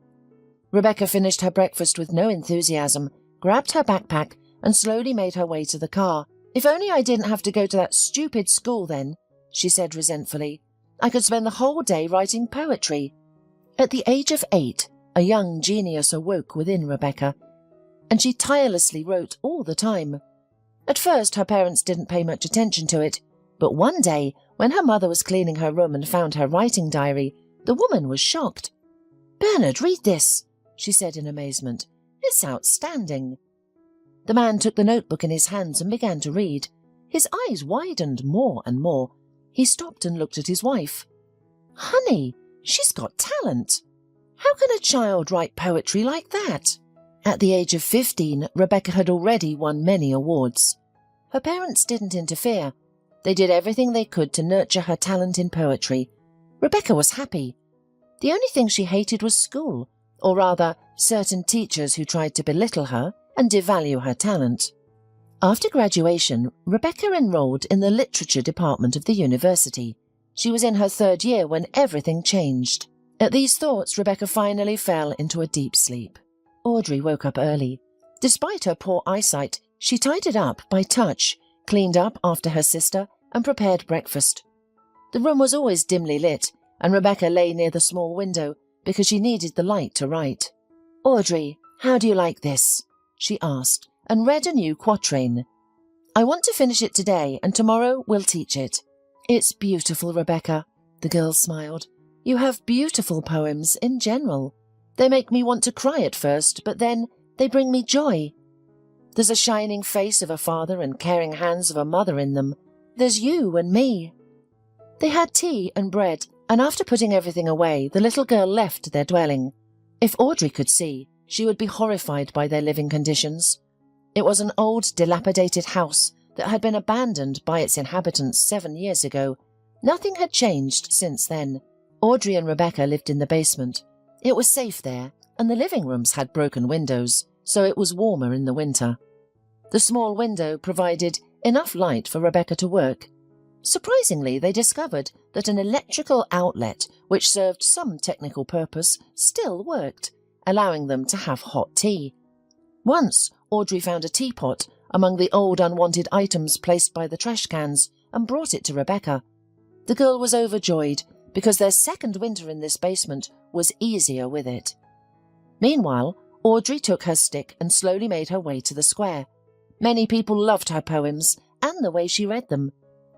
Rebecca finished her breakfast with no enthusiasm, grabbed her backpack, and slowly made her way to the car. If only I didn't have to go to that stupid school then, she said resentfully. I could spend the whole day writing poetry. At the age of 8, a young genius awoke within Rebecca, and she tirelessly wrote all the time. At first, her parents didn't pay much attention to it, but one day, when her mother was cleaning her room and found her writing diary, the woman was shocked. Bernard, read this, she said in amazement. It's outstanding. The man took the notebook in his hands and began to read. His eyes widened more and more. He stopped and looked at his wife. Honey, she's got talent. How can a child write poetry like that? At the age of 15, Rebecca had already won many awards. Her parents didn't interfere. They did everything they could to nurture her talent in poetry. Rebecca was happy. The only thing she hated was school, or rather, certain teachers who tried to belittle her and devalue her talent. After graduation, Rebecca enrolled in the literature department of the university. She was in her 3rd year when everything changed. At these thoughts, Rebecca finally fell into a deep sleep. Audrey woke up early. Despite her poor eyesight, she tidied up by touch, cleaned up after her sister, and prepared breakfast. The room was always dimly lit, and Rebecca lay near the small window because she needed the light to write. Audrey, how do you like this? She asked, and read a new quatrain. I want to finish it today, and tomorrow we'll teach it. It's beautiful, Rebecca, the girl smiled. You have beautiful poems in general. They make me want to cry at first, but then they bring me joy. There's a shining face of a father and caring hands of a mother in them. There's you and me. They had tea and bread, and after putting everything away, the little girl left their dwelling. If Audrey could see, she would be horrified by their living conditions. It was an old, dilapidated house that had been abandoned by its inhabitants 7 years ago. Nothing had changed since then. Audrey and Rebecca lived in the basement. It was safe there, and the living rooms had broken windows, so it was warmer in the winter. The small window provided enough light for Rebecca to work. Surprisingly, they discovered that an electrical outlet, which served some technical purpose, still worked, allowing them to have hot tea. Once, Audrey found a teapot among the old unwanted items placed by the trash cans and brought it to Rebecca. The girl was overjoyed because their second winter in this basement was easier with it. Meanwhile, Audrey took her stick and slowly made her way to the square. Many people loved her poems and the way she read them.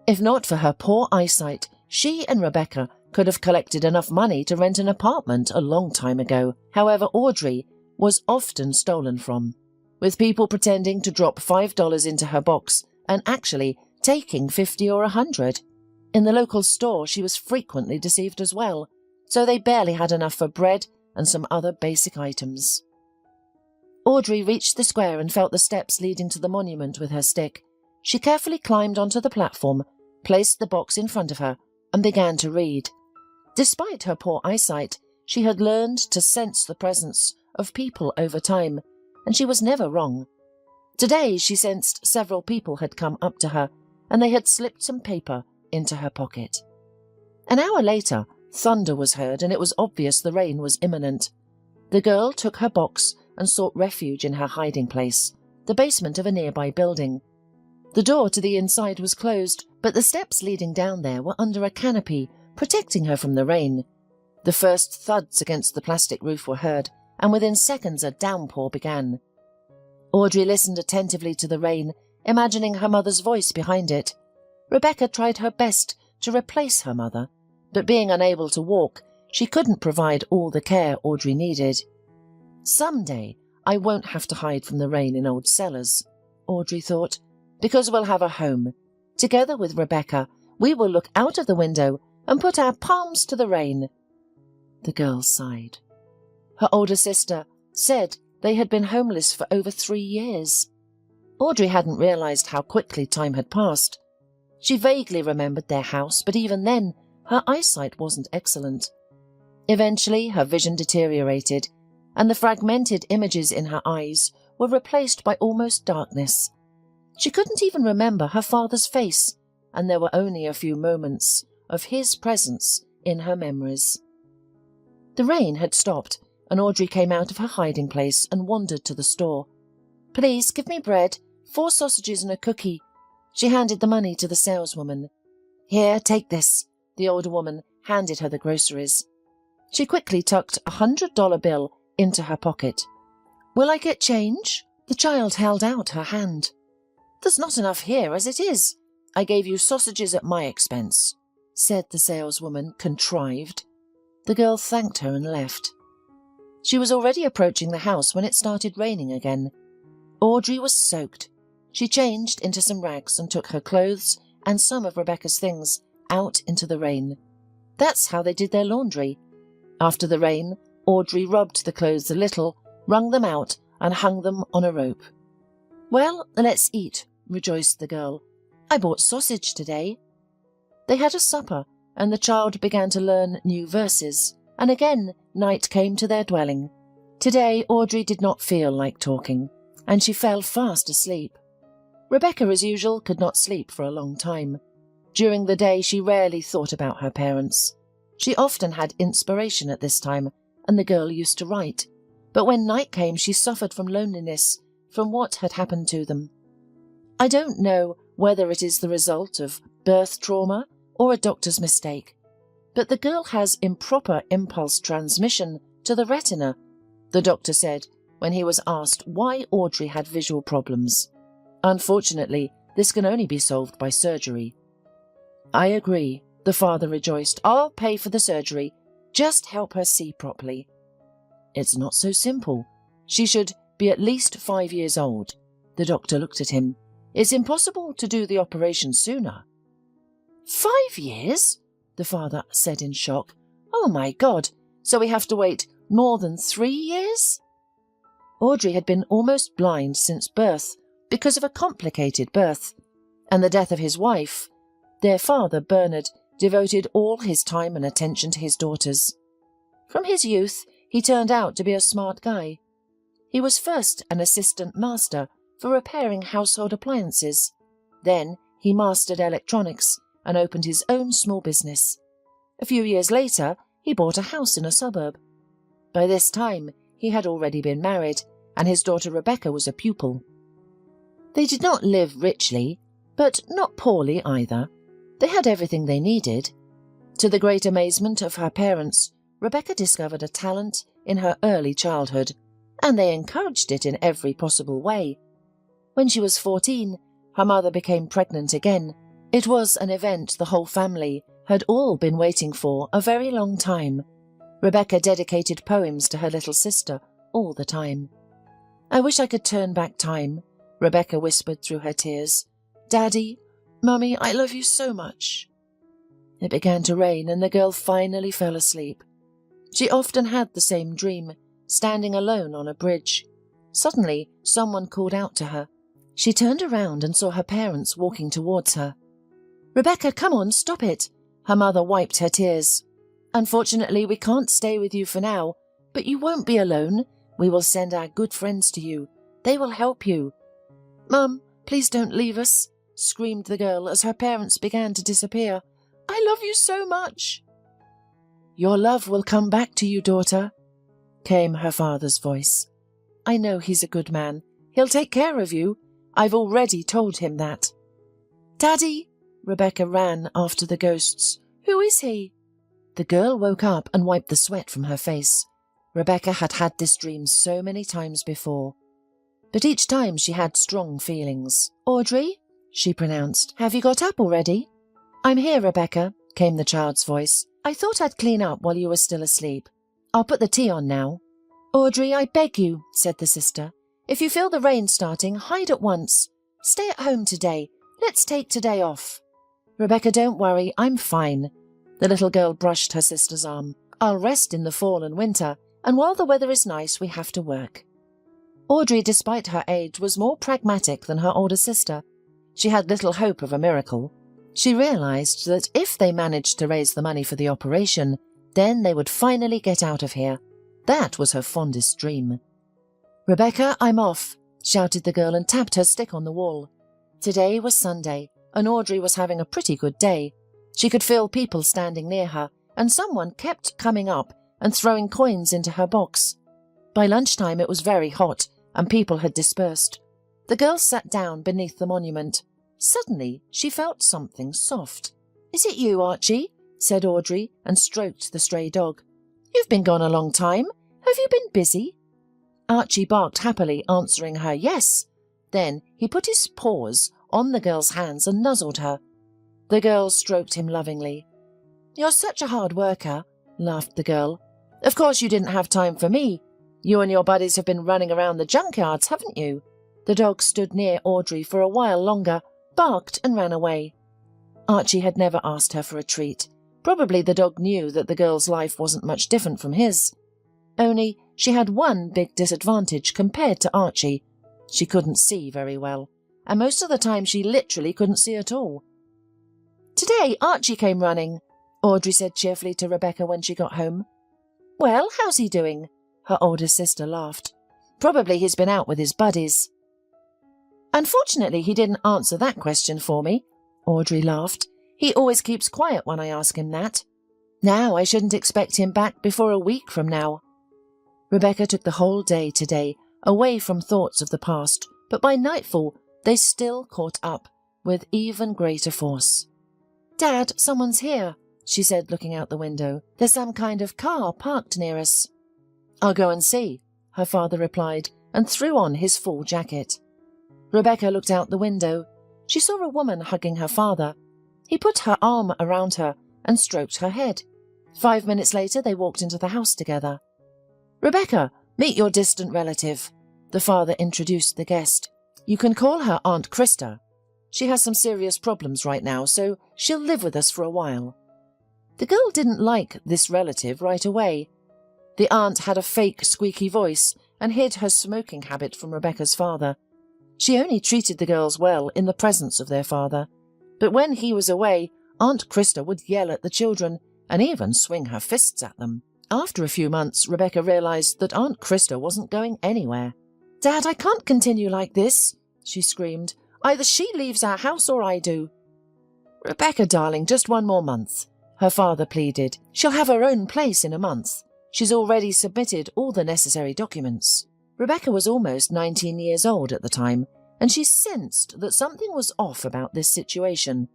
If not for her poor eyesight, she and Rebecca could have collected enough money to rent an apartment a long time ago. However, Audrey was often stolen from. with people pretending to drop $5 into her box and actually taking 50 or 100. In the local store, she was frequently deceived as well, so they barely had enough for bread and some other basic items. Audrey reached the square and felt the steps leading to the monument with her stick. She carefully climbed onto the platform, placed the box in front of her, and began to read. Despite her poor eyesight, she had learned to sense the presence of people over time, and she was never wrong. Today she sensed several people had come up to her, and they had slipped some paper into her pocket. An hour later, thunder was heard, and it was obvious the rain was imminent. The girl took her box and sought refuge in her hiding place, the basement of a nearby building. The door to the inside was closed, but the steps leading down there were under a canopy, protecting her from the rain. The first thuds against the plastic roof were heard, and within seconds a downpour began. Audrey listened attentively to the rain, imagining her mother's voice behind it. Rebecca tried her best to replace her mother, but being unable to walk, she couldn't provide all the care Audrey needed. Someday I won't have to hide from the rain in old cellars, Audrey thought, because we'll have a home. Together with Rebecca, we will look out of the window and put our palms to the rain. The girl sighed. Her older sister said they had been homeless for over 3 years. Audrey hadn't realized how quickly time had passed. She vaguely remembered their house, but even then, her eyesight wasn't excellent. Eventually, her vision deteriorated, and the fragmented images in her eyes were replaced by almost darkness. She couldn't even remember her father's face, and there were only a few moments of his presence in her memories. The rain had stopped, and Audrey came out of her hiding place and wandered to the store. "Please give me bread, 4 sausages and a cookie." She handed the money to the saleswoman. "Here, take this." The older woman handed her the groceries. She quickly tucked a $100 bill into her pocket. "Will I get change?" The child held out her hand. "There's not enough here as it is. I gave you sausages at my expense," said the saleswoman, contrived. The girl thanked her and left. She was already approaching the house when it started raining again. Audrey was soaked. She changed into some rags and took her clothes and some of Rebecca's things out into the rain. That's how they did their laundry. After the rain, Audrey rubbed the clothes a little, wrung them out, and hung them on a rope. "Well, let's eat," rejoiced the girl. "I bought sausage today." They had a supper, and the child began to learn new verses, and again night came to their dwelling. Today Audrey did not feel like talking, and she fell fast asleep. Rebecca, as usual, could not sleep for a long time. During the day she rarely thought about her parents. She often had inspiration at this time, and the girl used to write. But when night came she suffered from loneliness, from what had happened to them. I don't know whether it is the result of birth trauma or a doctor's mistake, but the girl has improper impulse transmission to the retina, the doctor said when he was asked why Audrey had visual problems. Unfortunately, this can only be solved by surgery. "I agree," the father rejoiced. "I'll pay for the surgery. Just help her see properly." "It's not so simple. She should be at least 5 years old." The doctor looked at him. "It's impossible to do the operation sooner." "5 years?" the father said in shock. "Oh my God, so we have to wait more than 3 years?" Audrey had been almost blind since birth because of a complicated birth, and the death of his wife. Their father, Bernard, devoted all his time and attention to his daughters. From his youth, he turned out to be a smart guy. He was first an assistant master for repairing household appliances. Then he mastered electronics and opened his own small business. A few years later, he bought a house in a suburb. By this time, he had already been married, and his daughter Rebecca was a pupil. They did not live richly, but not poorly either. They had everything they needed. To the great amazement of her parents, Rebecca discovered a talent in her early childhood, and they encouraged it in every possible way. When she was 14, her mother became pregnant again. It was an event the whole family had all been waiting for a very long time. Rebecca dedicated poems to her little sister all the time. I wish I could turn back time, Rebecca whispered through her tears. Daddy, Mummy, I love you so much. It began to rain and the girl finally fell asleep. She often had the same dream, standing alone on a bridge. Suddenly, someone called out to her. She turned around and saw her parents walking towards her. Rebecca, come on, stop it. Her mother wiped her tears. Unfortunately, we can't stay with you for now, but you won't be alone. We will send our good friends to you. They will help you. Mum, please don't leave us, screamed the girl as her parents began to disappear. I love you so much. Your love will come back to you, daughter, came her father's voice. I know he's a good man. He'll take care of you. I've already told him that. Daddy! Rebecca ran after the ghosts. Who is he? The girl woke up and wiped the sweat from her face. Rebecca had had this dream so many times before. But each time she had strong feelings. Audrey, she pronounced, have you got up already? I'm here, Rebecca, came the child's voice. I thought I'd clean up while you were still asleep. I'll put the tea on now. Audrey, I beg you, said the sister. If you feel the rain starting, hide at once. Stay at home today. Let's take today off. Rebecca, don't worry, I'm fine. The little girl brushed her sister's arm. I'll rest in the fall and winter, and while the weather is nice, we have to work. Audrey, despite her age, was more pragmatic than her older sister. She had little hope of a miracle. She realized that if they managed to raise the money for the operation, then they would finally get out of here. That was her fondest dream. Rebecca, I'm off, shouted the girl and tapped her stick on the wall. Today was Sunday, and Audrey was having a pretty good day. She could feel people standing near her, and someone kept coming up and throwing coins into her box. By lunchtime it was very hot, and people had dispersed. The girl sat down beneath the monument. Suddenly she felt something soft. Is it you, Archie? Said Audrey, and stroked the stray dog. You've been gone a long time. Have you been busy? Archie barked happily, answering her yes. Then he put his paws on the girl's hands and nuzzled her. The girl stroked him lovingly. You're such a hard worker, laughed the girl. Of course you didn't have time for me. You and your buddies have been running around the junkyards, haven't you? The dog stood near Audrey for a while longer, barked and ran away. Archie had never asked her for a treat. Probably the dog knew that the girl's life wasn't much different from his. Only she had one big disadvantage compared to Archie. She couldn't see very well, and most of the time she literally couldn't see at all. Today Archie came running, Audrey said cheerfully to Rebecca when she got home. Well, how's he doing? Her older sister laughed. Probably he's been out with his buddies. Unfortunately, he didn't answer that question for me, Audrey laughed. He always keeps quiet when I ask him that. Now I shouldn't expect him back before a week from now. Rebecca took the whole day today, away from thoughts of the past, but by nightfall they still caught up, with even greater force. Dad, someone's here, she said, looking out the window. There's some kind of car parked near us. I'll go and see, her father replied, and threw on his full jacket. Rebecca looked out the window. She saw a woman hugging her father. He put her arm around her and stroked her head. 5 minutes later, they walked into the house together. Rebecca, meet your distant relative. The father introduced the guest. You can call her Aunt Krista. She has some serious problems right now, so she'll live with us for a while. The girl didn't like this relative right away. The aunt had a fake squeaky voice and hid her smoking habit from Rebecca's father. She only treated the girls well in the presence of their father. But when he was away, Aunt Krista would yell at the children and even swing her fists at them. After a few months, Rebecca realized that Aunt Krista wasn't going anywhere. Dad, I can't continue like this, she screamed. Either she leaves our house or I do. Rebecca, darling, just 1 more month, her father pleaded. She'll have her own place in a month. She's already submitted all the necessary documents. Rebecca was almost 19 years old at the time, and she sensed that something was off about this situation.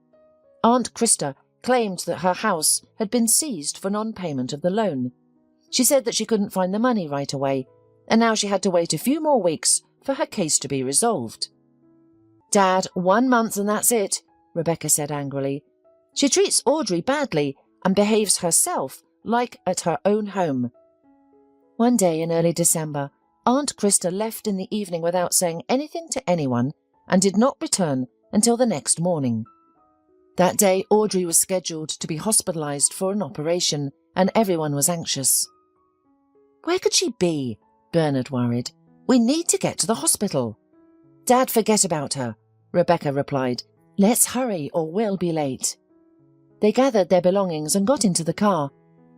Aunt Krista claimed that her house had been seized for non-payment of the loan. She said that she couldn't find the money right away, and now she had to wait a few more weeks for her case to be resolved. Dad, 1 month and that's it, Rebecca said angrily. She treats Audrey badly and behaves herself like at her own home. One day in early December, Aunt Krista left in the evening without saying anything to anyone and did not return until the next morning. That day, Audrey was scheduled to be hospitalized for an operation, and everyone was anxious. "Where could she be?" Bernard worried. "We need to get to the hospital." "Dad, forget about her," Rebecca replied. "Let's hurry or we'll be late." They gathered their belongings and got into the car.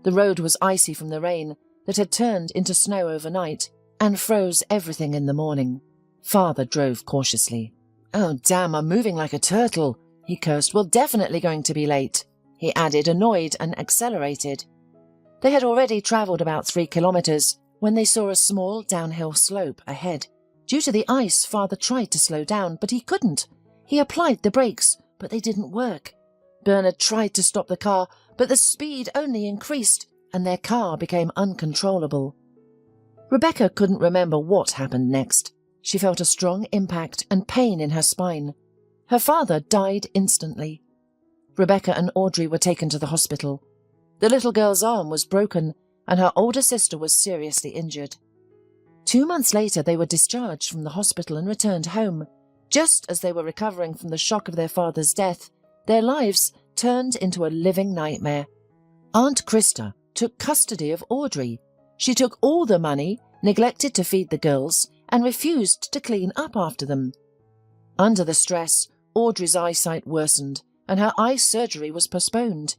The road was icy from the rain that had turned into snow overnight and froze everything in the morning. Father drove cautiously. "Oh, damn, I'm moving like a turtle," he cursed. "We're definitely going to be late," he added, annoyed, and accelerated. They had already travelled about 3 kilometres when they saw a small downhill slope ahead. Due to the ice, Father tried to slow down, but he couldn't. He applied the brakes, but they didn't work. Bernard tried to stop the car, but the speed only increased, and their car became uncontrollable. Rebecca couldn't remember what happened next. She felt a strong impact and pain in her spine. Her father died instantly. Rebecca and Audrey were taken to the hospital. The little girl's arm was broken, and her older sister was seriously injured. 2 months later, they were discharged from the hospital and returned home. Just as they were recovering from the shock of their father's death, their lives turned into a living nightmare. Aunt Krista took custody of Audrey. She took all the money, neglected to feed the girls, and refused to clean up after them. Under the stress, Audrey's eyesight worsened, and her eye surgery was postponed.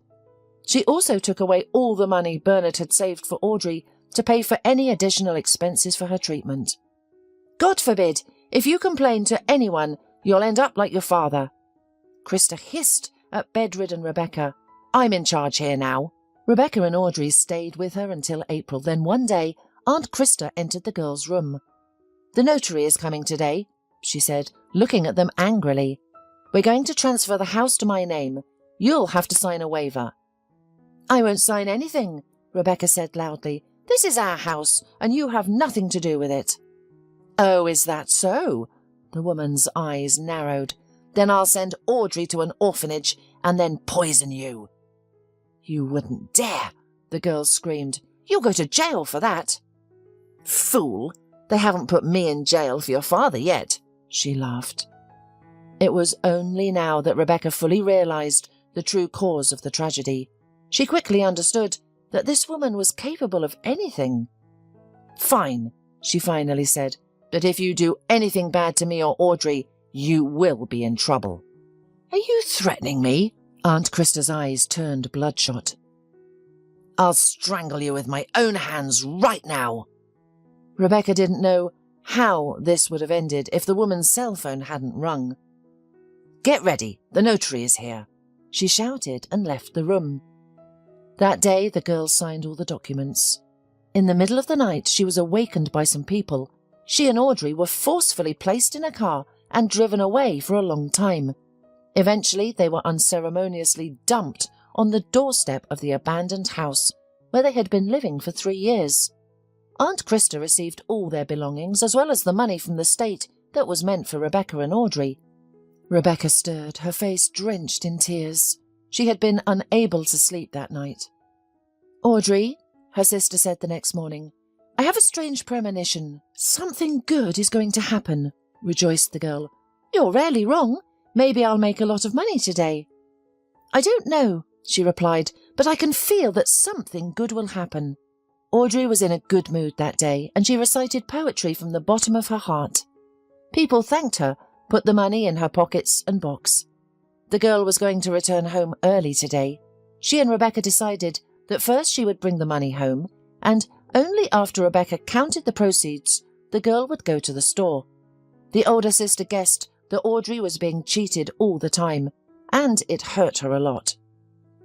She also took away all the money Bernard had saved for Audrey to pay for any additional expenses for her treatment. "God forbid, if you complain to anyone, you'll end up like your father." Krista hissed at bedridden Rebecca. "I'm in charge here now." Rebecca and Audrey stayed with her until April. Then one day, Aunt Krista entered the girls' room. "The notary is coming today," she said, looking at them angrily. "We're going to transfer the house to my name. You'll have to sign a waiver." "I won't sign anything," Rebecca said loudly. "This is our house, and you have nothing to do with it." "Oh, is that so?" The woman's eyes narrowed. "Then I'll send Audrey to an orphanage and then poison you." "You wouldn't dare," the girl screamed. "You'll go to jail for that." "Fool, they haven't put me in jail for your father yet," she laughed. It was only now that Rebecca fully realized the true cause of the tragedy. She quickly understood that this woman was capable of anything. "Fine," she finally said, "but if you do anything bad to me or Audrey, you will be in trouble." "Are you threatening me?" Aunt Krista's eyes turned bloodshot. "I'll strangle you with my own hands right now." Rebecca didn't know how this would have ended if the woman's cell phone hadn't rung. "Get ready, the notary is here," she shouted and left the room. That day, the girl signed all the documents. In the middle of the night, she was awakened by some people. She and Audrey were forcefully placed in a car and driven away for a long time. Eventually, they were unceremoniously dumped on the doorstep of the abandoned house, where they had been living for 3 years. Aunt Krista received all their belongings, as well as the money from the state that was meant for Rebecca and Audrey. Rebecca stirred, her face drenched in tears. She had been unable to sleep that night. "Audrey," her sister said the next morning, "I have a strange premonition. Something good is going to happen," rejoiced the girl. "You're rarely wrong. Maybe I'll make a lot of money today." "I don't know," she replied, "but I can feel that something good will happen." Audrey was in a good mood that day, and she recited poetry from the bottom of her heart. People thanked her, put the money in her pockets and box. The girl was going to return home early today. She and Rebecca decided that first she would bring the money home, and only after Rebecca counted the proceeds, the girl would go to the store. The older sister guessed that Audrey was being cheated all the time, and it hurt her a lot.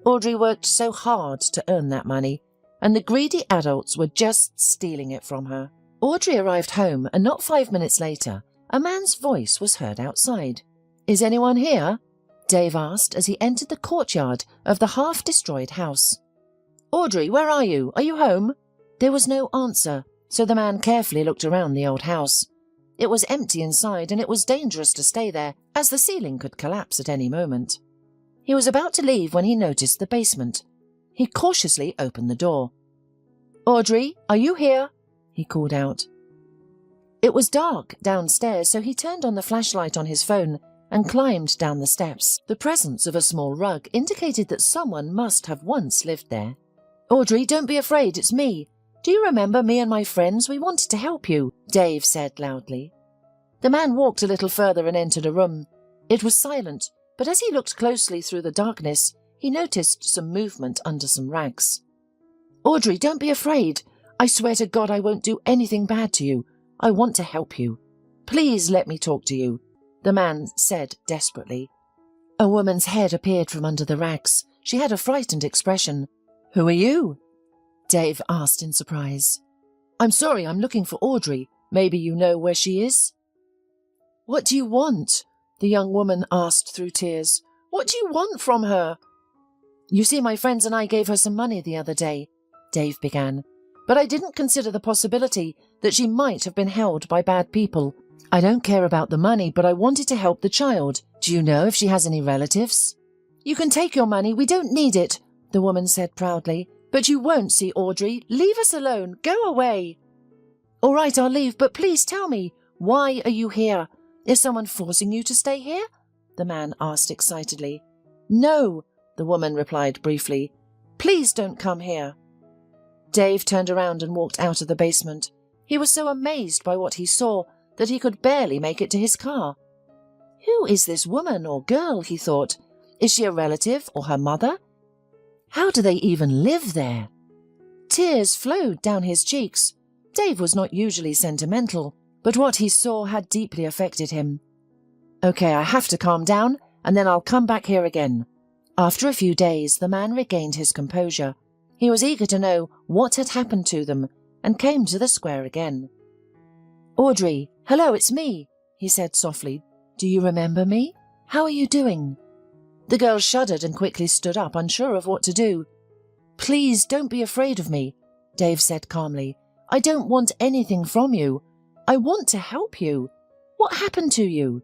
Audrey worked so hard to earn that money, and the greedy adults were just stealing it from her. Audrey arrived home, and not 5 minutes later, a man's voice was heard outside. "Is anyone here?" Dave asked as he entered the courtyard of the half-destroyed house. "Audrey, where are you? Are you home?" There was no answer, so the man carefully looked around the old house. It was empty inside, and it was dangerous to stay there, as the ceiling could collapse at any moment. He was about to leave when he noticed the basement. He cautiously opened the door. "Audrey, are you here?" he called out. It was dark downstairs, so he turned on the flashlight on his phone and climbed down the steps. The presence of a small rug indicated that someone must have once lived there. "Audrey, don't be afraid, it's me. Do you remember me and my friends? We wanted to help you," Dave said loudly. The man walked a little further and entered a room. It was silent, but as he looked closely through the darkness, he noticed some movement under some rags. "Audrey, don't be afraid. I swear to God I won't do anything bad to you. I want to help you. Please let me talk to you," the man said desperately. A woman's head appeared from under the rags. She had a frightened expression. "Who are you?" Dave asked in surprise. "I'm sorry, I'm looking for Audrey. Maybe you know where she is?" "What do you want?" the young woman asked through tears. "What do you want from her?" "You see, my friends and I gave her some money the other day," Dave began, "but I didn't consider the possibility that she might have been held by bad people. I don't care about the money, but I wanted to help the child. Do you know if she has any relatives?" "You can take your money, we don't need it," the woman said proudly. "But you won't see Audrey. Leave us alone. Go away." "All right, I'll leave, but please tell me, why are you here? Is someone forcing you to stay here?" the man asked excitedly. "No," the woman replied briefly. "Please don't come here." Dave turned around and walked out of the basement. He was so amazed by what he saw that he could barely make it to his car. Who is this woman or girl, he thought. Is she a relative or her mother? How do they even live there? Tears flowed down his cheeks. Dave was not usually sentimental, but what he saw had deeply affected him. "Okay, I have to calm down, and then I'll come back here again." After a few days, the man regained his composure. He was eager to know what had happened to them and came to the square again. "Audrey, hello, it's me," he said softly. "Do you remember me? How are you doing?" The girl shuddered and quickly stood up, unsure of what to do. "Please don't be afraid of me," Dave said calmly. "I don't want anything from you. I want to help you. What happened to you?"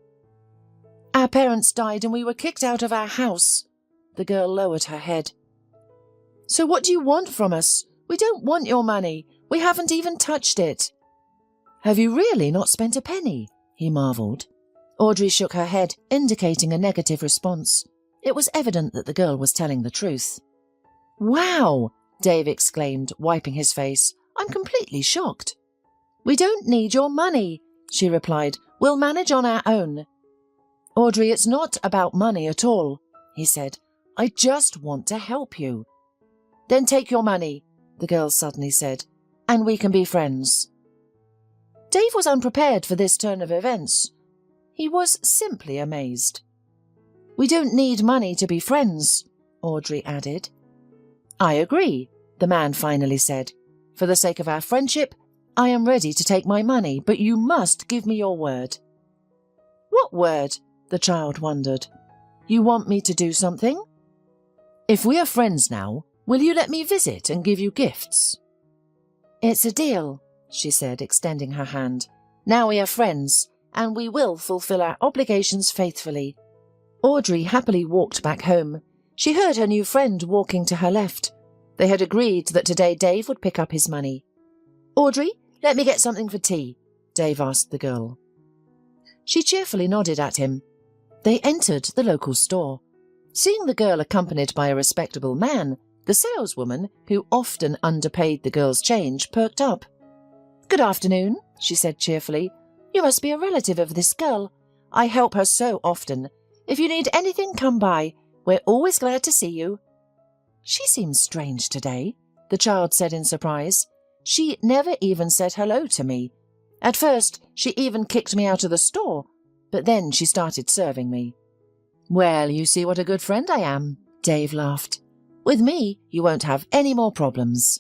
"Our parents died and we were kicked out of our house." The girl lowered her head. "So what do you want from us? We don't want your money. We haven't even touched it." "Have you really not spent a penny?" he marvelled. Audrey shook her head, indicating a negative response. It was evident that the girl was telling the truth. "Wow!" Dave exclaimed, wiping his face. "I'm completely shocked." "We don't need your money," she replied. "We'll manage on our own." "Audrey, it's not about money at all," he said. "I just want to help you." "Then take your money," the girl suddenly said, "and we can be friends." Dave was unprepared for this turn of events. He was simply amazed. "We don't need money to be friends," Audrey added. "I agree," the man finally said. "For the sake of our friendship, I am ready to take my money, but you must give me your word." "What word?" the child wondered. "You want me to do something?" "If we are friends now, will you let me visit and give you gifts?" "It's a deal," she said, extending her hand. "Now we are friends, and we will fulfill our obligations faithfully." Audrey happily walked back home. She heard her new friend walking to her left. They had agreed that today Dave would pick up his money. "Audrey, let me get something for tea," Dave asked the girl. She cheerfully nodded at him. They entered the local store. Seeing the girl accompanied by a respectable man, the saleswoman, who often underpaid the girl's change, perked up. "Good afternoon," she said cheerfully. "You must be a relative of this girl. I help her so often. If you need anything, come by. We're always glad to see you." "She seems strange today," the child said in surprise. "She never even said hello to me. At first, she even kicked me out of the store, but then she started serving me." "Well, you see what a good friend I am," Dave laughed. "With me, you won't have any more problems."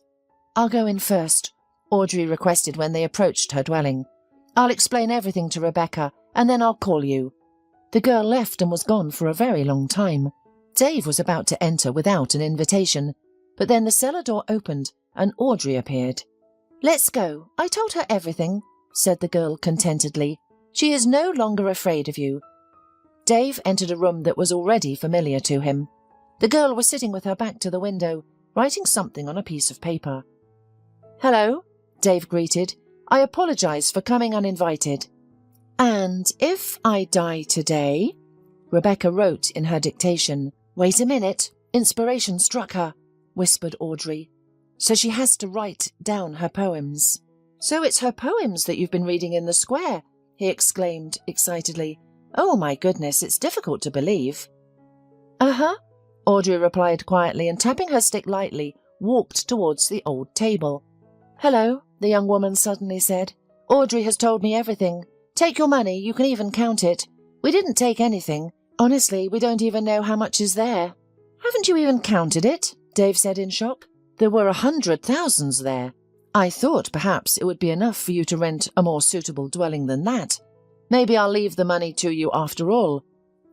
"I'll go in first," Audrey requested when they approached her dwelling. "I'll explain everything to Rebecca, and then I'll call you." The girl left and was gone for a very long time. Dave was about to enter without an invitation, but then the cellar door opened and Audrey appeared. "Let's go. I told her everything," said the girl contentedly. "She is no longer afraid of you." Dave entered a room that was already familiar to him. The girl was sitting with her back to the window, writing something on a piece of paper. "Hello," Dave greeted. I apologize for coming uninvited. And if I die today, Rebecca wrote in her dictation. Wait a minute, inspiration struck her, whispered Audrey. So she has to write down her poems. So it's her poems that you've been reading in the square, he exclaimed excitedly. Oh my goodness, it's difficult to believe. Uh-huh, Audrey replied quietly and tapping her stick lightly, walked towards the old table. Hello, the young woman suddenly said. Audrey has told me everything. Take your money, you can even count it. We didn't take anything. Honestly, we don't even know how much is there. Haven't you even counted it? Dave said in shock. There were 100,000 there. I thought perhaps it would be enough for you to rent a more suitable dwelling than that. Maybe I'll leave the money to you after all.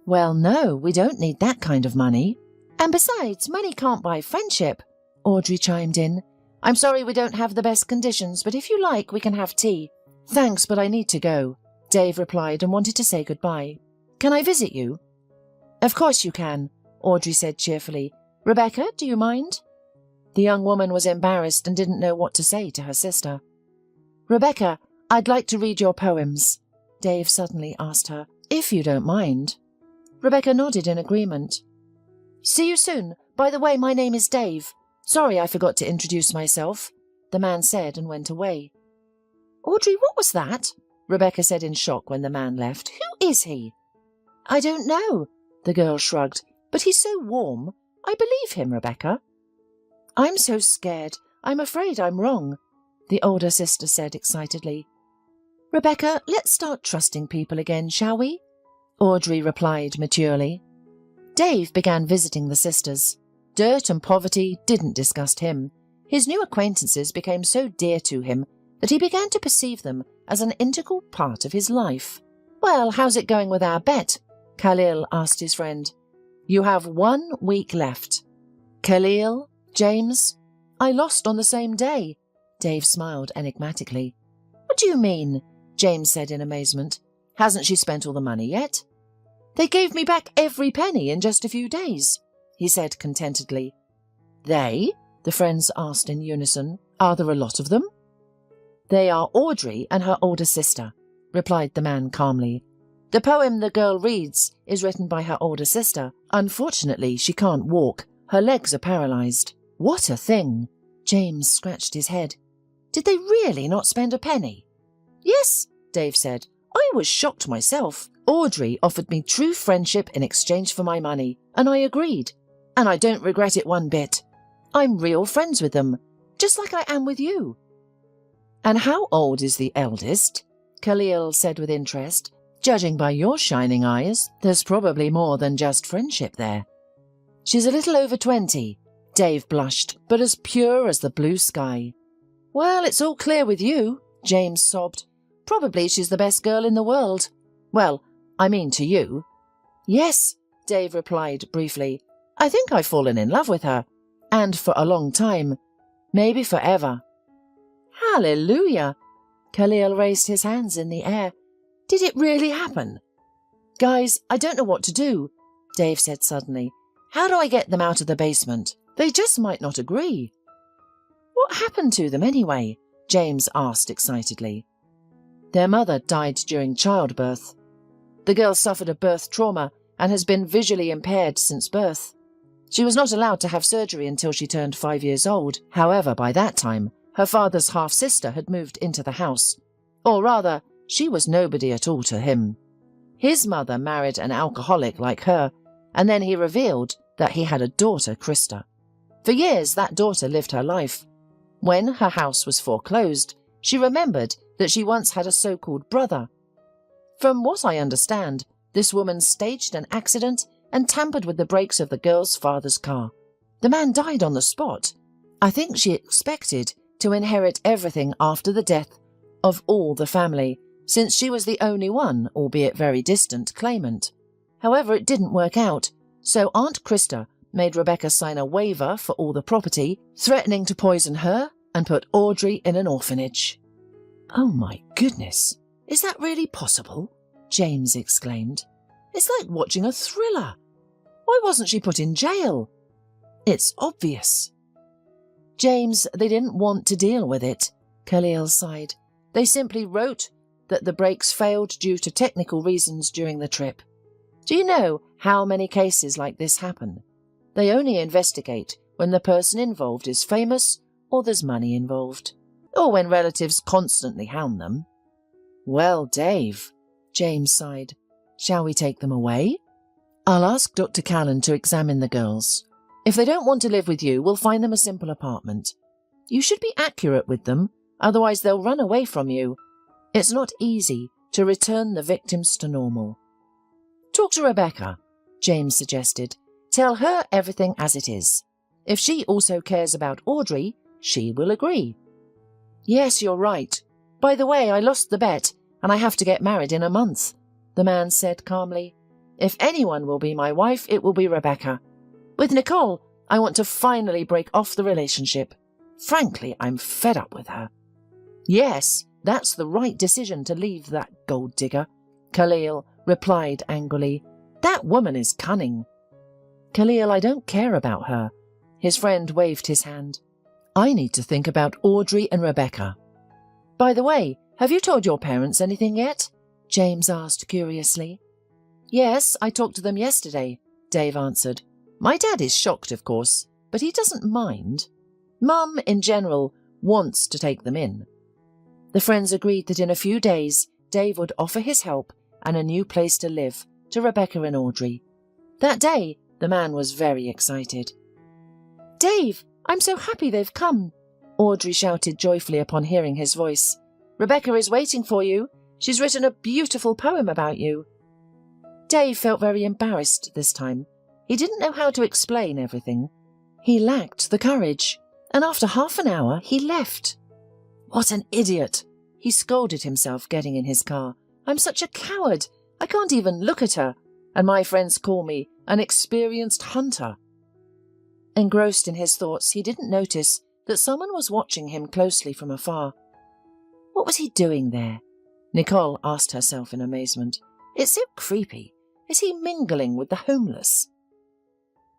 Well, no, we don't need that kind of money. And besides, money can't buy friendship, Audrey chimed in. I'm sorry we don't have the best conditions, but if you like, we can have tea. Thanks, but I need to go, Dave replied and wanted to say goodbye. Can I visit you? Of course you can, Audrey said cheerfully. Rebecca, do you mind? The young woman was embarrassed and didn't know what to say to her sister. Rebecca, I'd like to read your poems, Dave suddenly asked her, if you don't mind. Rebecca nodded in agreement. See you soon. By the way, my name is Dave. Sorry I forgot to introduce myself, the man said and went away. Audrey, what was that? Rebecca said in shock when the man left. Who is he? I don't know, the girl shrugged, but he's so warm. I believe him, Rebecca. I'm so scared. I'm afraid I'm wrong, the older sister said excitedly. Rebecca, let's start trusting people again, shall we? Audrey replied maturely. Dave began visiting the sisters. Dirt and poverty didn't disgust him. His new acquaintances became so dear to him that he began to perceive them as an integral part of his life. Well, how's it going with our bet? Khalil asked his friend. You have 1 week left. Khalil, James, I lost on the same day. Dave smiled enigmatically. What do you mean? James said in amazement. Hasn't she spent all the money yet? They gave me back every penny in just a few days, he said contentedly. They? The friends asked in unison. Are there a lot of them? They are Audrey and her older sister, replied the man calmly. The poem the girl reads is written by her older sister. Unfortunately, she can't walk. Her legs are paralyzed. What a thing! James scratched his head. Did they really not spend a penny? Yes, Dave said. I was shocked myself. Audrey offered me true friendship in exchange for my money, and I agreed. And I don't regret it one bit. I'm real friends with them, just like I am with you. And how old is the eldest? Khalil said with interest. Judging by your shining eyes, there's probably more than just friendship there. She's a little over 20. Dave blushed, but as pure as the blue sky. Well, it's all clear with you, James sobbed. Probably she's the best girl in the world. Well, I mean to you. Yes, Dave replied briefly. I think I've fallen in love with her. And for a long time. Maybe forever. Hallelujah! Khalil raised his hands in the air. Did it really happen? Guys, I don't know what to do, Dave said suddenly. How do I get them out of the basement? They just might not agree. What happened to them anyway? James asked excitedly. Their mother died during childbirth. The girl suffered a birth trauma and has been visually impaired since birth. She was not allowed to have surgery until she turned 5 years old. However, by that time, her father's half-sister had moved into the house. Or rather, she was nobody at all to him. His mother married an alcoholic like her, and then he revealed that he had a daughter, Krista. For years, that daughter lived her life. When her house was foreclosed, she remembered that she once had a so-called brother. From what I understand, this woman staged an accident and tampered with the brakes of the girl's father's car. The man died on the spot. I think she expected to inherit everything after the death of all the family, since she was the only one, albeit very distant, claimant. However, it didn't work out, so Aunt Krista made Rebecca sign a waiver for all the property, threatening to poison her and put Audrey in an orphanage. Oh my goodness, is that really possible? James exclaimed. It's like watching a thriller. Why wasn't she put in jail? It's obvious. James, they didn't want to deal with it, Khalil sighed. They simply wrote that the brakes failed due to technical reasons during the trip. Do you know how many cases like this happen? They only investigate when the person involved is famous or there's money involved, or when relatives constantly hound them. Well, Dave, James sighed. Shall we take them away? I'll ask Dr. Callan to examine the girls. If they don't want to live with you, we'll find them a simple apartment. You should be accurate with them, otherwise they'll run away from you. It's not easy to return the victims to normal. Talk to Rebecca, James suggested. Tell her everything as it is. If she also cares about Audrey, she will agree. Yes, you're right. By the way, I lost the bet, and I have to get married in a month, the man said calmly. If anyone will be my wife, it will be Rebecca. With Nicole, I want to finally break off the relationship. Frankly, I'm fed up with her. Yes, that's the right decision to leave that gold digger, Khalil replied angrily. That woman is cunning. Khalil, I don't care about her. His friend waved his hand. I need to think about Audrey and Rebecca. By the way, have you told your parents anything yet? James asked curiously. Yes, I talked to them yesterday, Dave answered. My dad is shocked, of course, but he doesn't mind. Mum, in general, wants to take them in. The friends agreed that in a few days, Dave would offer his help and a new place to live to Rebecca and Audrey. That day, the man was very excited. Dave, I'm so happy they've come, Audrey shouted joyfully upon hearing his voice. Rebecca is waiting for you. She's written a beautiful poem about you. Dave felt very embarrassed this time. He didn't know how to explain everything. He lacked the courage, and after half an hour he left. What an idiot! He scolded himself getting in his car. I'm such a coward. I can't even look at her, and my friends call me an experienced hunter. Engrossed in his thoughts, he didn't notice that someone was watching him closely from afar. What was he doing there? Nicole asked herself in amazement. It's so creepy. Is he mingling with the homeless?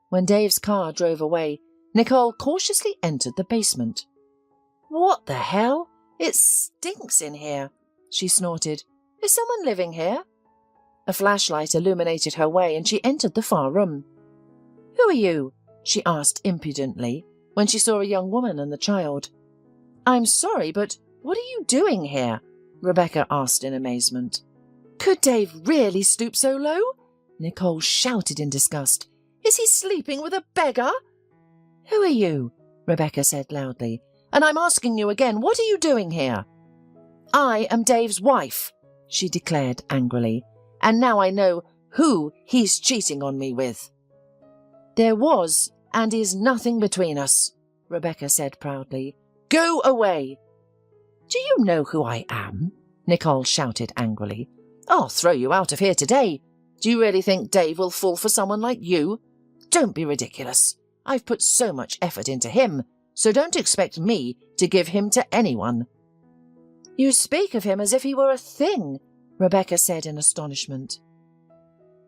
When Dave's car drove away, Nicole cautiously entered the basement. What the hell? It stinks in here, she snorted. Is someone living here? A flashlight illuminated her way and she entered the far room. Who are you? She asked impudently when she saw a young woman and the child. I'm sorry, but what are you doing here? Rebecca asked in amazement. Could Dave really stoop so low? Nicole shouted in disgust. Is he sleeping with a beggar? Who are you? Rebecca said loudly. And I'm asking you again, what are you doing here? I am Dave's wife, she declared angrily, and now I know who he's cheating on me with. There was and is nothing between us, Rebecca said proudly. Go away. Do you know who I am? Nicole shouted angrily. I'll throw you out of here today. Do you really think Dave will fall for someone like you? Don't be ridiculous. I've put so much effort into him, so don't expect me to give him to anyone. You speak of him as if he were a thing, Rebecca said in astonishment.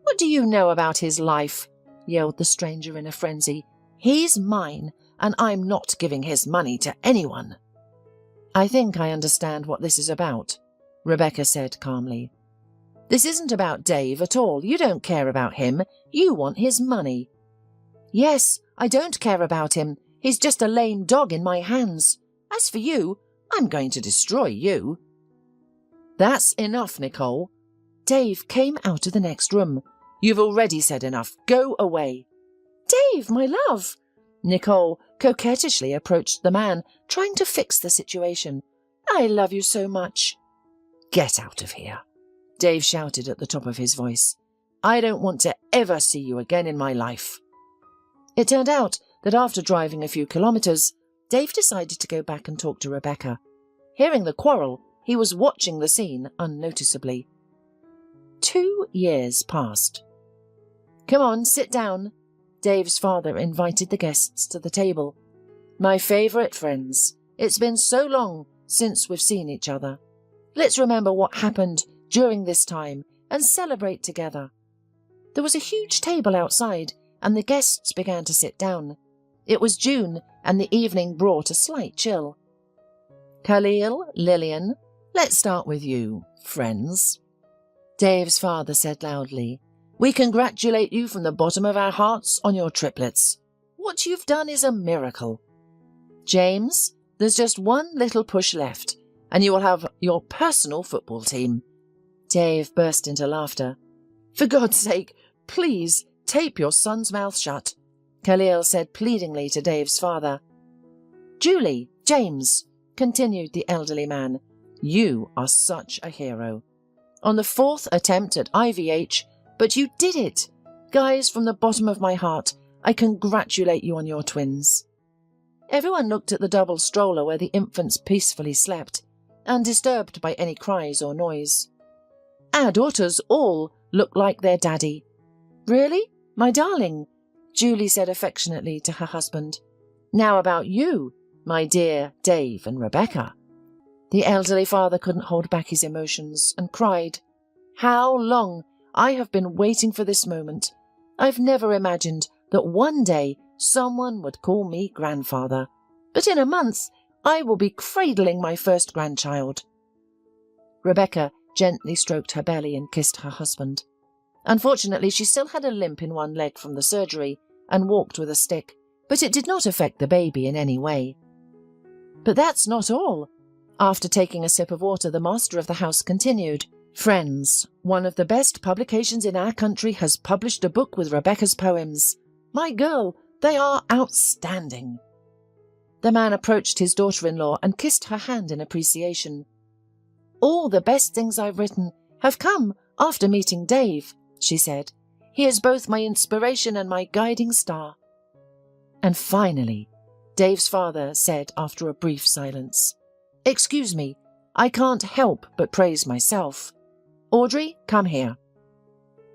What do you know about his life? Yelled the stranger in a frenzy. He's mine, and I'm not giving his money to anyone. I think I understand what this is about, Rebecca said calmly. This isn't about Dave at all. You don't care about him. You want his money. Yes, I don't care about him. He's just a lame dog in my hands. As for you, I'm going to destroy you. That's enough, Nicole. Dave came out of the next room. You've already said enough. Go away. Dave, my love. Nicole coquettishly approached the man, trying to fix the situation. I love you so much. Get out of here, Dave shouted at the top of his voice. I don't want to ever see you again in my life. It turned out that after driving a few kilometres, Dave decided to go back and talk to Rebecca. Hearing the quarrel, he was watching the scene unnoticeably. 2 years passed. Come on, sit down. Dave's father invited the guests to the table. My favourite friends. It's been so long since we've seen each other. Let's remember what happened during this time and celebrate together. There was a huge table outside, and the guests began to sit down. It was June, and the evening brought a slight chill. Khalil, Lillian, Let's start with you, friends. Dave's father said loudly, "We congratulate you from the bottom of our hearts on your triplets. What you've done is a miracle. James, there's just one little push left, and you will have your personal football team." Dave burst into laughter. "For God's sake, please tape your son's mouth shut," Khalil said pleadingly to Dave's father. "Julie, James," continued the elderly man, "you are such a hero. On the 4th attempt at IVH, but you did it. Guys, from the bottom of my heart, I congratulate you on your twins." Everyone looked at the double stroller where the infants peacefully slept, undisturbed by any cries or noise. "Our daughters all look like their daddy." "Really, my darling?" Julie said affectionately to her husband. "Now about you, my dear Dave and Rebecca." The elderly father couldn't hold back his emotions and cried, "How long I have been waiting for this moment. I've never imagined that one day someone would call me grandfather, but in a month I will be cradling my first grandchild." Rebecca gently stroked her belly and kissed her husband. Unfortunately, she still had a limp in one leg from the surgery and walked with a stick, but it did not affect the baby in any way. But that's not all. After taking a sip of water, the master of the house continued, "Friends, one of the best publications in our country has published a book with Rebecca's poems. My girl, they are outstanding." The man approached his daughter-in-law and kissed her hand in appreciation. "All the best things I've written have come after meeting Dave," she said. "He is both my inspiration and my guiding star." And finally, Dave's father said after a brief silence, "Excuse me, I can't help but praise myself. Audrey, come here."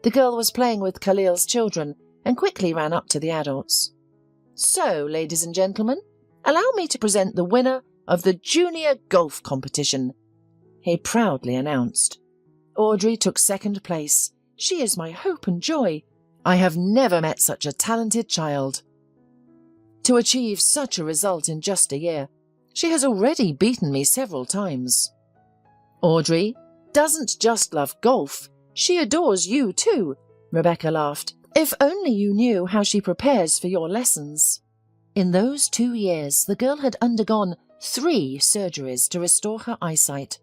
The girl was playing with Khalil's children and quickly ran up to the adults. "So, ladies and gentlemen, allow me to present the winner of the junior golf competition," he proudly announced. "Audrey took second place. She is my hope and joy. I have never met such a talented child. To achieve such a result in just a year, she has already beaten me several times. Audrey doesn't just love golf, she adores you too," Rebecca laughed. "If only you knew how she prepares for your lessons." In those 2 years, the girl had undergone 3 surgeries to restore her eyesight,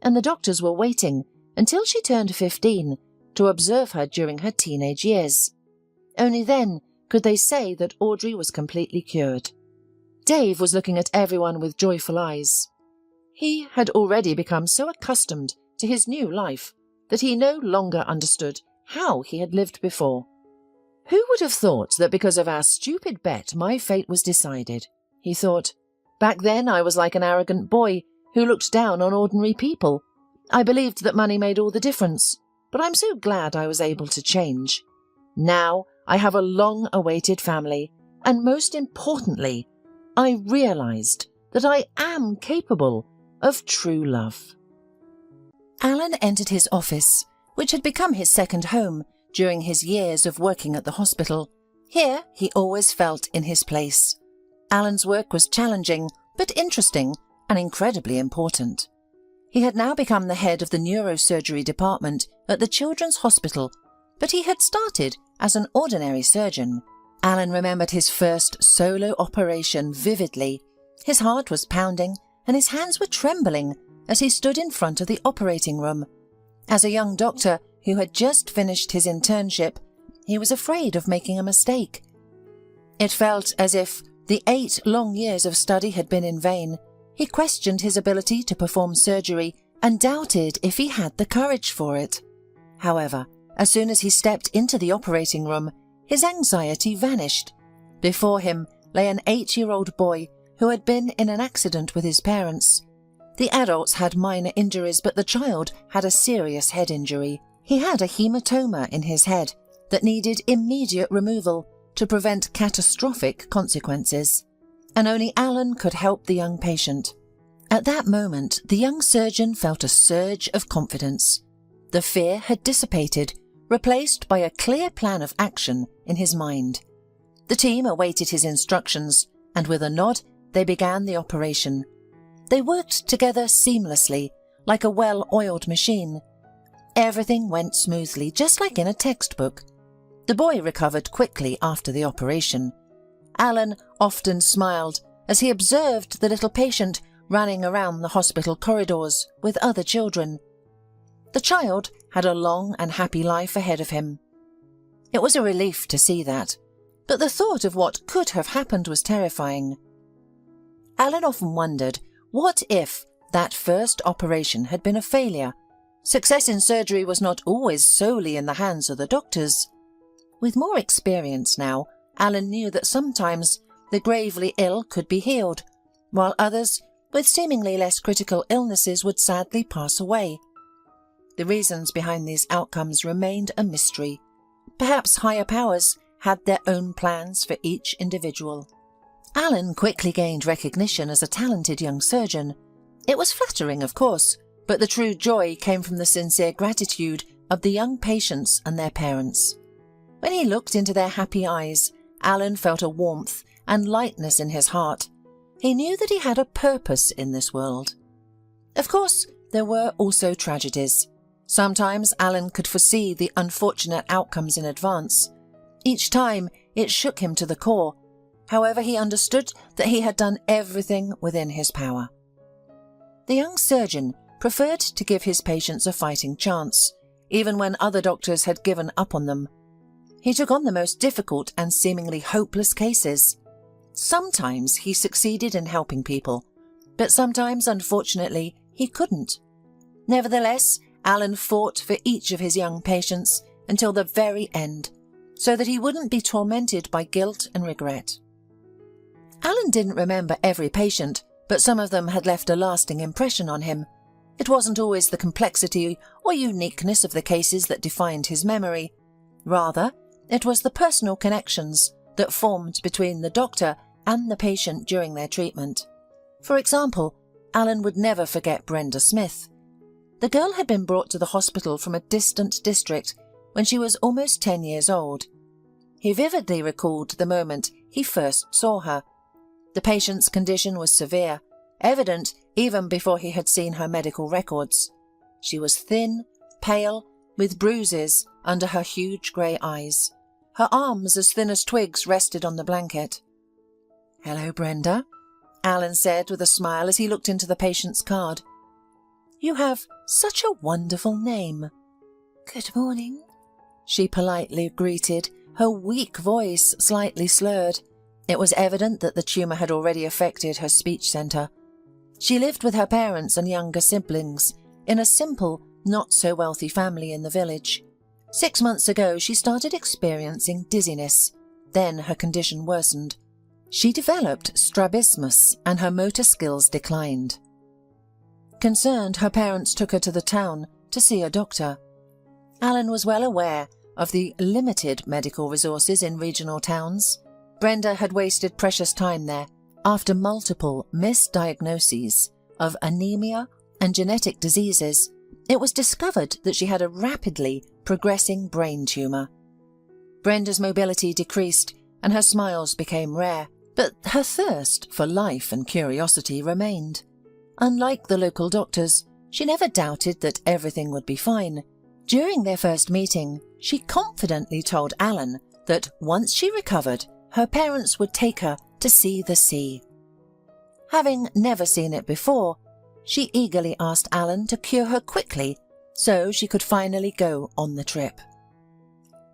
and the doctors were waiting until she turned 15 to observe her during her teenage years. Only then could they say that Audrey was completely cured. Dave was looking at everyone with joyful eyes. He had already become so accustomed to his new life that he no longer understood how he had lived before. "Who would have thought that because of our stupid bet my fate was decided?" he thought. "Back then I was like an arrogant boy who looked down on ordinary people. I believed that money made all the difference, but I'm so glad I was able to change. Now I have a long-awaited family, and most importantly, I realized that I am capable of true love." Alan entered his office, which had become his second home during his years of working at the hospital. Here he always felt in his place. Alan's work was challenging, but interesting and incredibly important. He had now become the head of the neurosurgery department at the Children's Hospital, but he had started as an ordinary surgeon. Alan remembered his first solo operation vividly. His heart was pounding and his hands were trembling as he stood in front of the operating room. As a young doctor who had just finished his internship, he was afraid of making a mistake. It felt as if the 8 long years of study had been in vain. He questioned his ability to perform surgery and doubted if he had the courage for it. However, as soon as he stepped into the operating room, his anxiety vanished. Before him lay an 8-year-old boy who had been in an accident with his parents. The adults had minor injuries, but the child had a serious head injury. He had a hematoma in his head that needed immediate removal to prevent catastrophic consequences, and only Alan could help the young patient. At that moment, the young surgeon felt a surge of confidence. The fear had dissipated, replaced by a clear plan of action in his mind. The team awaited his instructions, and with a nod, they began the operation. They worked together seamlessly, like a well-oiled machine. Everything went smoothly, just like in a textbook. The boy recovered quickly after the operation. Alan often smiled as he observed the little patient running around the hospital corridors with other children. The child had a long and happy life ahead of him. It was a relief to see that, but the thought of what could have happened was terrifying. Alan often wondered, what if that first operation had been a failure? Success in surgery was not always solely in the hands of the doctors. With more experience now, Alan knew that sometimes the gravely ill could be healed, while others, with seemingly less critical illnesses, would sadly pass away. The reasons behind these outcomes remained a mystery. Perhaps higher powers had their own plans for each individual. Alan quickly gained recognition as a talented young surgeon. It was flattering, of course, but the true joy came from the sincere gratitude of the young patients and their parents. When he looked into their happy eyes, Alan felt a warmth and lightness in his heart. He knew that he had a purpose in this world. Of course, there were also tragedies. Sometimes Alan could foresee the unfortunate outcomes in advance. Each time, it shook him to the core. However, he understood that he had done everything within his power. The young surgeon preferred to give his patients a fighting chance, even when other doctors had given up on them. He took on the most difficult and seemingly hopeless cases. Sometimes he succeeded in helping people, but sometimes, unfortunately, he couldn't. Nevertheless, Alan fought for each of his young patients until the very end, so that he wouldn't be tormented by guilt and regret. Alan didn't remember every patient, but some of them had left a lasting impression on him. It wasn't always the complexity or uniqueness of the cases that defined his memory. Rather, it was the personal connections that formed between the doctor and the patient during their treatment. For example, Alan would never forget Brenda Smith. The girl had been brought to the hospital from a distant district when she was almost 10 years old. He vividly recalled the moment he first saw her. The patient's condition was severe, evident even before he had seen her medical records. She was thin, pale, with bruises under her huge grey eyes. Her arms, as thin as twigs, rested on the blanket. "Hello, Brenda," Alan said with a smile as he looked into the patient's card. "You have such a wonderful name." "Good morning," she politely greeted, her weak voice slightly slurred. It was evident that the tumour had already affected her speech centre. She lived with her parents and younger siblings in a simple, not-so-wealthy family in the village. 6 months ago, she started experiencing dizziness. Then her condition worsened. She developed strabismus and her motor skills declined. Concerned, her parents took her to the town to see a doctor. Alan was well aware of the limited medical resources in regional towns. Brenda had wasted precious time there. After multiple misdiagnoses of anemia and genetic diseases, it was discovered that she had a rapidly progressing brain tumour. Brenda's mobility decreased and her smiles became rare, but her thirst for life and curiosity remained. Unlike the local doctors, she never doubted that everything would be fine. During their first meeting, she confidently told Alan that once she recovered, her parents would take her to see the sea. Having never seen it before, she eagerly asked Alan to cure her quickly so she could finally go on the trip.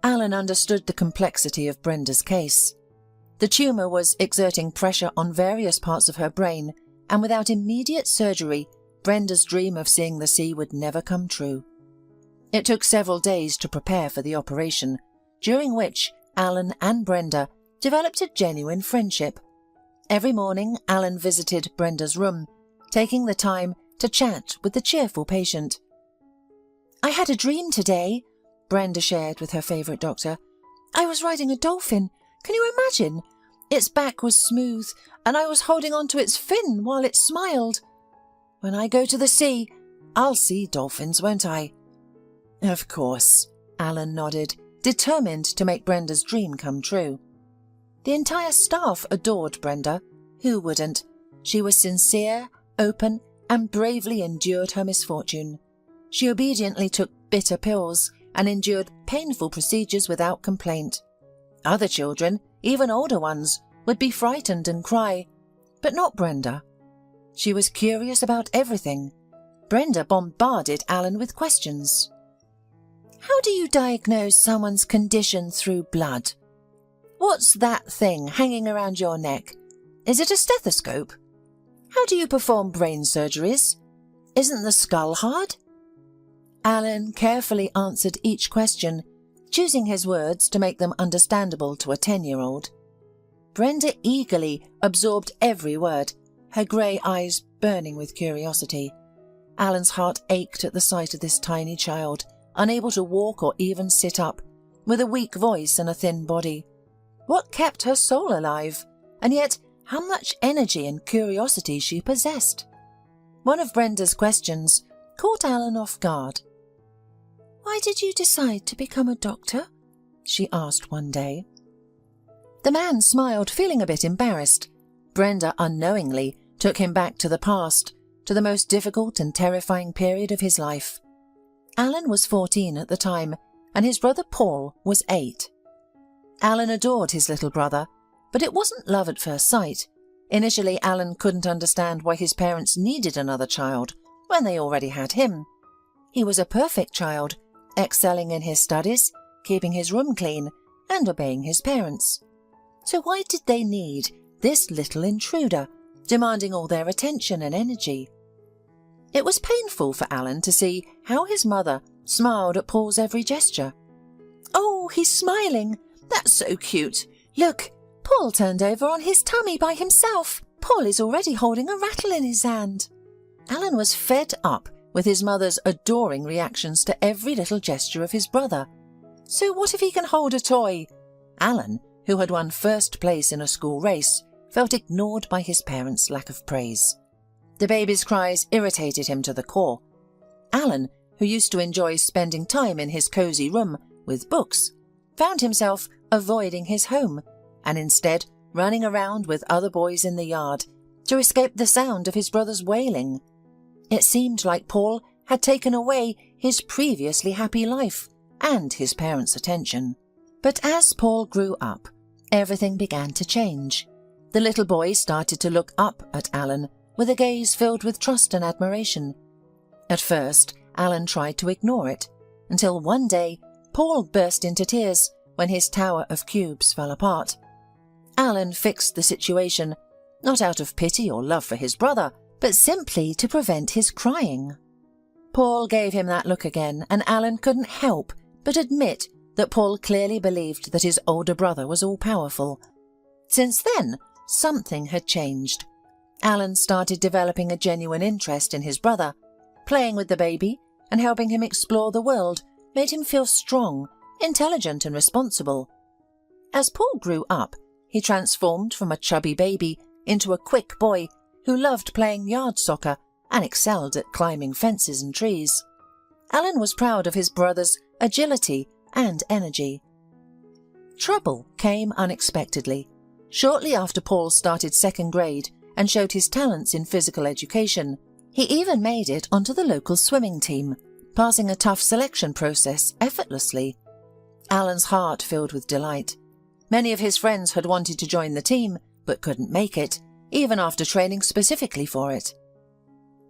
Alan understood the complexity of Brenda's case. The tumour was exerting pressure on various parts of her brain, and without immediate surgery, Brenda's dream of seeing the sea would never come true. It took several days to prepare for the operation, during which Alan and Brenda developed a genuine friendship. Every morning, Alan visited Brenda's room, taking the time to chat with the cheerful patient. "I had a dream today," Brenda shared with her favourite doctor. "I was riding a dolphin. Can you imagine? Its back was smooth, and I was holding on to its fin while it smiled. When I go to the sea, I'll see dolphins, won't I?" "Of course," Alan nodded, determined to make Brenda's dream come true. The entire staff adored Brenda. Who wouldn't? She was sincere, open, and bravely endured her misfortune. She obediently took bitter pills and endured painful procedures without complaint. Other children, even older ones, would be frightened and cry, but not Brenda. She was curious about everything. Brenda bombarded Alan with questions. How do you diagnose someone's condition through blood? What's that thing hanging around your neck? Is it a stethoscope? How do you perform brain surgeries? Isn't the skull hard? Alan carefully answered each question, choosing his words to make them understandable to a 10-year-old. Brenda eagerly absorbed every word, her grey eyes burning with curiosity. Alan's heart ached at the sight of this tiny child, unable to walk or even sit up, with a weak voice and a thin body. What kept her soul alive? And yet, how much energy and curiosity she possessed. One of Brenda's questions caught Alan off guard. "Why did you decide to become a doctor?" she asked one day. The man smiled, feeling a bit embarrassed. Brenda unknowingly took him back to the past, to the most difficult and terrifying period of his life. Alan was 14 at the time, and his brother Paul was 8. Alan adored his little brother, but it wasn't love at first sight. Initially, Alan couldn't understand why his parents needed another child when they already had him. He was a perfect child, excelling in his studies, keeping his room clean, and obeying his parents. So why did they need this little intruder, demanding all their attention and energy? It was painful for Alan to see how his mother smiled at Paul's every gesture. "Oh, he's smiling. That's so cute. Look, Paul turned over on his tummy by himself. Paul is already holding a rattle in his hand." Alan was fed up with his mother's adoring reactions to every little gesture of his brother. So what if he can hold a toy? Alan, who had won first place in a school race, felt ignored by his parents' lack of praise. The baby's cries irritated him to the core. Alan, who used to enjoy spending time in his cosy room with books, found himself avoiding his home and instead running around with other boys in the yard to escape the sound of his brother's wailing. It seemed like Paul had taken away his previously happy life and his parents' attention. But as Paul grew up, everything began to change. The little boy started to look up at Alan with a gaze filled with trust and admiration. At first, Alan tried to ignore it, until one day Paul burst into tears when his tower of cubes fell apart. Alan fixed the situation, not out of pity or love for his brother, but simply to prevent his crying. Paul gave him that look again, and Alan couldn't help but admit that Paul clearly believed that his older brother was all-powerful. Since then, something had changed. Alan started developing a genuine interest in his brother. Playing with the baby and helping him explore the world made him feel strong, intelligent and responsible. As Paul grew up, he transformed from a chubby baby into a quick boy who loved playing yard soccer and excelled at climbing fences and trees. Alan was proud of his brother's agility and energy. Trouble came unexpectedly. Shortly after Paul started second grade and showed his talents in physical education, he even made it onto the local swimming team, passing a tough selection process effortlessly. Alan's heart filled with delight. Many of his friends had wanted to join the team, but couldn't make it, even after training specifically for it.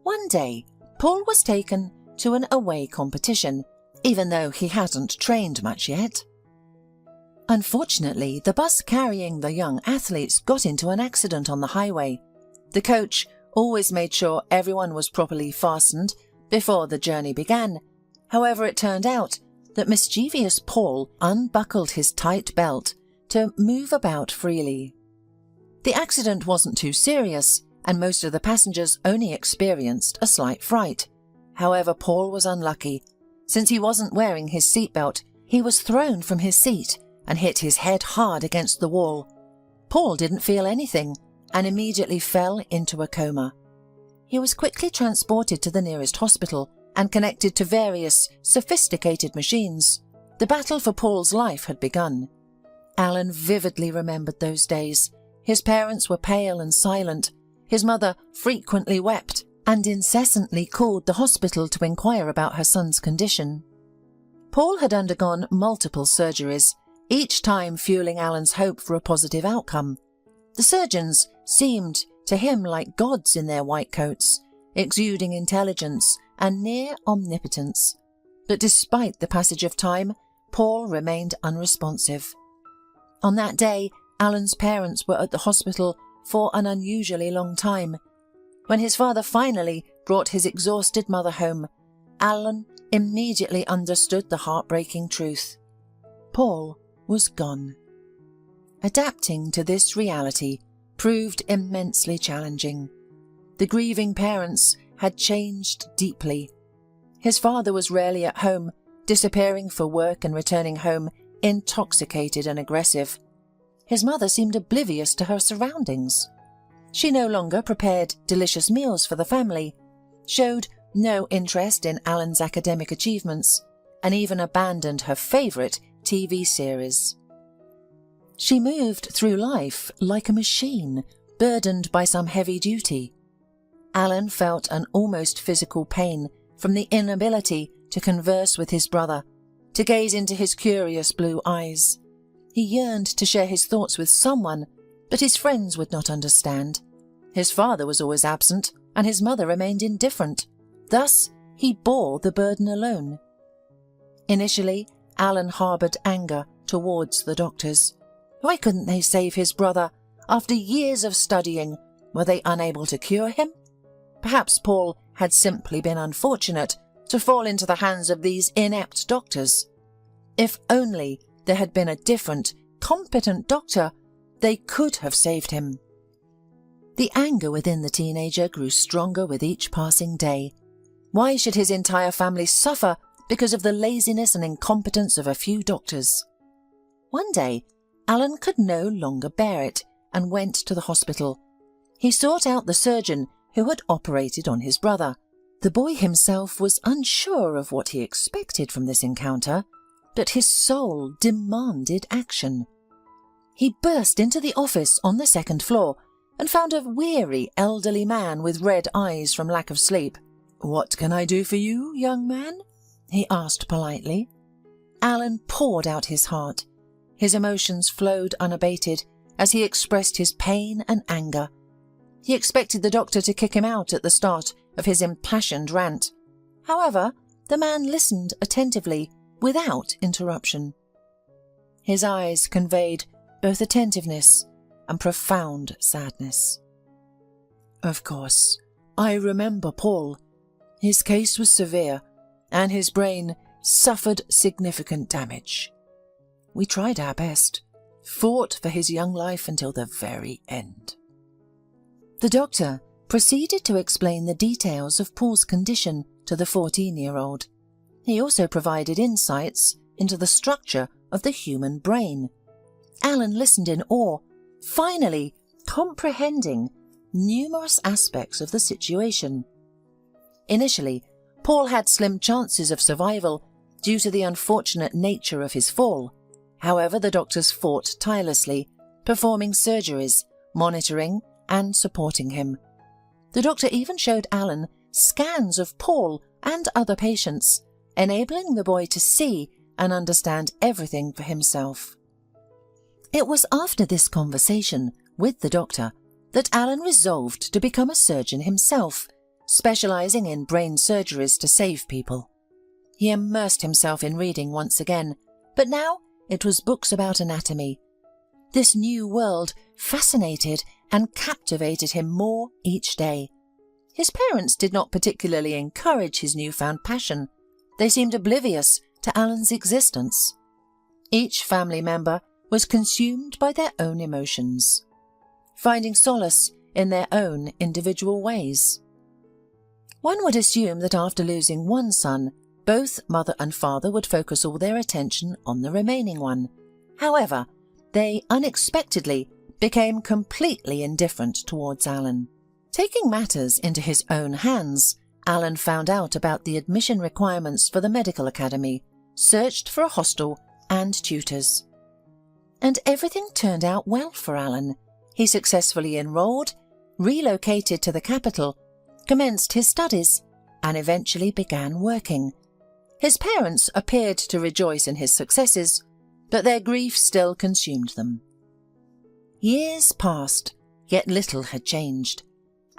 One day, Paul was taken to an away competition, even though he hadn't trained much yet. Unfortunately, the bus carrying the young athletes got into an accident on the highway. The coach always made sure everyone was properly fastened before the journey began. However, it turned out that mischievous Paul unbuckled his tight belt to move about freely. The accident wasn't too serious, and most of the passengers only experienced a slight fright. However, Paul was unlucky. Since he wasn't wearing his seatbelt, he was thrown from his seat and hit his head hard against the wall. Paul didn't feel anything and immediately fell into a coma. He was quickly transported to the nearest hospital and connected to various sophisticated machines. The battle for Paul's life had begun. Alan vividly remembered those days. His parents were pale and silent. His mother frequently wept and incessantly called the hospital to inquire about her son's condition. Paul had undergone multiple surgeries, each time fueling Alan's hope for a positive outcome. The surgeons seemed to him like gods in their white coats, exuding intelligence and near omnipotence. But despite the passage of time, Paul remained unresponsive. On that day, Alan's parents were at the hospital for an unusually long time. When his father finally brought his exhausted mother home, Alan immediately understood the heartbreaking truth. Paul was gone. Adapting to this reality proved immensely challenging. The grieving parents had changed deeply. His father was rarely at home, disappearing for work and returning home intoxicated and aggressive. His mother seemed oblivious to her surroundings. She no longer prepared delicious meals for the family, showed no interest in Alan's academic achievements, and even abandoned her favourite TV series. She moved through life like a machine, burdened by some heavy duty. Alan felt an almost physical pain from the inability to converse with his brother, to gaze into his curious blue eyes. He yearned to share his thoughts with someone, but his friends would not understand. His father was always absent, and his mother remained indifferent. Thus, he bore the burden alone. Initially, Alan harboured anger towards the doctors. Why couldn't they save his brother? After years of studying, were they unable to cure him? Perhaps Paul had simply been unfortunate to fall into the hands of these inept doctors. If only there had been a different, competent doctor, they could have saved him. The anger within the teenager grew stronger with each passing day. Why should his entire family suffer because of the laziness and incompetence of a few doctors? One day, Alan could no longer bear it and went to the hospital. He sought out the surgeon who had operated on his brother. The boy himself was unsure of what he expected from this encounter, but his soul demanded action. He burst into the office on the second floor and found a weary elderly man with red eyes from lack of sleep. "What can I do for you, young man?" he asked politely. Alan poured out his heart. His emotions flowed unabated as he expressed his pain and anger. He expected the doctor to kick him out at the start of his impassioned rant. However, the man listened attentively, without interruption. His eyes conveyed both attentiveness and profound sadness. "Of course, I remember Paul. His case was severe, and his brain suffered significant damage. We tried our best, fought for his young life until the very end." The doctor proceeded to explain the details of Paul's condition to the 14-year-old. He also provided insights into the structure of the human brain. Alan listened in awe, finally comprehending numerous aspects of the situation. Initially, Paul had slim chances of survival due to the unfortunate nature of his fall. However, the doctors fought tirelessly, performing surgeries, monitoring and supporting him. The doctor even showed Alan scans of Paul and other patients, enabling the boy to see and understand everything for himself. It was after this conversation with the doctor that Alan resolved to become a surgeon himself, specializing in brain surgeries to save people. He immersed himself in reading once again, but now it was books about anatomy. This new world fascinated and captivated him more each day. His parents did not particularly encourage his newfound passion. They seemed oblivious to Alan's existence. Each family member was consumed by their own emotions, finding solace in their own individual ways. One would assume that after losing one son, both mother and father would focus all their attention on the remaining one. However, they unexpectedly became completely indifferent towards Alan. Taking matters into his own hands, Alan found out about the admission requirements for the medical academy, searched for a hostel and tutors. And everything turned out well for Alan. He successfully enrolled, relocated to the capital, commenced his studies, and eventually began working. His parents appeared to rejoice in his successes, but their grief still consumed them. Years passed, yet little had changed.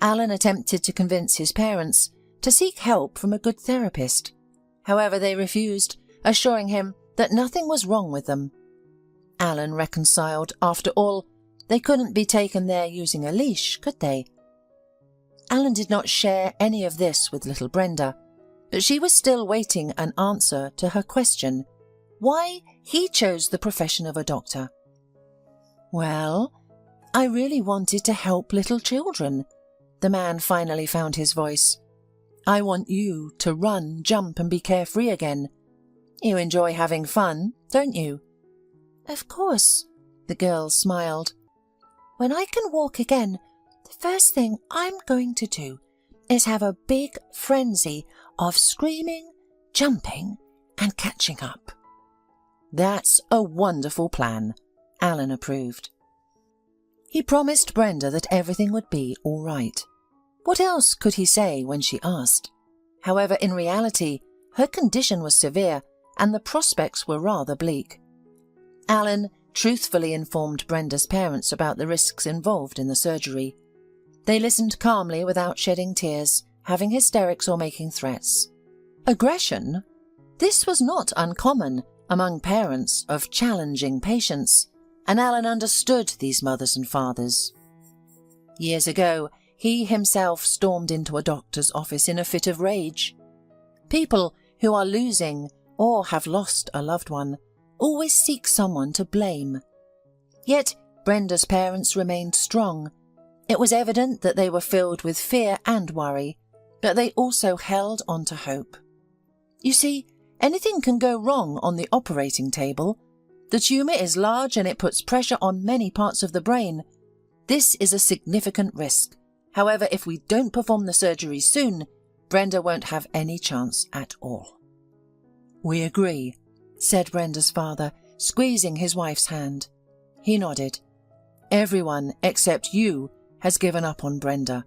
Alan attempted to convince his parents to seek help from a good therapist. However, they refused, assuring him that nothing was wrong with them. Alan reconciled. After all, they couldn't be taken there using a leash, could they? Alan did not share any of this with little Brenda, but she was still waiting an answer to her question, why he chose the profession of a doctor. "Well, I really wanted to help little children." The man finally found his voice. "I want you to run, jump and be carefree again. You enjoy having fun, don't you?" "Of course," the girl smiled. "When I can walk again, the first thing I'm going to do is have a big frenzy of screaming, jumping and catching up." "That's a wonderful plan," Alan approved. He promised Brenda that everything would be all right. What else could he say when she asked? However, in reality, her condition was severe and the prospects were rather bleak. Alan truthfully informed Brenda's parents about the risks involved in the surgery. They listened calmly without shedding tears, having hysterics or making threats. Aggression? This was not uncommon among parents of challenging patients, and Alan understood these mothers and fathers. Years ago, he himself stormed into a doctor's office in a fit of rage. People who are losing or have lost a loved one always seek someone to blame. Yet Brenda's parents remained strong. It was evident that they were filled with fear and worry, but they also held on to hope. You see, anything can go wrong on the operating table. The tumour is large and it puts pressure on many parts of the brain. This is a significant risk. However, if we don't perform the surgery soon, Brenda won't have any chance at all. "We agree," said Brenda's father, squeezing his wife's hand. He nodded. "Everyone except you has given up on Brenda,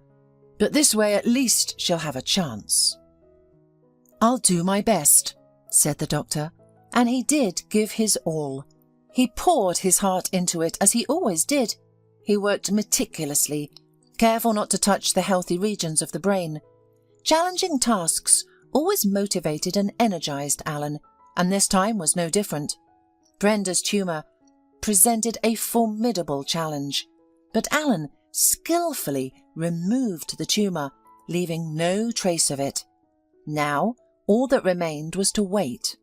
but this way at least she'll have a chance." "I'll do my best," said the doctor, and he did give his all. He poured his heart into it as he always did. He worked meticulously, careful not to touch the healthy regions of the brain. Challenging tasks always motivated and energized Alan, and this time was no different. Brenda's tumour presented a formidable challenge, but Alan skillfully removed the tumour, leaving no trace of it. Now, all that remained was to wait.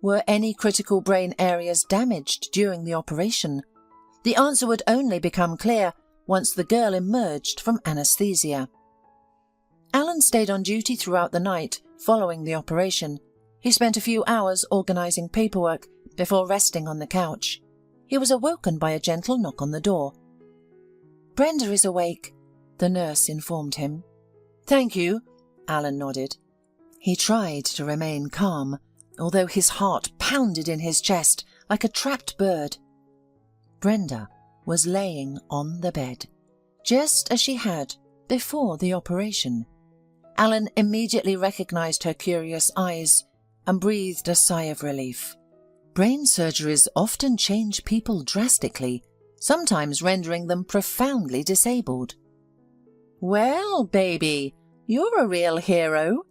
Were any critical brain areas damaged during the operation? The answer would only become clear once the girl emerged from anaesthesia. Alan stayed on duty throughout the night following the operation. He spent a few hours organising paperwork before resting on the couch. He was awoken by a gentle knock on the door. "Brenda is awake," the nurse informed him. "Thank you," Alan nodded. He tried to remain calm, although his heart pounded in his chest like a trapped bird. Brenda was laying on the bed, just as she had before the operation. Alan immediately recognised her curious eyes and breathed a sigh of relief. Brain surgeries often change people drastically, sometimes rendering them profoundly disabled. "Well, baby, you're a real hero."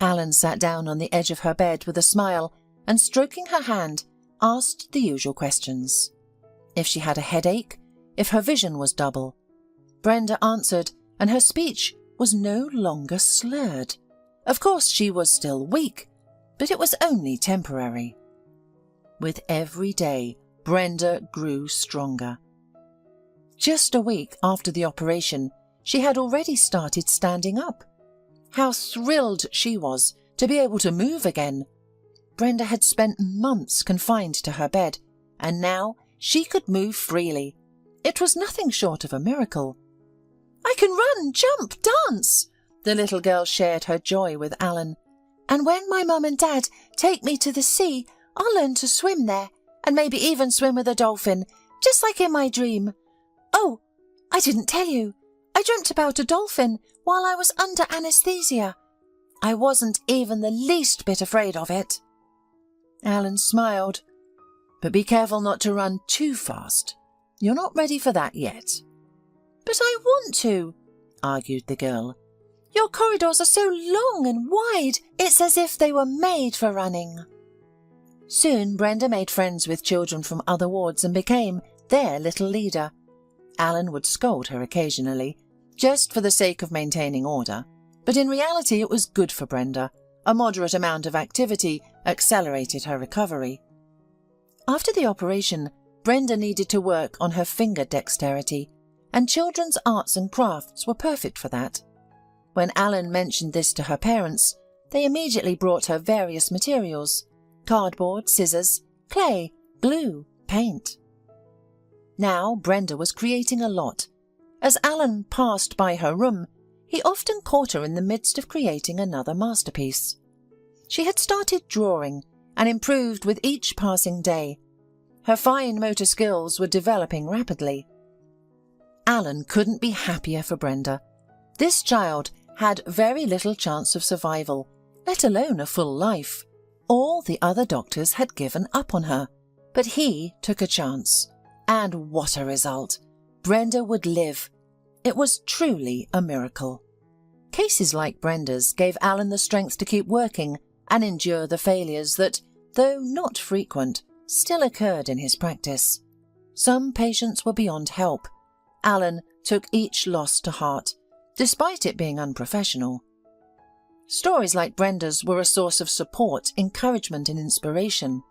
Alan sat down on the edge of her bed with a smile and, stroking her hand, asked the usual questions. If she had a headache, if her vision was double. Brenda answered, and her speech was no longer slurred. Of course, she was still weak, but it was only temporary. With every day, Brenda grew stronger. Just a week after the operation, she had already started standing up. How thrilled she was to be able to move again. Brenda had spent months confined to her bed, and now she could move freely. It was nothing short of a miracle. "I can run, jump, dance!" The little girl shared her joy with Alan. "And when my mum and dad take me to the sea, I'll learn to swim there, and maybe even swim with a dolphin, just like in my dream. Oh, I didn't tell you. I I dreamt about a dolphin while I was under anaesthesia. I wasn't even the least bit afraid of it." Alan smiled. "But be careful not to run too fast. You're not ready for that yet." "But I want to," argued the girl. "Your corridors are so long and wide, it's as if they were made for running." Soon Brenda made friends with children from other wards and became their little leader. Alan would scold her occasionally, just for the sake of maintaining order, but in reality it was good for Brenda. A moderate amount of activity accelerated her recovery. After the operation, Brenda needed to work on her finger dexterity, and children's arts and crafts were perfect for that. When Alan mentioned this to her parents, they immediately brought her various materials: cardboard, scissors, clay, glue, paint. Now Brenda was creating a lot. As Alan passed by her room, he often caught her in the midst of creating another masterpiece. She had started drawing and improved with each passing day. Her fine motor skills were developing rapidly. Alan couldn't be happier for Brenda. This child had very little chance of survival, let alone a full life. All the other doctors had given up on her, but he took a chance. And what a result! Brenda would live. It was truly a miracle. Cases like Brenda's gave Alan the strength to keep working and endure the failures that, though not frequent, still occurred in his practice. Some patients were beyond help. Alan took each loss to heart, despite it being unprofessional. Stories like Brenda's were a source of support, encouragement and inspiration.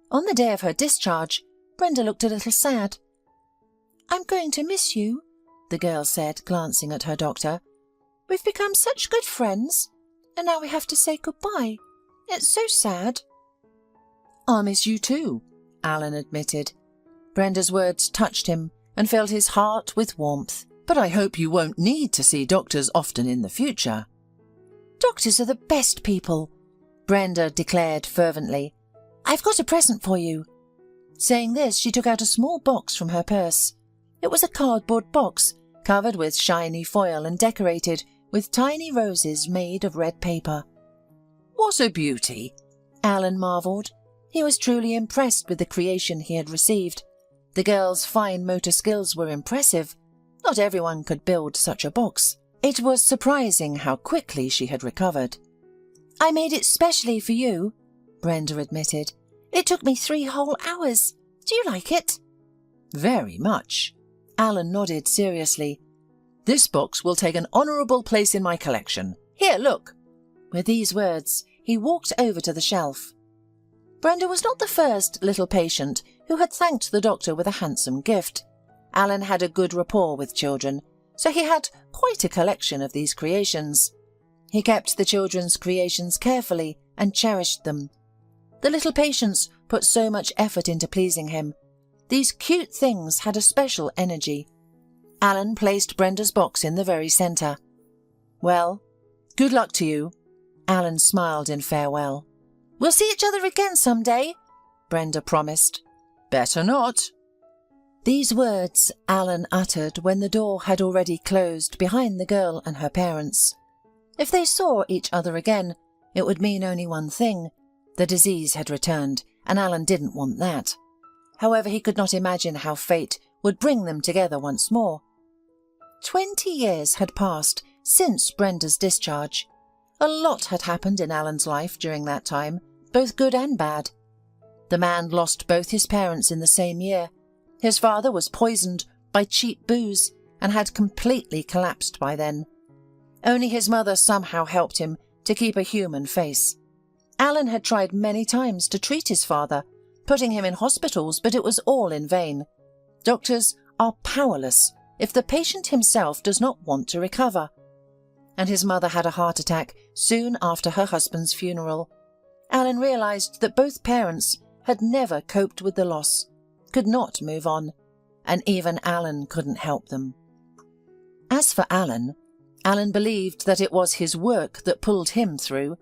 On the day of her discharge, Brenda looked a little sad. "I'm going to miss you," the girl said, glancing at her doctor. "We've become such good friends, and now we have to say goodbye. It's so sad." "I'll miss you too," Alan admitted. Brenda's words touched him and filled his heart with warmth. "But I hope you won't need to see doctors often in the future." "Doctors are the best people," Brenda declared fervently. "I've got a present for you." Saying this, she took out a small box from her purse. It was a cardboard box, covered with shiny foil and decorated with tiny roses made of red paper. "What a beauty!" Alan marvelled. He was truly impressed with the creation he had received. The girl's fine motor skills were impressive. Not everyone could build such a box. It was surprising how quickly she had recovered. "I made it specially for you," Brenda admitted. "It took me 3 whole hours. Do you like it?" "Very much." Alan nodded seriously. "This box will take an honourable place in my collection. Here, look." With these words, he walked over to the shelf. Brenda was not the first little patient who had thanked the doctor with a handsome gift. Alan had a good rapport with children, so he had quite a collection of these creations. He kept the children's creations carefully and cherished them. The little patients put so much effort into pleasing him. These cute things had a special energy. Alan placed Brenda's box in the very centre. "Well, good luck to you." Alan smiled in farewell. "We'll see each other again some day," Brenda promised. "Better not." These words Alan uttered when the door had already closed behind the girl and her parents. If they saw each other again, it would mean only one thing. The disease had returned, and Alan didn't want that. However, he could not imagine how fate would bring them together once more. 20 years had passed since Brenda's discharge. A lot had happened in Alan's life during that time, both good and bad. The man lost both his parents in the same year. His father was poisoned by cheap booze and had completely collapsed by then. Only his mother somehow helped him to keep a human face. Alan had tried many times to treat his father, putting him in hospitals, but it was all in vain. Doctors are powerless if the patient himself does not want to recover. And his mother had a heart attack soon after her husband's funeral. Alan realised that both parents had never coped with the loss, could not move on, and even Alan couldn't help them. As for Alan believed that it was his work that pulled him through.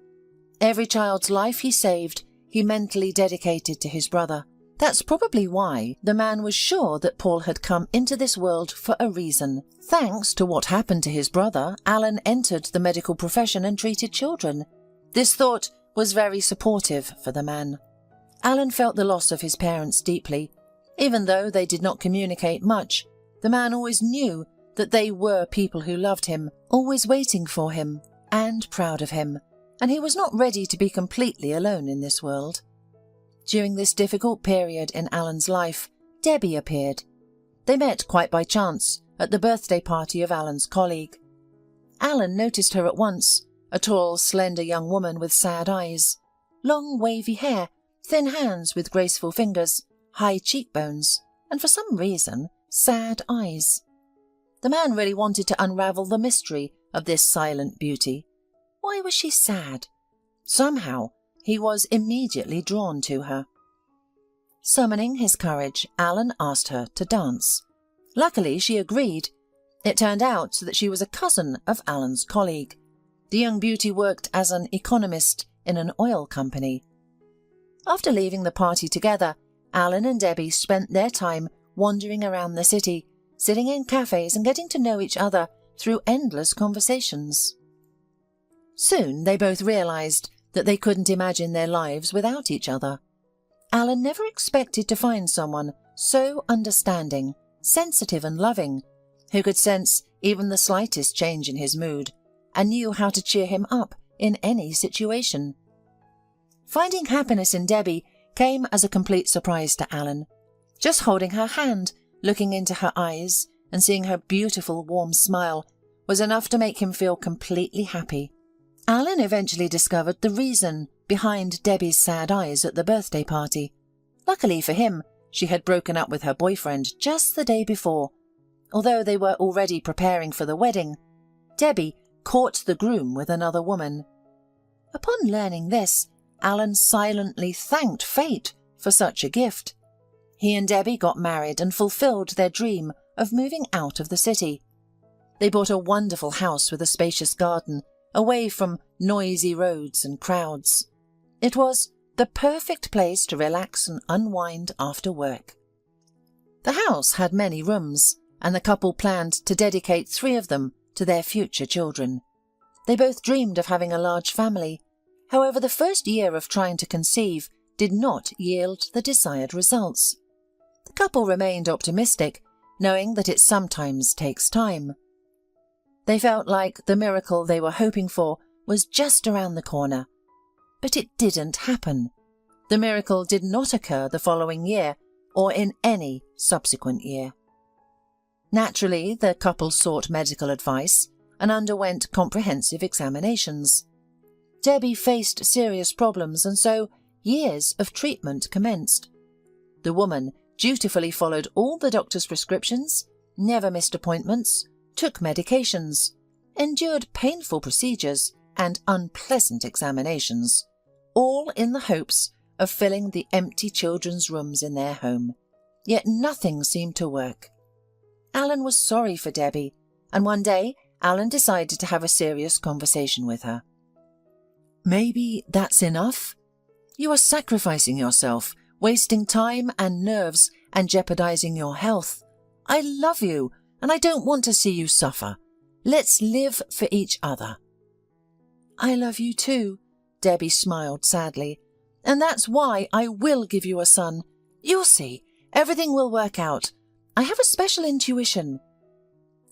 Every child's life he saved, he mentally dedicated to his brother. That's probably why the man was sure that Paul had come into this world for a reason. Thanks to what happened to his brother, Alan entered the medical profession and treated children. This thought was very supportive for the man. Alan felt the loss of his parents deeply. Even though they did not communicate much, the man always knew that they were people who loved him, always waiting for him and proud of him, and he was not ready to be completely alone in this world. During this difficult period in Alan's life, Debbie appeared. They met quite by chance at the birthday party of Alan's colleague. Alan noticed her at once, a tall, slender young woman with sad eyes, long wavy hair, thin hands with graceful fingers, high cheekbones, and for some reason, sad eyes. The man really wanted to unravel the mystery of this silent beauty. Why was she sad? Somehow, he was immediately drawn to her. Summoning his courage, Alan asked her to dance. Luckily, she agreed. It turned out that she was a cousin of Alan's colleague. The young beauty worked as an economist in an oil company. After leaving the party together, Alan and Debbie spent their time wandering around the city, sitting in cafes and getting to know each other through endless conversations. Soon they both realized that they couldn't imagine their lives without each other. Alan never expected to find someone so understanding, sensitive and loving, who could sense even the slightest change in his mood and knew how to cheer him up in any situation. Finding happiness in Debbie came as a complete surprise to Alan. Just holding her hand, looking into her eyes and seeing her beautiful warm smile was enough to make him feel completely happy. Alan eventually discovered the reason behind Debbie's sad eyes at the birthday party. Luckily for him, she had broken up with her boyfriend just the day before. Although they were already preparing for the wedding, Debbie caught the groom with another woman. Upon learning this, Alan silently thanked fate for such a gift. He and Debbie got married and fulfilled their dream of moving out of the city. They bought a wonderful house with a spacious garden, away from noisy roads and crowds. It was the perfect place to relax and unwind after work. The house had many rooms, and the couple planned to dedicate 3 of them to their future children. They both dreamed of having a large family. However, the first year of trying to conceive did not yield the desired results. The couple remained optimistic, knowing that it sometimes takes time. They felt like the miracle they were hoping for was just around the corner. But it didn't happen. The miracle did not occur the following year or in any subsequent year. Naturally, the couple sought medical advice and underwent comprehensive examinations. Debbie faced serious problems, and so years of treatment commenced. The woman dutifully followed all the doctor's prescriptions, never missed appointments, took medications, endured painful procedures and unpleasant examinations, all in the hopes of filling the empty children's rooms in their home. Yet nothing seemed to work. Alan was sorry for Debbie, and one day Alan decided to have a serious conversation with her. "Maybe that's enough? You are sacrificing yourself, wasting time and nerves and jeopardizing your health. I love you, and I don't want to see you suffer. Let's live for each other." "I love you too," Debbie smiled sadly, "and that's why I will give you a son. You'll see, everything will work out. I have a special intuition."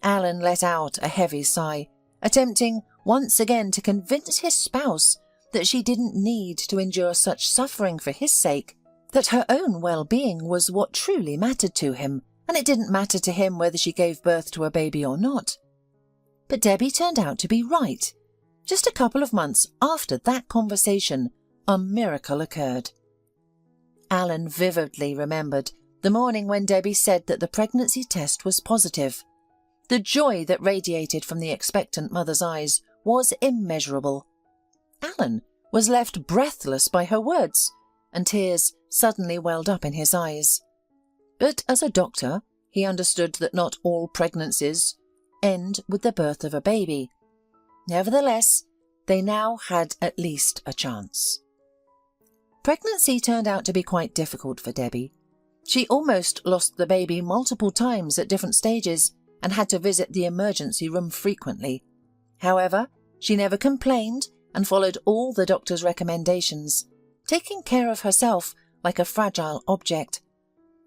Alan let out a heavy sigh, attempting once again to convince his spouse that she didn't need to endure such suffering for his sake, that her own well-being was what truly mattered to him, and it didn't matter to him whether she gave birth to a baby or not. But Debbie turned out to be right. Just a couple of months after that conversation, a miracle occurred. Alan vividly remembered the morning when Debbie said that the pregnancy test was positive. The joy that radiated from the expectant mother's eyes was immeasurable. Alan was left breathless by her words, and tears suddenly welled up in his eyes. But as a doctor, he understood that not all pregnancies end with the birth of a baby. Nevertheless, they now had at least a chance. Pregnancy turned out to be quite difficult for Debbie. She almost lost the baby multiple times at different stages and had to visit the emergency room frequently. However, she never complained and followed all the doctor's recommendations, taking care of herself like a fragile object.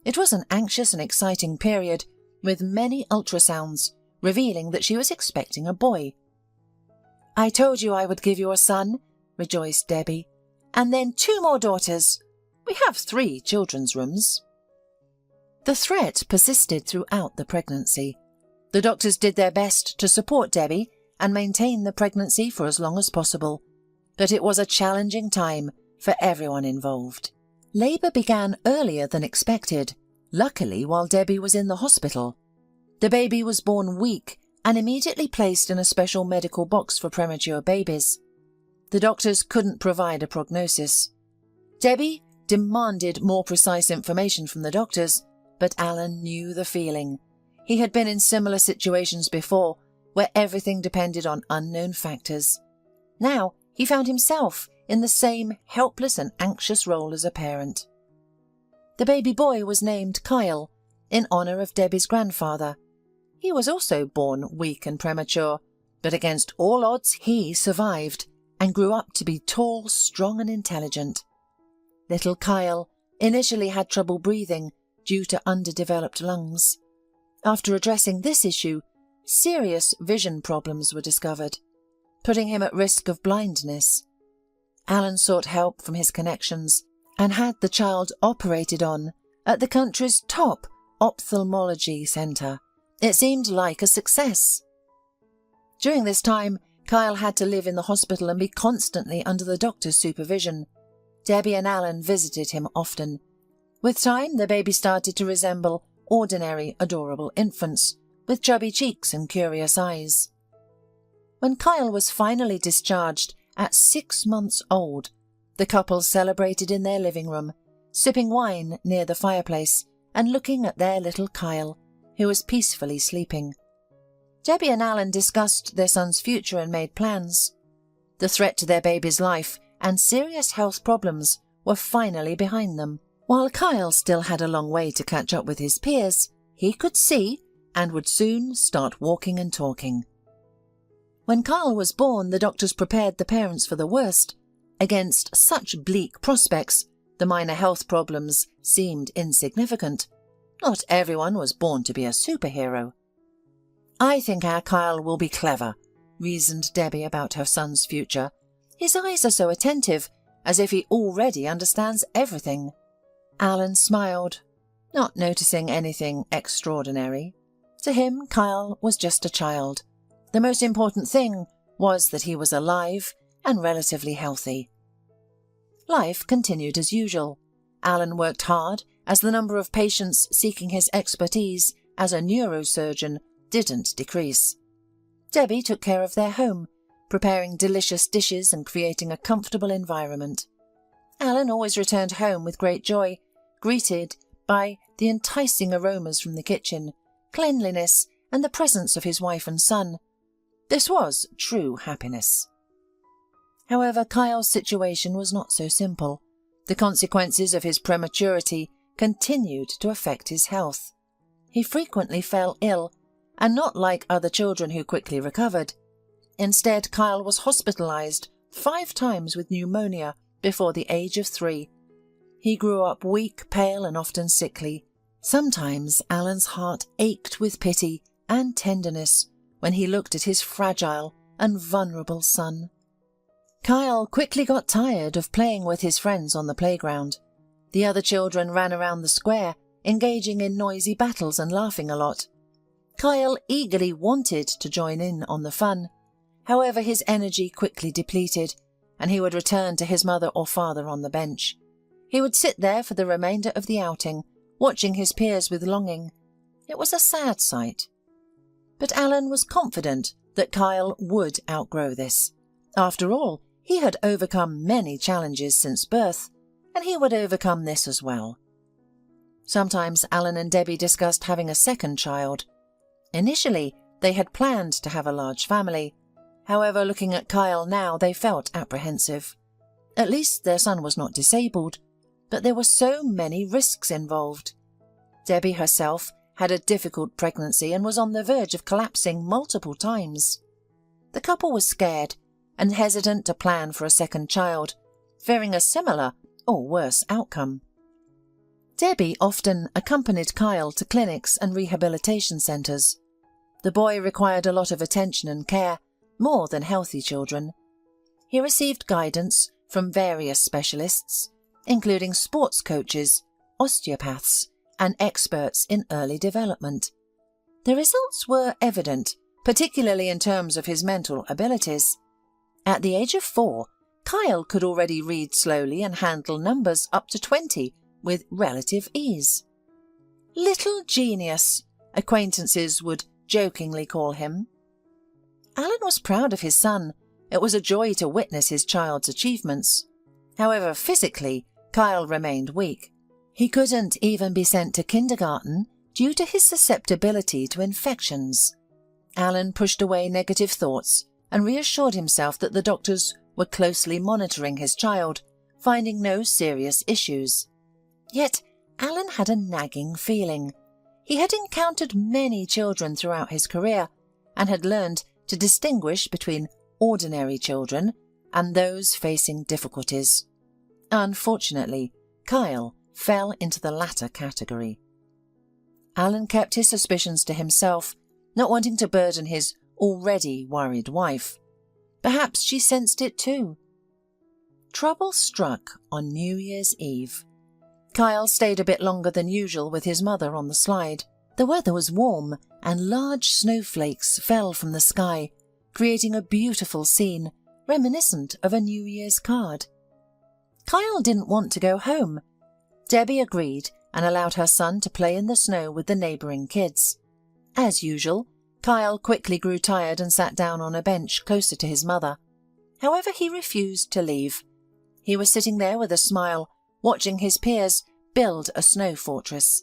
It was an anxious and exciting period, with many ultrasounds revealing that she was expecting a boy. "I told you I would give you a son," rejoiced Debbie, "and then 2 more daughters. We have 3 children's rooms." The threat persisted throughout the pregnancy. The doctors did their best to support Debbie and maintain the pregnancy for as long as possible, but it was a challenging time for everyone involved. Labour began earlier than expected, luckily while Debbie was in the hospital. The baby was born weak and immediately placed in a special medical box for premature babies. The doctors couldn't provide a prognosis. Debbie demanded more precise information from the doctors, but Alan knew the feeling. He had been in similar situations before, where everything depended on unknown factors. Now he found himself in the same helpless and anxious role as a parent. The baby boy was named Kyle, in honour of Debbie's grandfather. He was also born weak and premature, but against all odds he survived and grew up to be tall, strong and intelligent. Little Kyle initially had trouble breathing due to underdeveloped lungs. After addressing this issue, serious vision problems were discovered, putting him at risk of blindness. Alan sought help from his connections and had the child operated on at the country's top ophthalmology centre. It seemed like a success. During this time, Kyle had to live in the hospital and be constantly under the doctor's supervision. Debbie and Alan visited him often. With time, the baby started to resemble ordinary, adorable infants, with chubby cheeks and curious eyes. When Kyle was finally discharged at 6 months old, the couple celebrated in their living room, sipping wine near the fireplace and looking at their little Kyle, who was peacefully sleeping. Debbie and Alan discussed their son's future and made plans. The threat to their baby's life and serious health problems were finally behind them. While Kyle still had a long way to catch up with his peers, he could see and would soon start walking and talking. When Kyle was born, the doctors prepared the parents for the worst. Against such bleak prospects, the minor health problems seemed insignificant. Not everyone was born to be a superhero. "I think our Kyle will be clever," reasoned Debbie about her son's future. "His eyes are so attentive, as if he already understands everything." Alan smiled, not noticing anything extraordinary. To him, Kyle was just a child. The most important thing was that he was alive and relatively healthy. Life continued as usual. Alan worked hard, as the number of patients seeking his expertise as a neurosurgeon didn't decrease. Debbie took care of their home, preparing delicious dishes and creating a comfortable environment. Alan always returned home with great joy, greeted by the enticing aromas from the kitchen, cleanliness, and the presence of his wife and son. This was true happiness. However, Kyle's situation was not so simple. The consequences of his prematurity continued to affect his health. He frequently fell ill, and not like other children who quickly recovered. Instead, Kyle was hospitalized 5 times with pneumonia before the age of 3. He grew up weak, pale, and often sickly. Sometimes Alan's heart ached with pity and tenderness when he looked at his fragile and vulnerable son. Kyle quickly got tired of playing with his friends on the playground. The other children ran around the square, engaging in noisy battles and laughing a lot. Kyle eagerly wanted to join in on the fun. However, his energy quickly depleted, and he would return to his mother or father on the bench. He would sit there for the remainder of the outing, watching his peers with longing. It was a sad sight. But Alan was confident that Kyle would outgrow this. After all, he had overcome many challenges since birth, and he would overcome this as well. Sometimes Alan and Debbie discussed having a second child. Initially, they had planned to have a large family. However, looking at Kyle now, they felt apprehensive. At least their son was not disabled, but there were so many risks involved. Debbie herself had a difficult pregnancy and was on the verge of collapsing multiple times. The couple was scared and hesitant to plan for a second child, fearing a similar or worse outcome. Debbie often accompanied Kyle to clinics and rehabilitation centres. The boy required a lot of attention and care, more than healthy children. He received guidance from various specialists, including sports coaches, osteopaths, and experts in early development. The results were evident, particularly in terms of his mental abilities. At the age of 4, Kyle could already read slowly and handle numbers up to 20 with relative ease. "Little genius," acquaintances would jokingly call him. Alan was proud of his son. It was a joy to witness his child's achievements. However, physically, Kyle remained weak. He couldn't even be sent to kindergarten due to his susceptibility to infections. Alan pushed away negative thoughts and reassured himself that the doctors were closely monitoring his child, finding no serious issues. Yet Alan had a nagging feeling. He had encountered many children throughout his career and had learned to distinguish between ordinary children and those facing difficulties. Unfortunately, Kyle fell into the latter category. Alan kept his suspicions to himself, not wanting to burden his already worried wife. Perhaps she sensed it too. Trouble struck on New Year's Eve. Kyle stayed a bit longer than usual with his mother on the slide. The weather was warm and large snowflakes fell from the sky, creating a beautiful scene reminiscent of a New Year's card. Kyle didn't want to go home. Debbie agreed and allowed her son to play in the snow with the neighbouring kids. As usual, Kyle quickly grew tired and sat down on a bench closer to his mother. However, he refused to leave. He was sitting there with a smile, watching his peers build a snow fortress.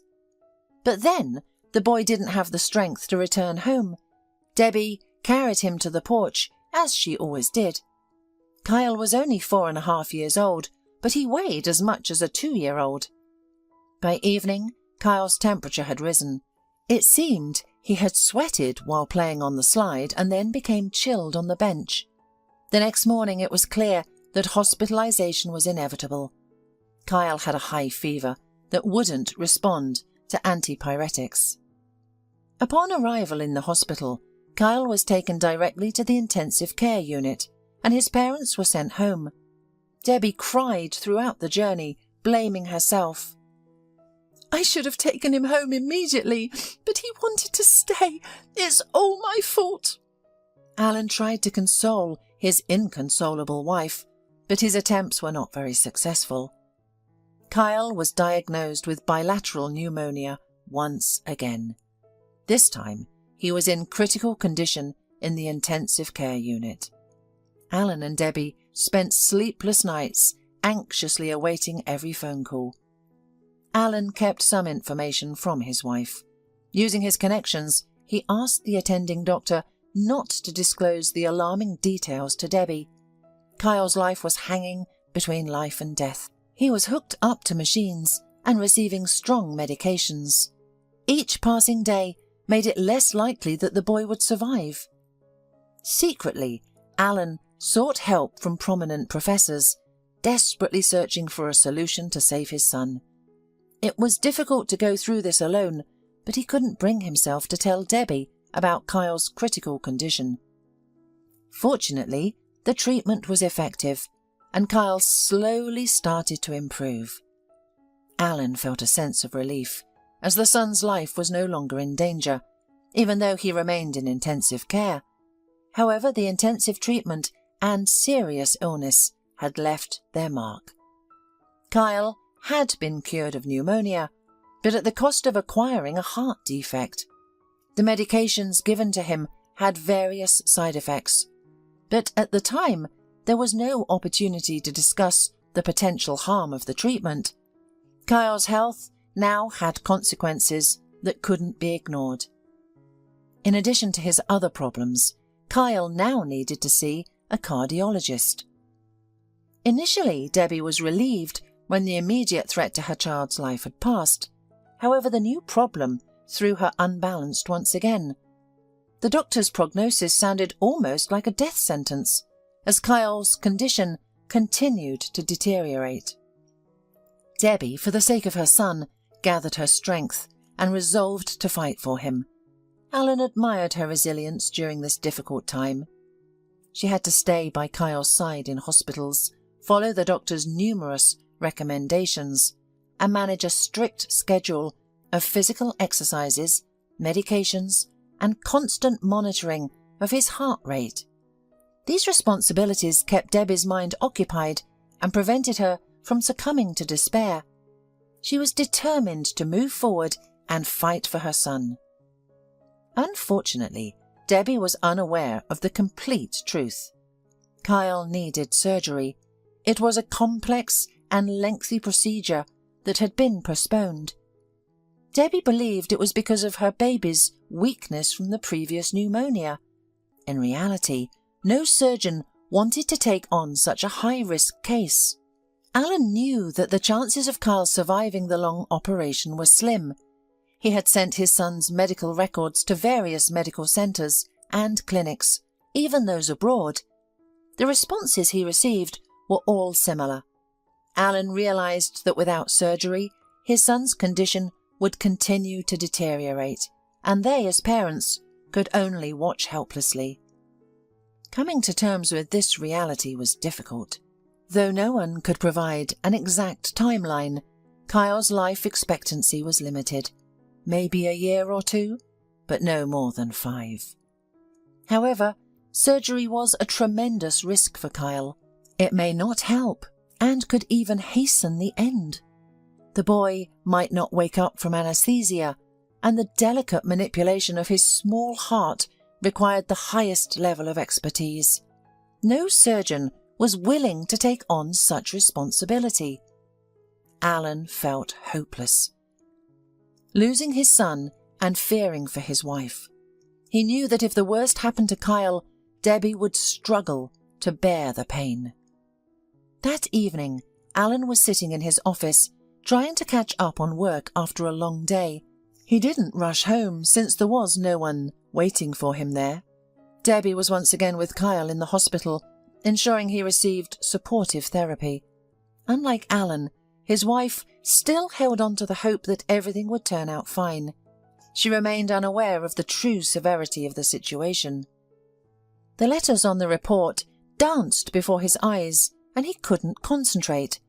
But then the boy didn't have the strength to return home. Debbie carried him to the porch, as she always did. Kyle was only 4.5 years old, but he weighed as much as a 2-year-old. By evening, Kyle's temperature had risen. It seemed he had sweated while playing on the slide and then became chilled on the bench. The next morning it was clear that hospitalization was inevitable. Kyle had a high fever that wouldn't respond to antipyretics. Upon arrival in the hospital, Kyle was taken directly to the intensive care unit, and his parents were sent home. Debbie cried throughout the journey, blaming herself. "I should have taken him home immediately, but he wanted to stay. It's all my fault." Alan tried to console his inconsolable wife, but his attempts were not very successful. Kyle was diagnosed with bilateral pneumonia once again. This time, he was in critical condition in the intensive care unit. Alan and Debbie spent sleepless nights anxiously awaiting every phone call. Alan kept some information from his wife. Using his connections, he asked the attending doctor not to disclose the alarming details to Debbie. Kyle's life was hanging between life and death. He was hooked up to machines and receiving strong medications. Each passing day made it less likely that the boy would survive. Secretly, Alan sought help from prominent professors, desperately searching for a solution to save his son. It was difficult to go through this alone, but he couldn't bring himself to tell Debbie about Kyle's critical condition. Fortunately, the treatment was effective, and Kyle slowly started to improve. Alan felt a sense of relief, as the son's life was no longer in danger, even though he remained in intensive care. However, the intensive treatment and serious illness had left their mark. Kyle had been cured of pneumonia, but at the cost of acquiring a heart defect. The medications given to him had various side effects, but at the time there was no opportunity to discuss the potential harm of the treatment. Kyle's health now had consequences that couldn't be ignored. In addition to his other problems, Kyle now needed to see a cardiologist. Initially, Debbie was relieved when the immediate threat to her child's life had passed. However, the new problem threw her unbalanced once again. The doctor's prognosis sounded almost like a death sentence, as Kyle's condition continued to deteriorate. Debbie, for the sake of her son, gathered her strength and resolved to fight for him. Alan admired her resilience during this difficult time. She had to stay by Kyle's side in hospitals, follow the doctor's numerous recommendations, and manage a strict schedule of physical exercises, medications, and constant monitoring of his heart rate. These responsibilities kept Debbie's mind occupied and prevented her from succumbing to despair. She was determined to move forward and fight for her son. Unfortunately, Debbie was unaware of the complete truth. Kyle needed surgery. It was a complex and lengthy procedure that had been postponed. Debbie believed it was because of her baby's weakness from the previous pneumonia. In reality, no surgeon wanted to take on such a high-risk case. Alan knew that the chances of Kyle surviving the long operation were slim. He had sent his son's medical records to various medical centres and clinics, even those abroad. The responses he received were all similar. Alan realised that without surgery, his son's condition would continue to deteriorate, and they, as parents, could only watch helplessly. Coming to terms with this reality was difficult. Though no one could provide an exact timeline, Kyle's life expectancy was limited. Maybe a year or two, but no more than 5. However, surgery was a tremendous risk for Kyle. It may not help, and could even hasten the end. The boy might not wake up from anesthesia, and the delicate manipulation of his small heart required the highest level of expertise. No surgeon was willing to take on such responsibility. Alan felt hopeless. Losing his son and fearing for his wife, he knew that if the worst happened to Kyle, Debbie would struggle to bear the pain. That evening, Alan was sitting in his office, trying to catch up on work after a long day. He didn't rush home since there was no one waiting for him there. Debbie was once again with Kyle in the hospital, ensuring he received supportive therapy. Unlike Alan, his wife still held on to the hope that everything would turn out fine. She remained unaware of the true severity of the situation. The letters on the report danced before his eyes, and he couldn't concentrate.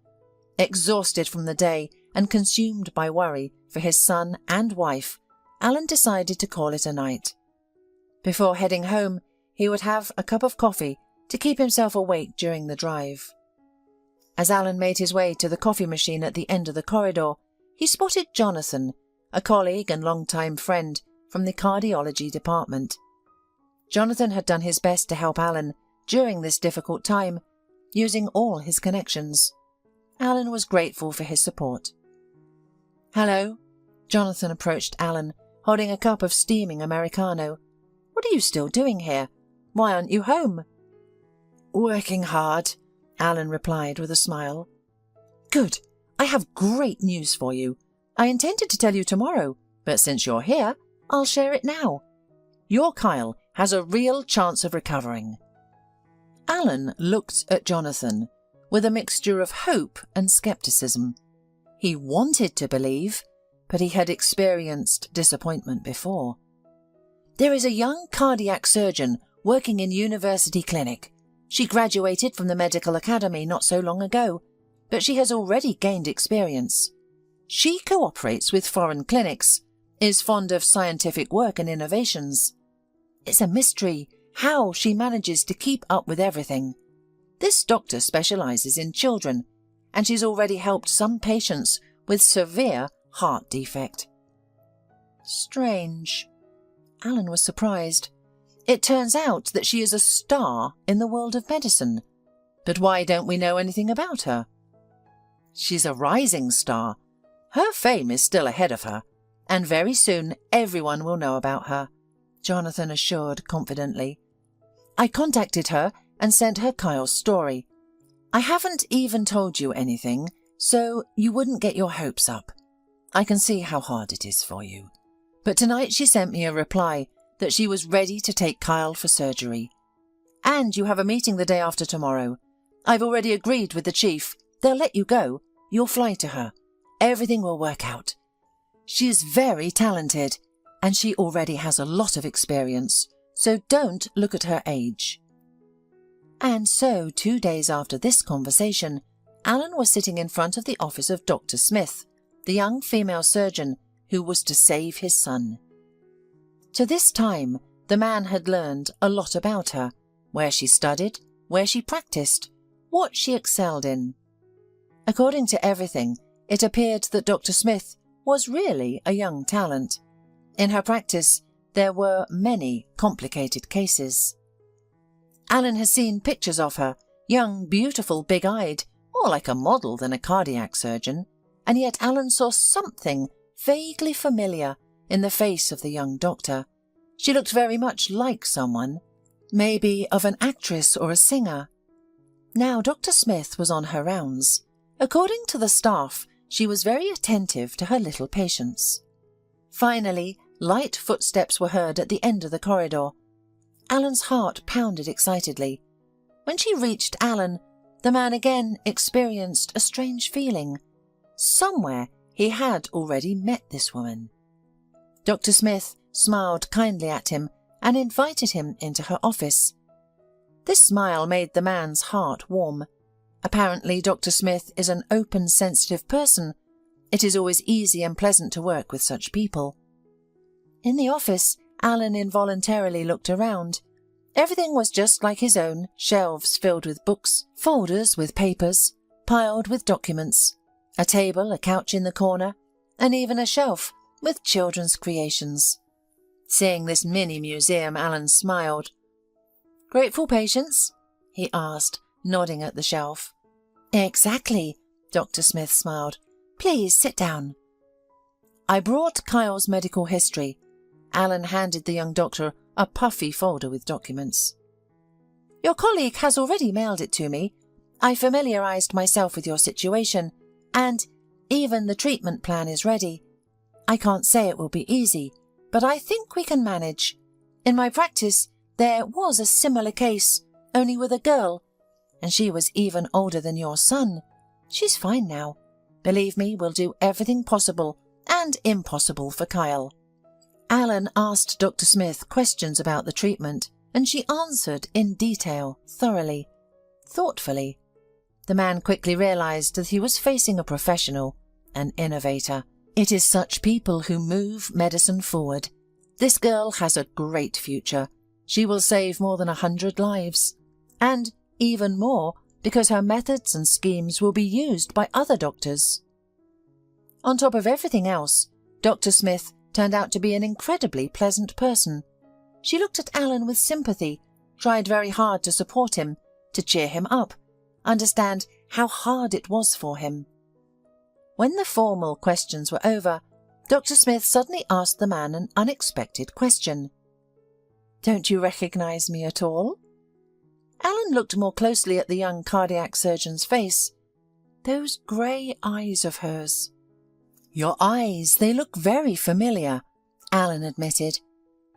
Exhausted from the day and consumed by worry for his son and wife, Alan decided to call it a night. Before heading home, he would have a cup of coffee to keep himself awake during the drive. As Alan made his way to the coffee machine at the end of the corridor, he spotted Jonathan, a colleague and long-time friend from the cardiology department. Jonathan had done his best to help Alan during this difficult time, using all his connections. Alan was grateful for his support. "Hello." Jonathan approached Alan, holding a cup of steaming Americano. "What are you still doing here? Why aren't you home?" "Working hard," Alan replied with a smile. "Good. I have great news for you. I intended to tell you tomorrow, but since you're here, I'll share it now. Your Kyle has a real chance of recovering." Alan looked at Jonathan with a mixture of hope and skepticism. He wanted to believe, but he had experienced disappointment before. "There is a young cardiac surgeon working in University Clinic. She graduated from the medical academy not so long ago, but she has already gained experience. She cooperates with foreign clinics, is fond of scientific work and innovations. It's a mystery how she manages to keep up with everything. This doctor specializes in children, and she's already helped some patients with severe heart defect." Strange. Alan was surprised. It turns out that she is a star in the world of medicine. But why don't we know anything about her? "She's a rising star. Her fame is still ahead of her, and very soon everyone will know about her," Jonathan assured confidently. "I contacted her and sent her Kyle's story. I haven't even told you anything, so you wouldn't get your hopes up. I can see how hard it is for you. But tonight she sent me a reply that she was ready to take Kyle for surgery. And you have a meeting the day after tomorrow. I've already agreed with the chief. They'll let you go. You'll fly to her. Everything will work out. She is very talented, and she already has a lot of experience, so don't look at her age. And so, 2 days after this conversation, Alan was sitting in front of the office of Dr. Smith, the young female surgeon who was to save his son. To this time, the man had learned a lot about her, where she studied, where she practiced, what she excelled in. According to everything, it appeared that Dr. Smith was really a young talent. In her practice, there were many complicated cases. Alan has seen pictures of her, young, beautiful, big-eyed, more like a model than a cardiac surgeon, and yet Alan saw something vaguely familiar in the face of the young doctor. She looked very much like someone, maybe of an actress or a singer. Now Dr. Smith was on her rounds. According to the staff, she was very attentive to her little patients. Finally, light footsteps were heard at the end of the corridor. Alan's heart pounded excitedly. When she reached Alan, the man again experienced a strange feeling. Somewhere he had already met this woman. Dr. Smith smiled kindly at him and invited him into her office. This smile made the man's heart warm. Apparently, Dr. Smith is an open, sensitive person. It is always easy and pleasant to work with such people. In the office, Alan involuntarily looked around. Everything was just like his own, shelves filled with books, folders with papers, piled with documents, a table, a couch in the corner, and even a shelf with children's creations. Seeing this mini museum, Alan smiled. "Grateful patients?" he asked, nodding at the shelf. "Exactly," Dr. Smith smiled. "Please sit down." "I brought Kyle's medical history." Alan handed the young doctor a puffy folder with documents. "Your colleague has already mailed it to me. I familiarized myself with your situation, and even the treatment plan is ready. I can't say it will be easy, but I think we can manage. In my practice, there was a similar case, only with a girl, and she was even older than your son. She's fine now. Believe me, we'll do everything possible and impossible for Kyle." Alan asked Dr. Smith questions about the treatment, and she answered in detail, thoroughly, thoughtfully. The man quickly realized that he was facing a professional, an innovator. It is such people who move medicine forward. This girl has a great future. She will save more than 100 lives. And even more, because her methods and schemes will be used by other doctors. On top of everything else, Dr. Smith turned out to be an incredibly pleasant person. She looked at Alan with sympathy, tried very hard to support him, to cheer him up, understand how hard it was for him. When the formal questions were over, Dr. Smith suddenly asked the man an unexpected question. "Don't you recognize me at all?" Alan looked more closely at the young cardiac surgeon's face. Those grey eyes of hers. "Your eyes, they look very familiar," Alan admitted,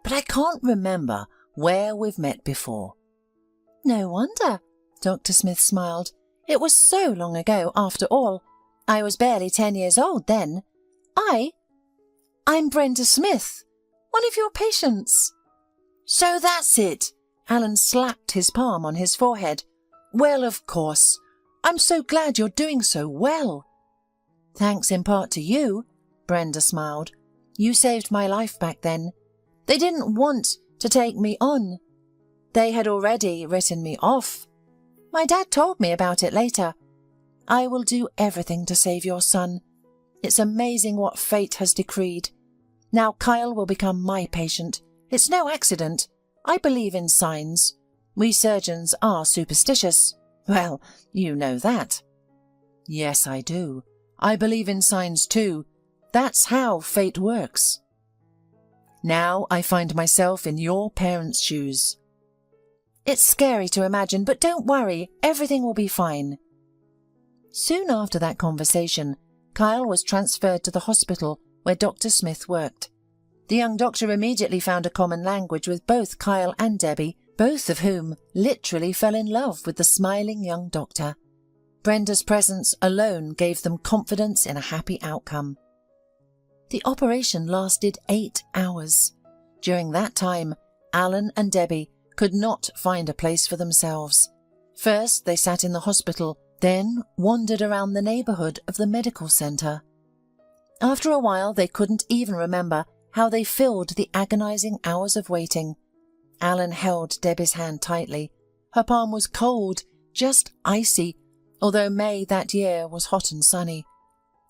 "but I can't remember where we've met before." "No wonder," Dr. Smith smiled. "It was so long ago, after all. I was barely 10 years old then. I'm Brenda Smith, one of your patients." "So that's it." Alan slapped his palm on his forehead. "Well, of course. I'm so glad you're doing so well." "Thanks in part to you," Brenda smiled. "You saved my life back then. They didn't want to take me on. They had already written me off. My dad told me about it later. I will do everything to save your son. It's amazing what fate has decreed. Now Kyle will become my patient. It's no accident. I believe in signs. We surgeons are superstitious. Well, you know that." "Yes, I do. I believe in signs too. That's how fate works." "Now I find myself in your parents' shoes." "It's scary to imagine, but don't worry, everything will be fine." Soon after that conversation, Kyle was transferred to the hospital where Dr. Smith worked. The young doctor immediately found a common language with both Kyle and Debbie, both of whom literally fell in love with the smiling young doctor. Brenda's presence alone gave them confidence in a happy outcome. The operation lasted 8 hours. During that time, Alan and Debbie could not find a place for themselves. First, they sat in the hospital, then wandered around the neighbourhood of the medical centre. After a while, they couldn't even remember how they filled the agonizing hours of waiting. Alan held Debbie's hand tightly. Her palm was cold, just icy, although May that year was hot and sunny.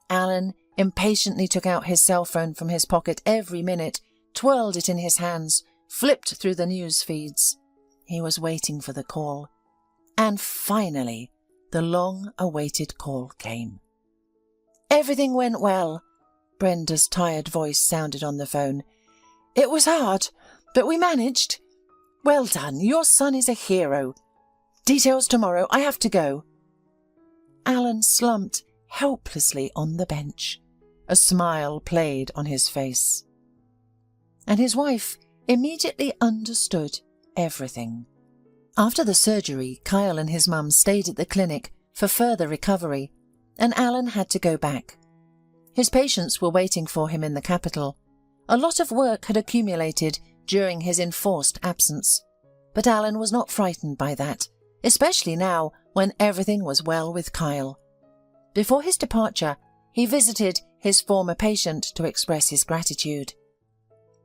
Alan impatiently took out his cell phone from his pocket every minute, twirled it in his hands, flipped through the news feeds. He was waiting for the call. And finally, the long-awaited call came. "Everything went well," Brenda's tired voice sounded on the phone. "It was hard, but we managed. Well done, your son is a hero. Details tomorrow, I have to go." Alan slumped helplessly on the bench. A smile played on his face. And his wife immediately understood everything. After the surgery, Kyle and his mum stayed at the clinic for further recovery, and Alan had to go back. His patients were waiting for him in the capital. A lot of work had accumulated during his enforced absence, but Alan was not frightened by that, especially now when everything was well with Kyle. Before his departure, he visited his former patient to express his gratitude.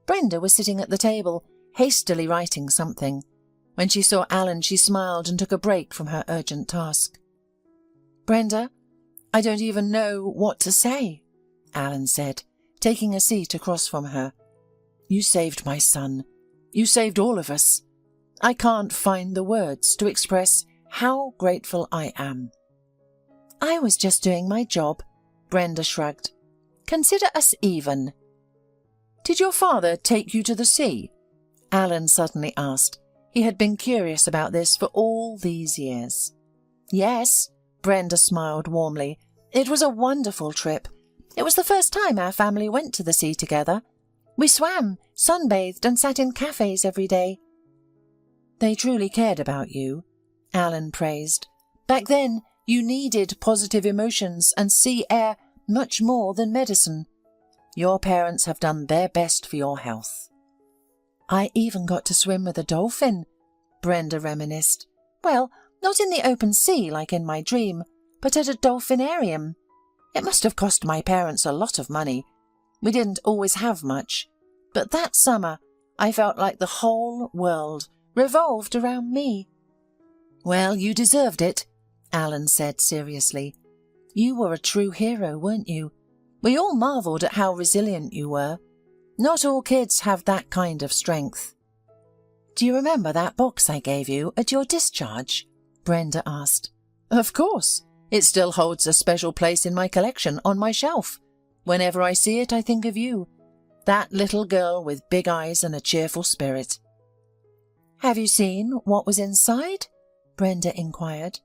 Brenda was sitting at the table, hastily writing something. When she saw Alan, she smiled and took a break from her urgent task. "Brenda, I don't even know what to say," Alan said, taking a seat across from her. "You saved my son. You saved all of us. I can't find the words to express how grateful I am." "I was just doing my job," Brenda shrugged. "Consider us even." "Did your father take you to the sea?" Alan suddenly asked. He had been curious about this for all these years. "Yes," Brenda smiled warmly. "It was a wonderful trip. It was the first time our family went to the sea together. We swam, sunbathed, and sat in cafes every day." "They truly cared about you," Alan praised. "Back then, you needed positive emotions and sea air much more than medicine. Your parents have done their best for your health." "I even got to swim with a dolphin," Brenda reminisced. "Well, not in the open sea like in my dream, but at a dolphinarium. It must have cost my parents a lot of money. We didn't always have much, but that summer I felt like the whole world revolved around me." "Well, you deserved it," Alan said seriously. "You were a true hero, weren't you? We all marvelled at how resilient you were. Not all kids have that kind of strength." "Do you remember that box I gave you at your discharge?" Brenda asked. "Of course. It still holds a special place in my collection on my shelf. Whenever I see it, I think of you. That little girl with big eyes and a cheerful spirit." "Have you seen what was inside?" Brenda inquired.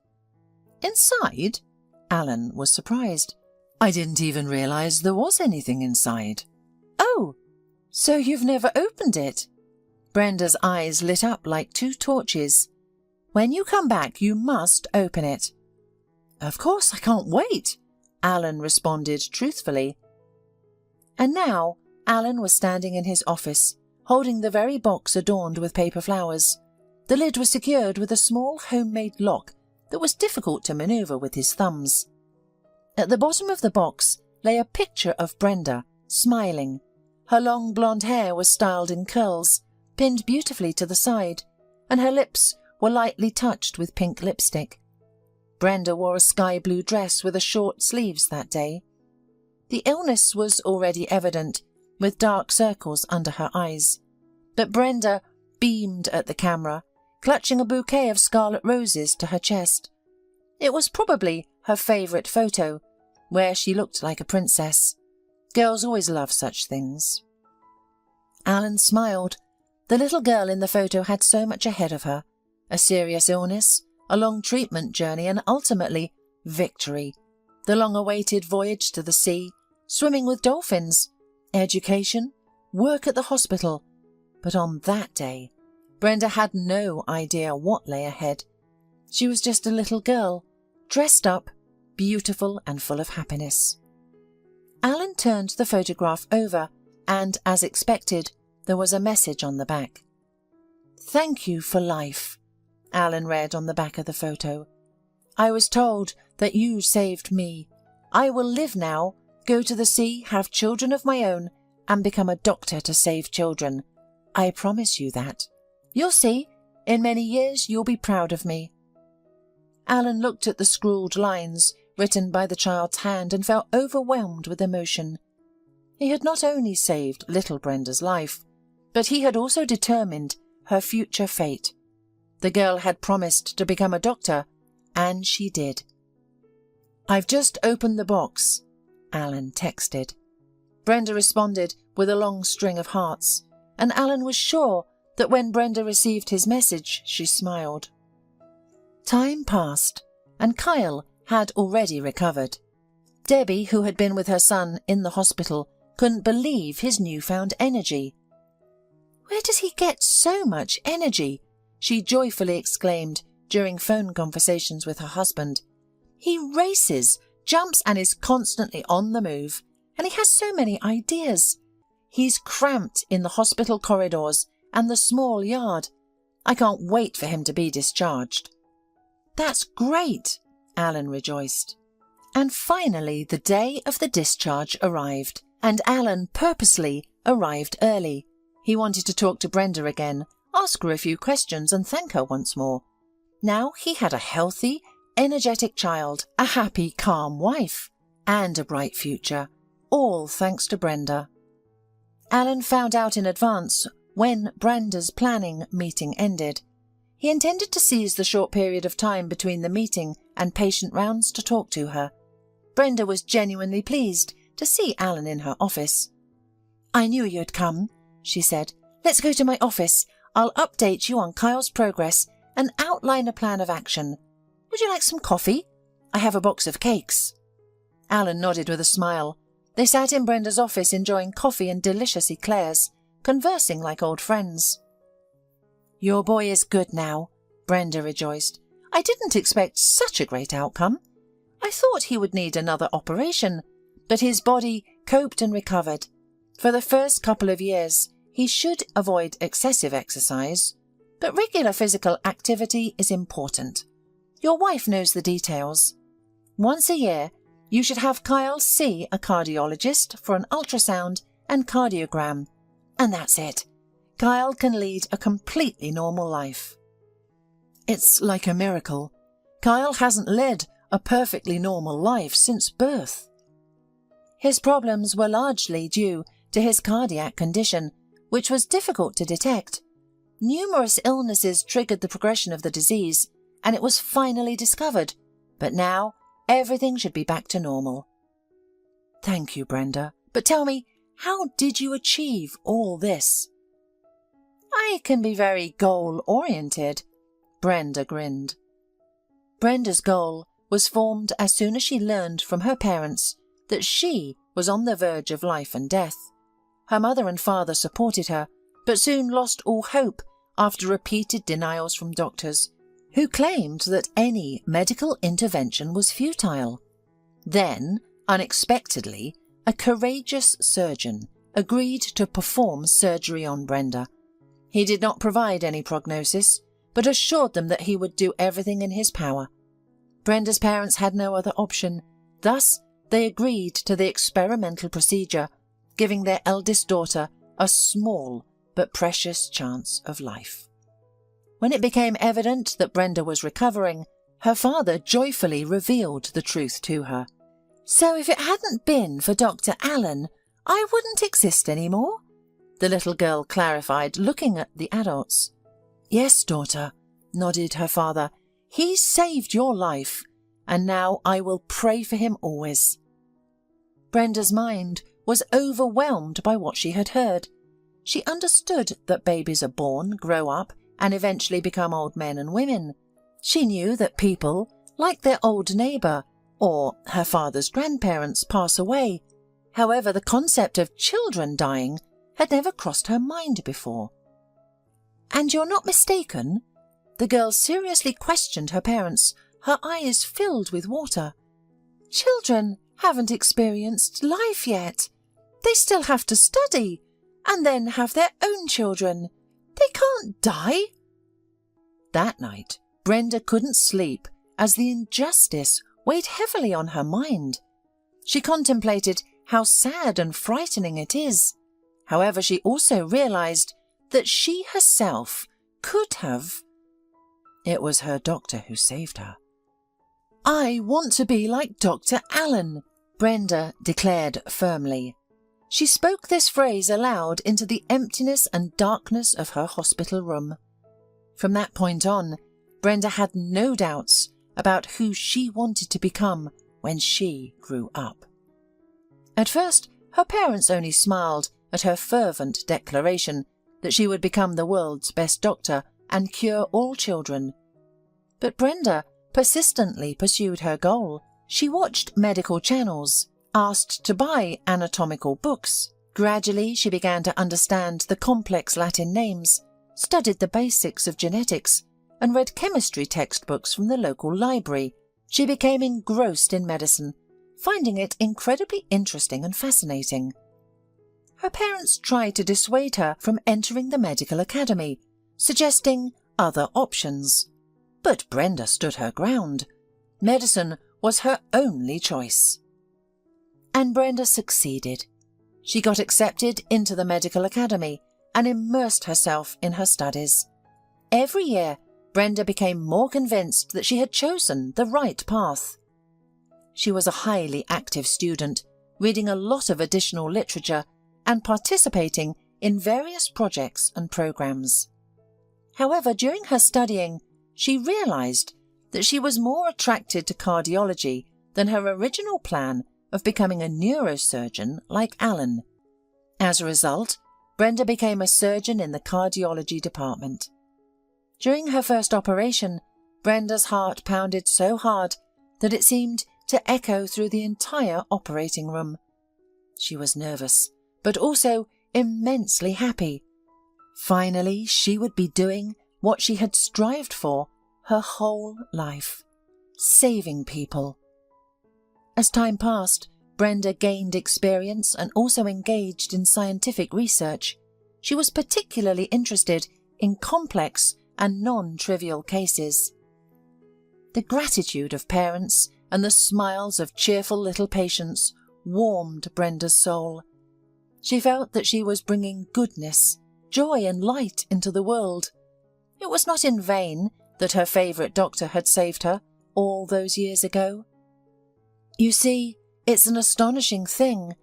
"Inside?" Alan was surprised. "I didn't even realise there was anything inside." "Oh, so you've never opened it?" Brenda's eyes lit up like two torches. "When you come back, you must open it." "Of course, I can't wait," Alan responded truthfully. And now Alan was standing in his office, holding the very box adorned with paper flowers. The lid was secured with a small homemade lock that was difficult to manoeuvre with his thumbs. At the bottom of the box lay a picture of Brenda, smiling. Her long blonde hair was styled in curls, pinned beautifully to the side, and her lips were lightly touched with pink lipstick. Brenda wore a sky blue dress with short sleeves that day. The illness was already evident, with dark circles under her eyes, but Brenda beamed at the camera, clutching a bouquet of scarlet roses to her chest. It was probably her favourite photo, where she looked like a princess. Girls always love such things. Alan smiled. The little girl in the photo had so much ahead of her: a serious illness, a long treatment journey, and ultimately victory, the long-awaited voyage to the sea, swimming with dolphins, education, work at the hospital. But on that day, Brenda had no idea what lay ahead. She was just a little girl, dressed up, beautiful and full of happiness. Alan turned the photograph over and, as expected, there was a message on the back. "Thank you for life," Alan read on the back of the photo. "I was told that you saved me. I will live now, go to the sea, have children of my own, and become a doctor to save children. I promise you that. You'll see, in many years you'll be proud of me." Alan looked at the scrawled lines written by the child's hand and felt overwhelmed with emotion. He had not only saved little Brenda's life, but he had also determined her future fate. The girl had promised to become a doctor, and she did. "I've just opened the box," Alan texted. Brenda responded with a long string of hearts, and Alan was sure that when Brenda received his message, she smiled. Time passed, and Kyle had already recovered. Debbie, who had been with her son in the hospital, couldn't believe his newfound energy. "Where does he get so much energy?" she joyfully exclaimed during phone conversations with her husband. "He races, jumps and is constantly on the move, and he has so many ideas. He's cramped in the hospital corridors and the small yard. I can't wait for him to be discharged." "That's great," Alan rejoiced. And finally the day of the discharge arrived, and Alan purposely arrived early. He wanted to talk to Brenda again, ask her a few questions and thank her once more. Now he had a healthy, energetic child, a happy, calm wife, and a bright future, all thanks to Brenda. Alan found out in advance when Brenda's planning meeting ended. He intended to seize the short period of time between the meeting and patient rounds to talk to her. Brenda was genuinely pleased to see Alan in her office. "I knew you'd come," she said. "Let's go to my office. I'll update you on Kyle's progress and outline a plan of action. Would you like some coffee? I have a box of cakes." Alan nodded with a smile. They sat in Brenda's office enjoying coffee and delicious eclairs, conversing like old friends. "Your boy is good now," Brenda rejoiced. "I didn't expect such a great outcome. I thought he would need another operation, but his body coped and recovered. For the first couple of years, he should avoid excessive exercise, but regular physical activity is important. Your wife knows the details. Once a year, you should have Kyle see a cardiologist for an ultrasound and cardiogram, and that's it. Kyle can lead a completely normal life." "It's like a miracle. Kyle hasn't led a perfectly normal life since birth." His problems were largely due to his cardiac condition, which was difficult to detect. Numerous illnesses triggered the progression of the disease, and it was finally discovered. But now, everything should be back to normal. "Thank you, Brenda. But tell me, how did you achieve all this?" "I can be very goal-oriented," Brenda grinned. Brenda's goal was formed as soon as she learned from her parents that she was on the verge of life and death. Her mother and father supported her, but soon lost all hope after repeated denials from doctors, who claimed that any medical intervention was futile. Then, unexpectedly, a courageous surgeon agreed to perform surgery on Brenda. He did not provide any prognosis, but assured them that he would do everything in his power. Brenda's parents had no other option. Thus, they agreed to the experimental procedure, giving their eldest daughter a small but precious chance of life. When it became evident that Brenda was recovering, her father joyfully revealed the truth to her. "So if it hadn't been for Dr. Allen, I wouldn't exist anymore?" the little girl clarified, looking at the adults. "Yes, daughter," nodded her father. "He saved your life, and now I will pray for him always." Brenda's mind was overwhelmed by what she had heard. She understood that babies are born, grow up, and eventually become old men and women. She knew that people, like their old neighbour, or her father's grandparents pass away. However, the concept of children dying had never crossed her mind before. "And you're not mistaken?" The girl seriously questioned her parents, her eyes filled with water. "Children haven't experienced life yet. They still have to study, and then have their own children. They can't die." That night, Brenda couldn't sleep as the injustice weighed heavily on her mind. She contemplated how sad and frightening it is. However, she also realized that she herself could have. It was her doctor who saved her. "I want to be like Dr. Allen," Brenda declared firmly. She spoke this phrase aloud into the emptiness and darkness of her hospital room. From that point on, Brenda had no doubts about who she wanted to become when she grew up. At first, her parents only smiled at her fervent declaration that she would become the world's best doctor and cure all children. But Brenda persistently pursued her goal. She watched medical channels, asked to buy anatomical books. Gradually, she began to understand the complex Latin names, studied the basics of genetics, and read chemistry textbooks from the local library. She became engrossed in medicine, finding it incredibly interesting and fascinating. Her parents tried to dissuade her from entering the medical academy, suggesting other options. But Brenda stood her ground. Medicine was her only choice. And Brenda succeeded. She got accepted into the medical academy and immersed herself in her studies. Every year, Brenda became more convinced that she had chosen the right path. She was a highly active student, reading a lot of additional literature and participating in various projects and programs. However, during her studying, she realized that she was more attracted to cardiology than her original plan of becoming a neurosurgeon like Alan. As a result, Brenda became a surgeon in the cardiology department. During her first operation, Brenda's heart pounded so hard that it seemed to echo through the entire operating room. She was nervous, but also immensely happy. Finally, she would be doing what she had strived for her whole life: saving people. As time passed, Brenda gained experience and also engaged in scientific research. She was particularly interested in complex and non-trivial cases. The gratitude of parents and the smiles of cheerful little patients warmed Brenda's soul. She felt that she was bringing goodness, joy and light into the world. It was not in vain that her favourite doctor had saved her all those years ago. "You see, it's an astonishing thing,"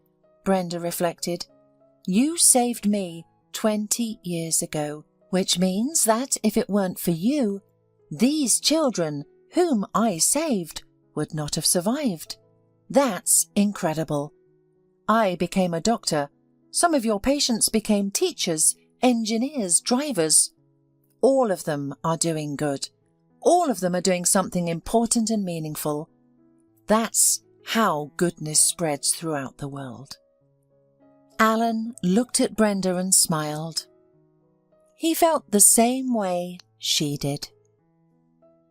Brenda reflected. "You saved me 20 years ago, which means that if it weren't for you, these children whom I saved would not have survived. That's incredible. I became a doctor. Some of your patients became teachers, engineers, drivers. All of them are doing good. All of them are doing something important and meaningful. That's how goodness spreads throughout the world." Alan looked at Brenda and smiled. He felt the same way she did.